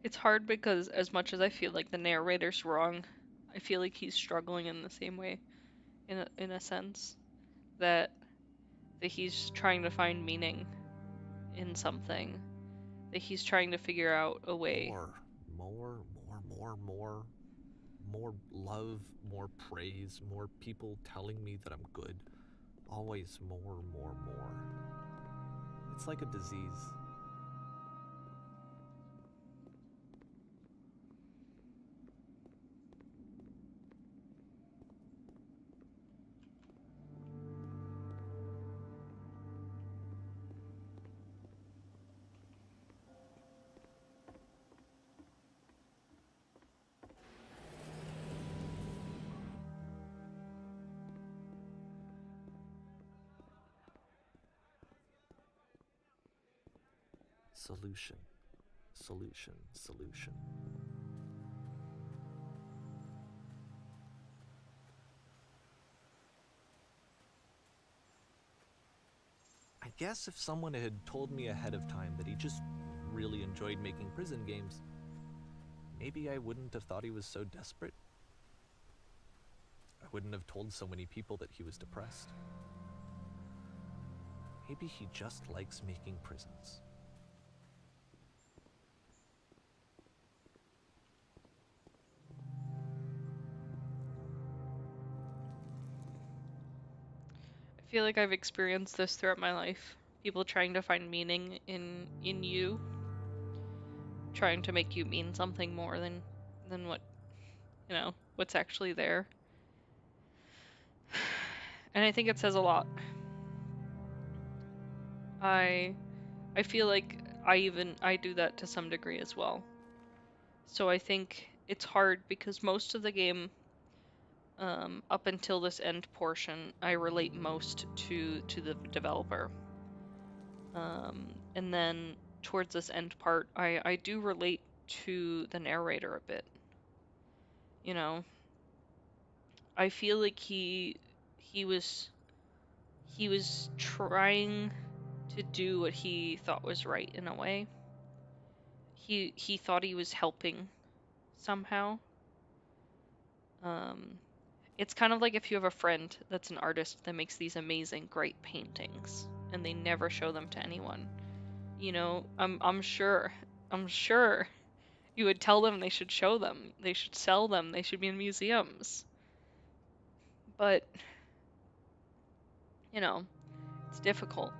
It's hard because as much as I feel like the narrator's wrong, I feel like he's struggling in the same way, in a sense that he's trying to find meaning in something, that he's trying to figure out a way. More love, more praise, more people telling me that I'm good. Always more. It's like a disease. Solution. I guess if someone had told me ahead of time that he just really enjoyed making prison games, maybe I wouldn't have thought he was so desperate. I wouldn't have told so many people that he was depressed. Maybe he just likes making prisons. I feel like I've experienced this throughout my life. People trying to find meaning in you, trying to make you mean something more than what, what's actually there. And I think it says a lot. I feel like I do that to some degree as well. So I think it's hard because most of the game, up until this end portion, I relate most to the developer. And then towards this end part, I do relate to the narrator a bit. You know, I feel like he was trying to do what he thought was right in a way. He thought he was helping somehow. It's kind of like if you have a friend that's an artist that makes these amazing, great paintings, and they never show them to anyone. You know, I'm sure you would tell them they should show them, they should sell them, they should be in museums. But, it's difficult.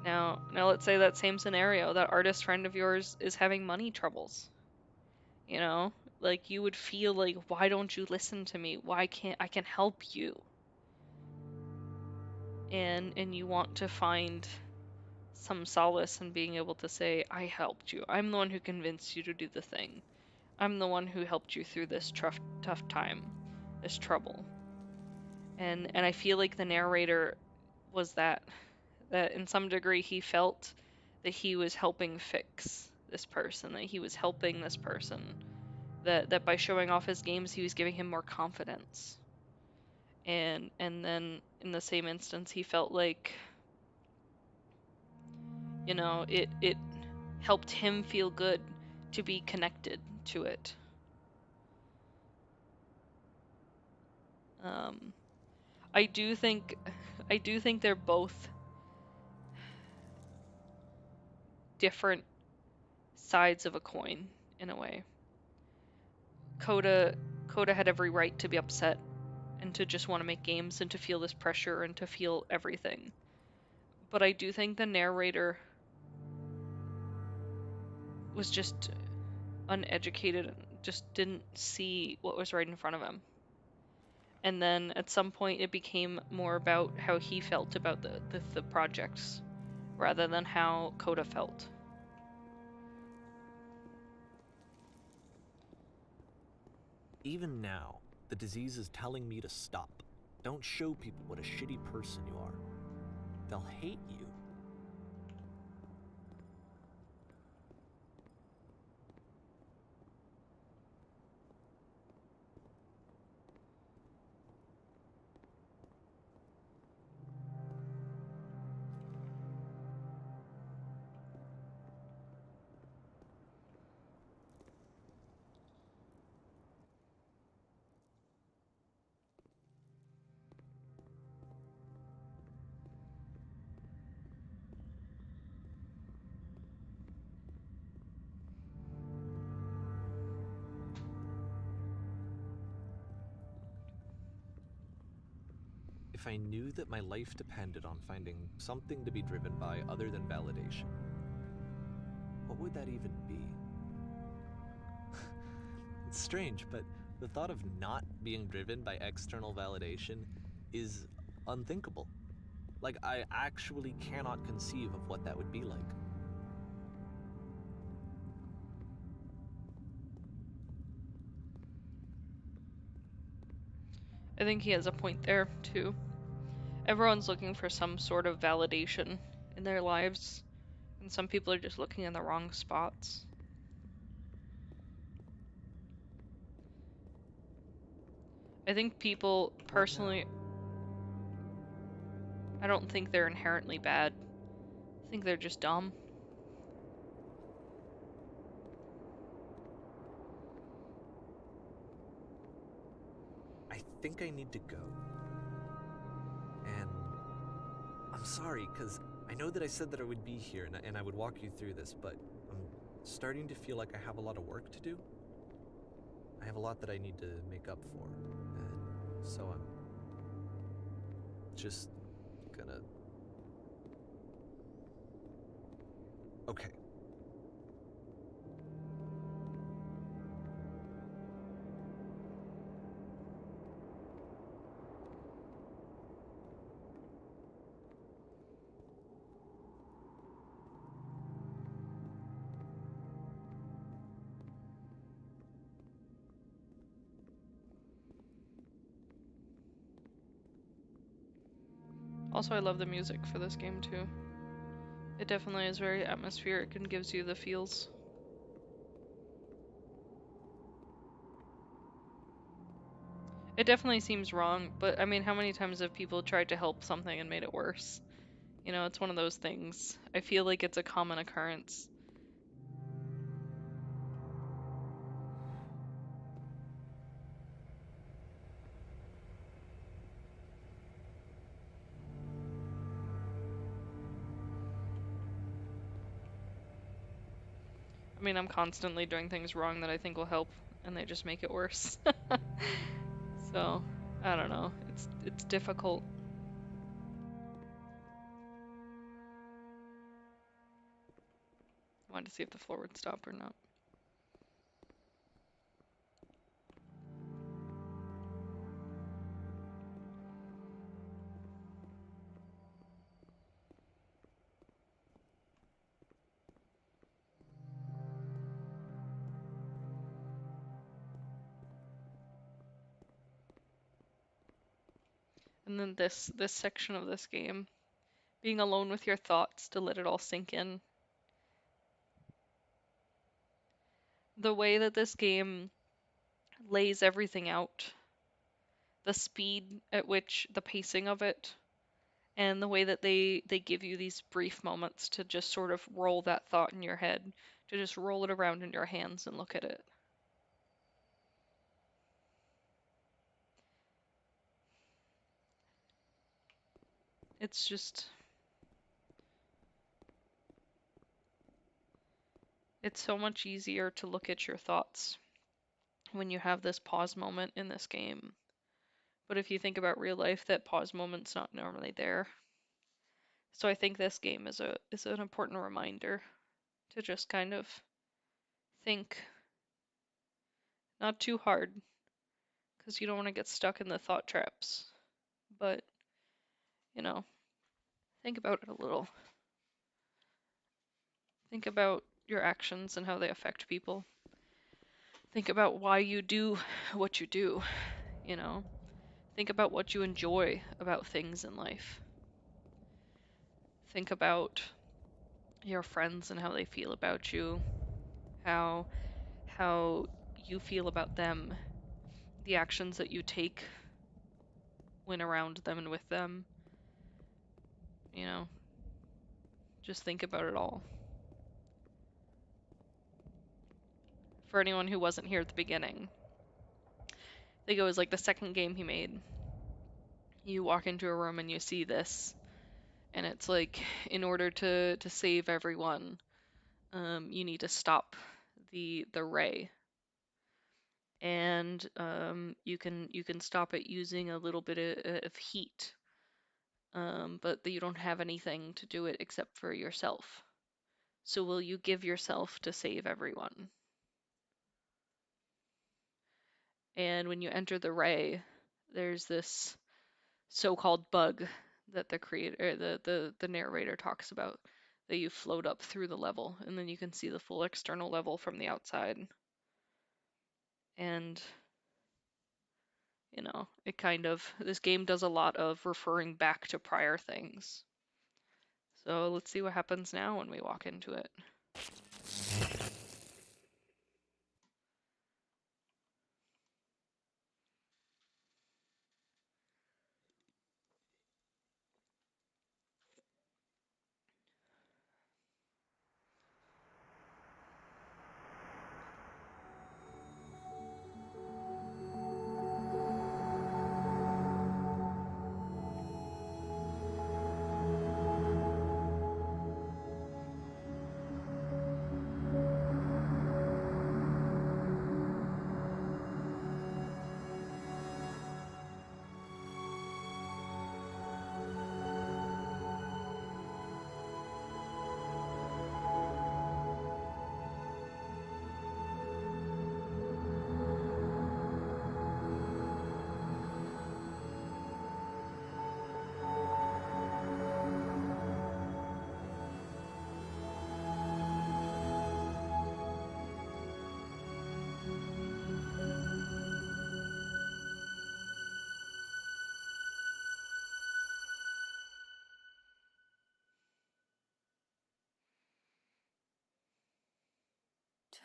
Now let's say that same scenario, that artist friend of yours is having money troubles. Like you would feel like, why don't you listen to me? Why can't I can help you? And you want to find some solace in being able to say, I helped you. I'm the one who convinced you to do the thing. I'm the one who helped you through this tough time, this trouble. And I feel like the narrator was that in some degree he felt that he was helping fix this person, that he was helping this person, that by showing off his games he was giving him more confidence. And then in the same instance he felt like, it helped him feel good to be connected to it. I do think they're both different sides of a coin in a way. Coda had every right to be upset and to just want to make games and to feel this pressure and to feel everything. But I do think the narrator was just uneducated and just didn't see what was right in front of him. And then at some point it became more about how he felt about the projects rather than how Coda felt. Even now, the disease is telling me to stop. Don't show people what a shitty person you are. They'll hate you. If I knew that my life depended on finding something to be driven by other than validation, what would that even be? It's strange, but the thought of not being driven by external validation is unthinkable. Like, I actually cannot conceive of what that would be like. I think he has a point there, too. Everyone's looking for some sort of validation in their lives, and some people are just looking in the wrong spots. I think people, personally, I don't think they're inherently bad. I think they're just dumb. I think I need to go. And I'm sorry, because I know that I said that I would be here and I would walk you through this, but I'm starting to feel like I have a lot of work to do. I have a lot that I need to make up for, and so I'm just gonna... Okay. Also, I love the music for this game too. It definitely is very atmospheric and gives you the feels. It definitely seems wrong, but I mean, how many times have people tried to help something and made it worse? You know, it's one of those things. I feel like it's a common occurrence. I mean, I'm constantly doing things wrong that I think will help, and they just make it worse. So, I don't know. It's difficult. I wanted to see if the floor would stop or not. And then this section of this game, being alone with your thoughts to let it all sink in. The way that this game lays everything out, the speed at which the pacing of it, and the way that they give you these brief moments to just sort of roll that thought in your head, to just roll it around in your hands and look at it. It's just, it's so much easier to look at your thoughts when you have this pause moment in this game. But if you think about real life, that pause moment's not normally there. So I think this game is an important reminder to just kind of think, not too hard, because you don't want to get stuck in the thought traps, but think about it a little. Think about your actions and how they affect people. Think about why you do what you do, Think about what you enjoy about things in life. Think about your friends and how they feel about you, how you feel about them, the actions that you take when around them and with them. Just think about it all. For anyone who wasn't here at the beginning, I think it was like the second game he made. You walk into a room and you see this, and it's like, in order to save everyone, you need to stop the ray, and you can stop it using a little bit of heat, but you don't have anything to do it except for yourself. So will you give yourself to save everyone? And when you enter the ray, there's this so-called bug that the creator, the narrator talks about, that you float up through the level, and then you can see the full external level from the outside. And this game does a lot of referring back to prior things. So let's see what happens now when we walk into it.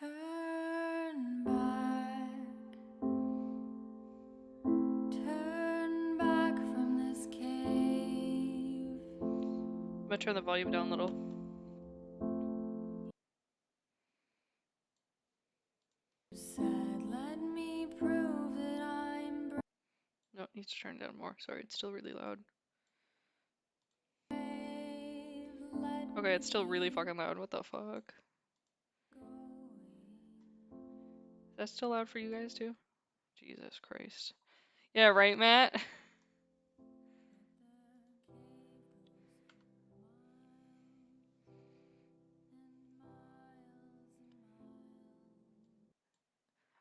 Turn back from this cave. I'm gonna turn the volume down a little. Said, let me prove that I'm brave. No, it needs to turn down more. Sorry, it's still really loud. Okay, it's still really fucking loud. What the fuck? Is that still loud for you guys too? Jesus Christ. Yeah, right, Matt?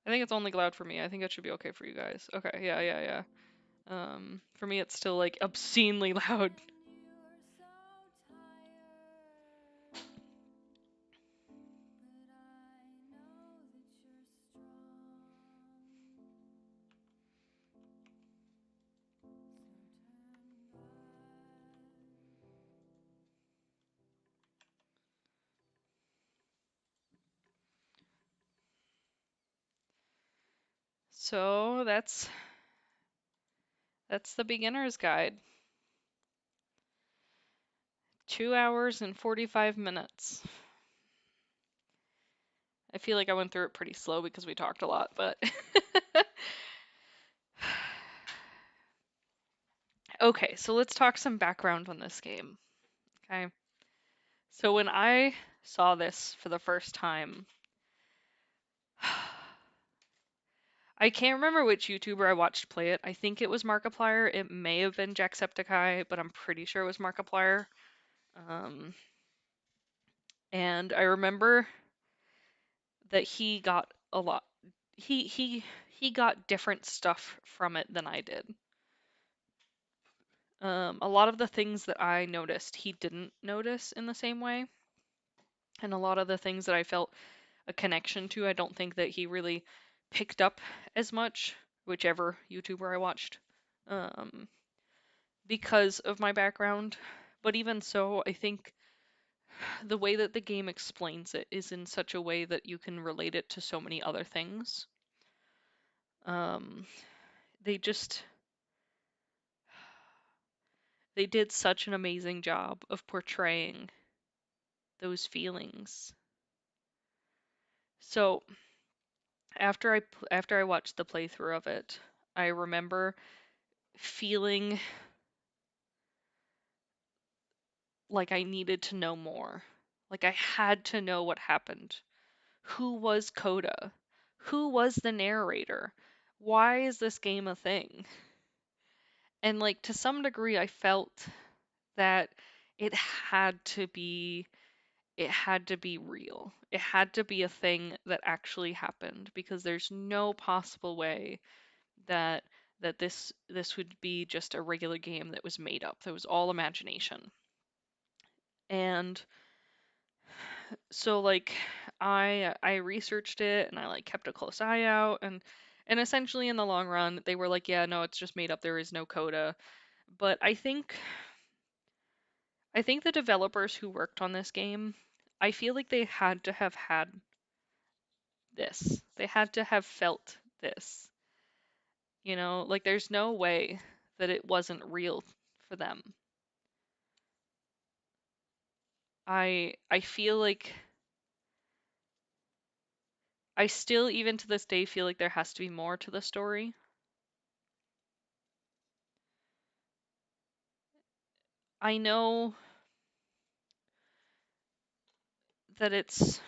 I think it's only loud for me. I think it should be okay for you guys. Okay, yeah. For me it's still like obscenely loud. So that's the beginner's guide. 2 hours and 45 minutes. I feel like I went through it pretty slow because we talked a lot, but okay, so let's talk some background on this game. Okay. So when I saw this for the first time, I can't remember which YouTuber I watched play it. I think it was Markiplier. It may have been Jacksepticeye, but I'm pretty sure it was Markiplier. Um, and I remember that he got a lot. He got different stuff from it than I did. A lot of the things that I noticed, he didn't notice in the same way, and a lot of the things that I felt a connection to, I don't think that he really picked up as much, whichever YouTuber I watched, um, because of my background. But even so, I think the way that the game explains it is in such a way that you can relate it to so many other things. Um, they just they did such an amazing job of portraying those feelings. So after I watched the playthrough of it, I remember feeling like I needed to know more. Like I had to know what happened. Who was Coda? Who was the narrator? Why is this game a thing? And like to some degree I felt that it had to be it had to be real. It had to be a thing that actually happened because there's no possible way that this would be just a regular game that was made up. That was all imagination. And so like I researched it and I like kept a close eye out and essentially in the long run they were like, yeah, no, it's just made up. There is no coda. But I think the developers who worked on this game, I feel like they had to have had this. They had to have felt this. You know, like there's no way that it wasn't real for them. I feel like I still even to this day feel like there has to be more to the story. I know that it's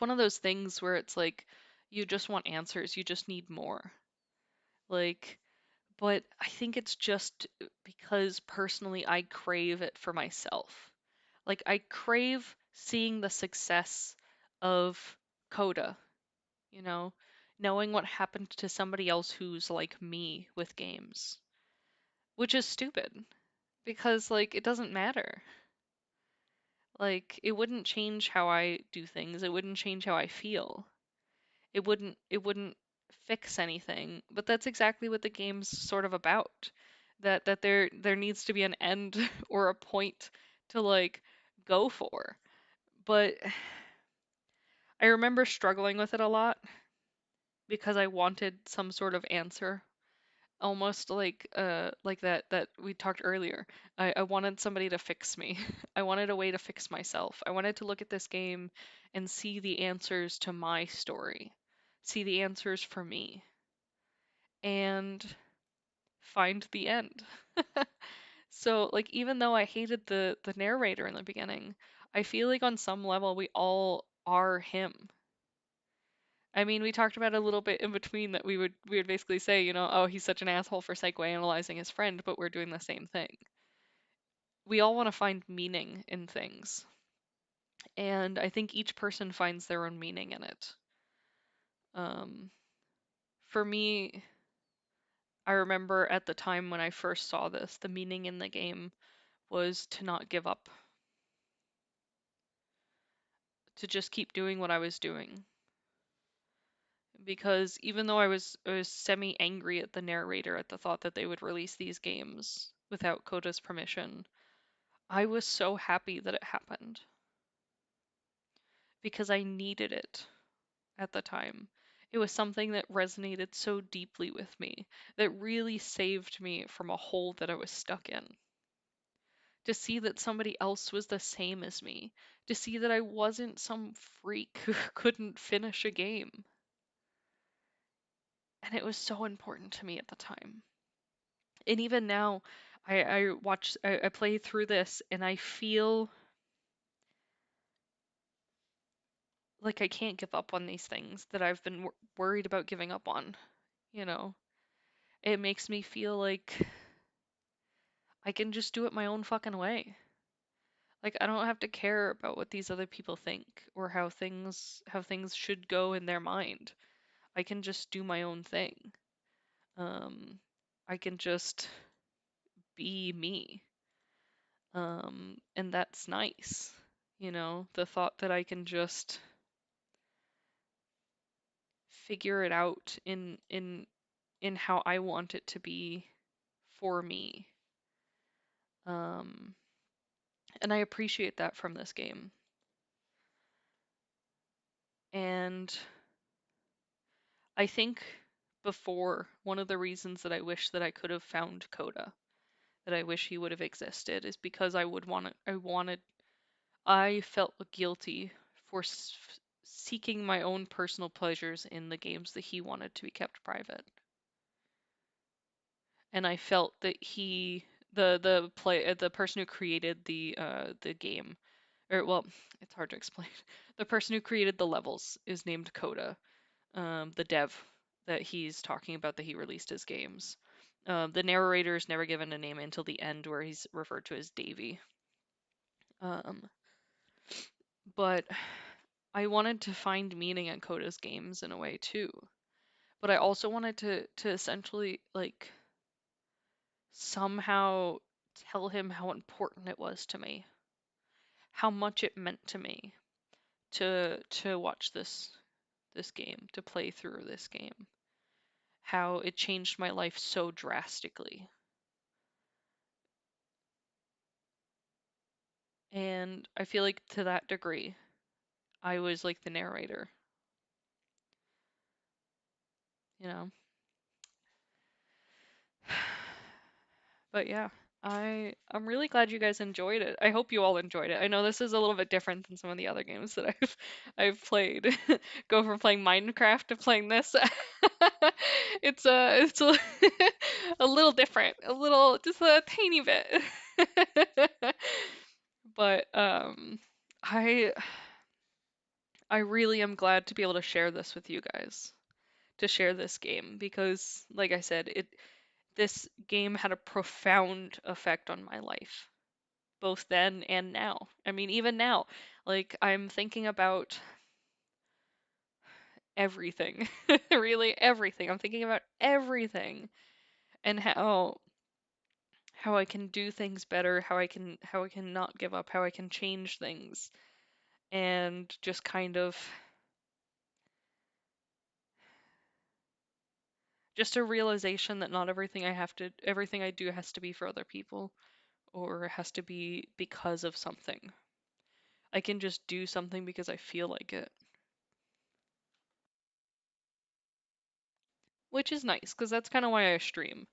one of those things where it's like you just want answers, you just need more. Like, but I think it's just because personally I crave it for myself. Like I crave seeing the success of Coda, you know, knowing what happened to somebody else who's like me with games, which is stupid because like it doesn't matter. Like it wouldn't change how I do things. It wouldn't change how I feel. It wouldn't fix anything. But that's exactly what the game's sort of about. That there needs to be an end or a point to like go for. But I remember struggling with it a lot because I wanted some sort of answer. Almost like that we talked earlier. I wanted somebody to fix me. I wanted a way to fix myself. I wanted to look at this game and see the answers to my story. See the answers for me and find the end. So like even though I hated the narrator in the beginning, I feel like on some level we all are him. I mean, we talked about a little bit in between that we would basically say, you know, oh, he's such an asshole for psychoanalyzing his friend, but we're doing the same thing. We all want to find meaning in things, and I think each person finds their own meaning in it. Um, for me, I remember at the time when I first saw this, the meaning in the game was to not give up, to just keep doing what I was doing. Because even though I was semi angry at the narrator at the thought that they would release these games without Coda's permission, I was so happy that it happened because I needed it at the time. It was something that resonated so deeply with me, that really saved me from a hole that I was stuck in. To see that somebody else was the same as me, to see that I wasn't some freak who couldn't finish a game. And it was so important to me at the time. And even now, I play through this and I feel like I can't give up on these things that I've been worried about giving up on, you know. It makes me feel like I can just do it my own fucking way. Like I don't have to care about what these other people think or how things should go in their mind. I can just do my own thing. Um, I can just be me. And that's nice. You know, the thought that I can just figure it out in how I want it to be for me. Um, and I appreciate that from this game. And I think before, one of the reasons that I wish that I could have found Coda, that I wish he would have existed, is because I felt guilty for seeking my own personal pleasures in the games that he wanted to be kept private. And I felt that the person who created the game, or well, it's hard to explain. The person who created the levels is named Coda, the dev that he's talking about that he released his games. The narrator is never given a name until the end, where he's referred to as Davy. But I wanted to find meaning in Coda's games in a way too. But I also wanted to essentially like somehow tell him how important it was to me, how much it meant to me to watch this game, to play through this game, how it changed my life so drastically. And I feel like to that degree, I was like the narrator, you know? But yeah, I'm really glad you guys enjoyed it. I hope you all enjoyed it. I know this is a little bit different than some of the other games that I've played. Go from playing Minecraft to playing this. It's a little different, a little just a tiny bit. But I I really am glad to be able to share this with you guys, to share this game because like I said, this game had a profound effect on my life, both then and now. I mean, even now, like I'm thinking about everything, really everything. I'm thinking about everything and how I can do things better, how I can not give up, how I can change things and just kind of just a realization that not everything I do has to be for other people or has to be because of something. I can just do something because I feel like it. Which is nice because that's kind of why I stream.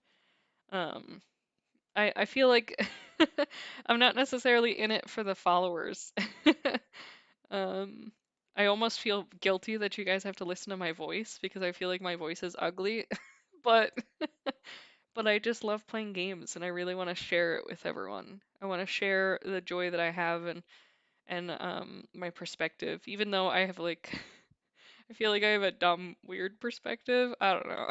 Um, I feel like I'm not necessarily in it for the followers. um, I almost feel guilty that you guys have to listen to my voice because I feel like my voice is ugly, but but I just love playing games and I really want to share it with everyone. I want to share the joy that I have and my perspective, even though I have like I feel like I have a dumb, weird perspective. I don't know.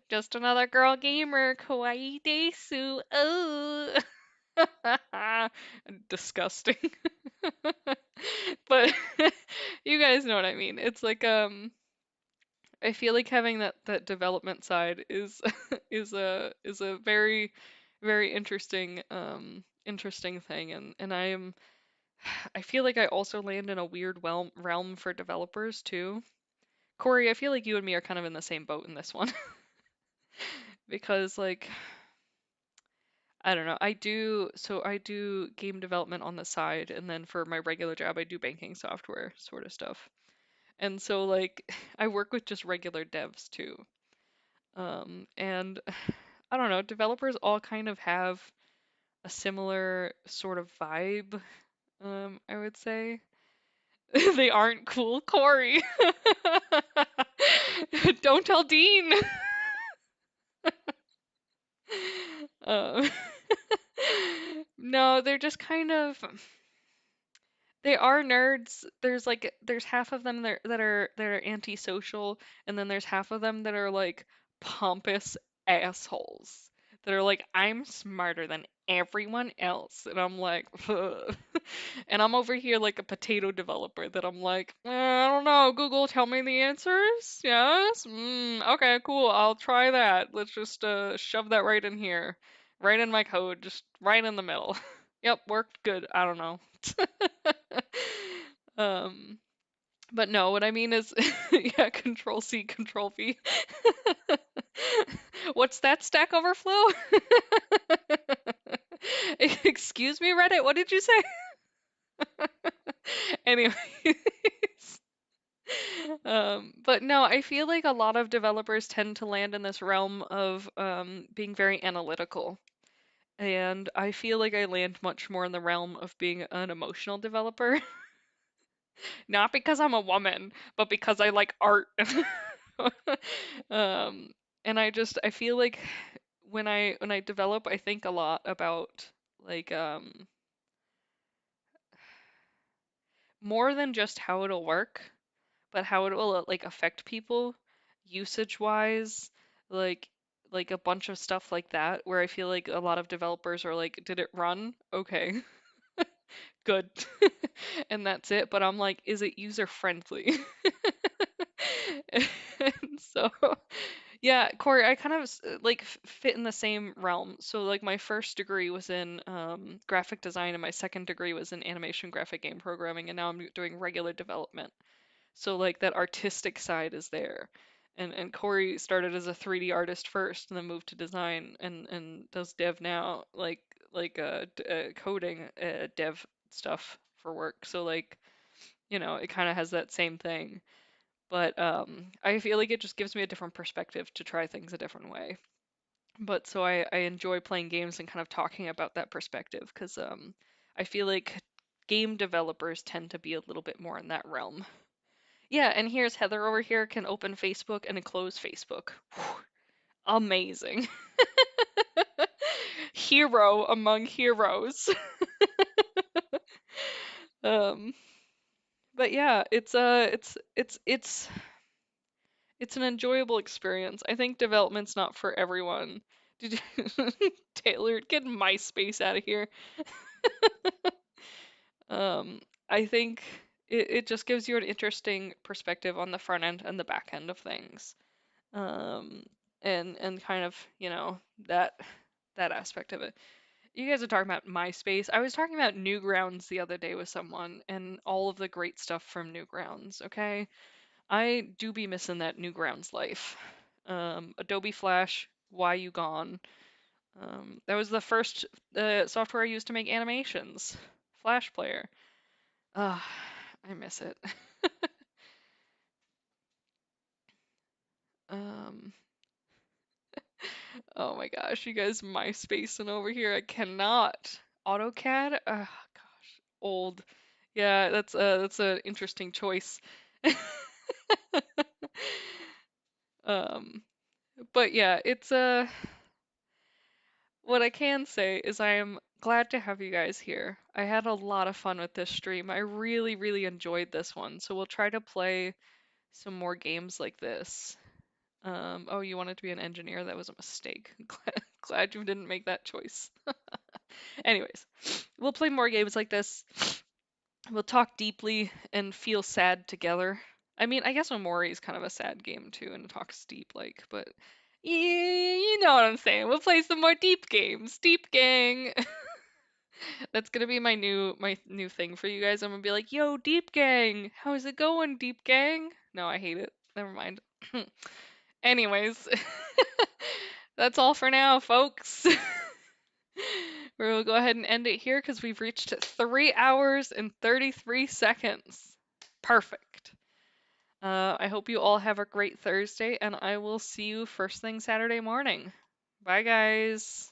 Just another girl gamer, kawaii desu. Oh, disgusting. But you guys know what I mean. It's like I feel like having that development side is is a very very interesting thing and I feel like I also land in a weird realm for developers too. Corey, I feel like you and me are kind of in the same boat in this one. Because like I don't know, I do game development on the side and then for my regular job I do banking software sort of stuff. And so like I work with just regular devs too. And I don't know, developers all kind of have a similar sort of vibe, I would say. They aren't cool, Corey. Don't tell Dean. Um, no, they're just kind of They are nerds. There's half of them that are antisocial, and then there's half of them that are like pompous assholes. That are like, I'm smarter than everyone else. And I'm like, ugh. And I'm over here like a potato developer that I'm like, I don't know, Google, tell me the answers? Yes? Okay, cool. I'll try that. Let's just shove that right in here. Right in my code, just right in the middle. Yep, worked good. I don't know. Um, but no, what I mean is, yeah, Control C, Control V. What's that, Stack Overflow? Excuse me, Reddit, what did you say? Anyways, but no, I feel like a lot of developers tend to land in this realm of being very analytical. And I feel like I land much more in the realm of being an emotional developer. Not because I'm a woman, but because I like art. um, and I feel like when I develop, I think a lot about like more than just how it'll work, but how it will like affect people usage wise, like like a bunch of stuff like that, where I feel like a lot of developers are like, did it run? Okay, good. And that's it. But I'm like, is it user friendly? And so, yeah, Corey, I kind of like fit in the same realm. So like my first degree was in graphic design, and my second degree was in animation graphic game programming, and now I'm doing regular development. So like that artistic side is there. And Corey started as a 3D artist first, and then moved to design, and does dev now, coding, dev stuff for work. So like, it kind of has that same thing. But I feel like it just gives me a different perspective to try things a different way. But so I enjoy playing games and kind of talking about that perspective, because I feel like game developers tend to be a little bit more in that realm. Yeah, and here's Heather over here can open Facebook and close Facebook. Amazing. Hero among heroes. Um, but yeah, it's an enjoyable experience. I think development's not for everyone. Did you Taylor, get MySpace out of here. Um, I think it just gives you an interesting perspective on the front end and the back end of things. Um, and kind of, that that aspect of it. You guys are talking about MySpace. I was talking about Newgrounds the other day with someone, and all of the great stuff from Newgrounds, okay? I do be missing that Newgrounds life. Adobe Flash, why you gone? That was the first software I used to make animations. Flash Player. Ah, I miss it. Um, oh my gosh, you guys MySpacing over here. I cannot. AutoCAD? Gosh, old. Yeah, that's an interesting choice. Um, but yeah, it's what I can say is I am glad to have you guys here. I had a lot of fun with this stream. I really, really enjoyed this one. So we'll try to play some more games like this. Oh, you wanted to be an engineer? That was a mistake. Glad you didn't make that choice. Anyways, we'll play more games like this. We'll talk deeply and feel sad together. I mean, I guess Omori is kind of a sad game too, and it talks deep like, but you know what I'm saying. We'll play some more deep games. Deep gang. That's gonna be my new thing for you guys. I'm gonna be like, yo, Deep Gang, how's it going, Deep Gang? No, I hate it. Never mind. Anyways, that's all for now, folks. We'll go ahead and end it here because we've reached 3 hours and 33 seconds. Perfect. I hope you all have a great Thursday, and I will see you first thing Saturday morning. Bye, guys.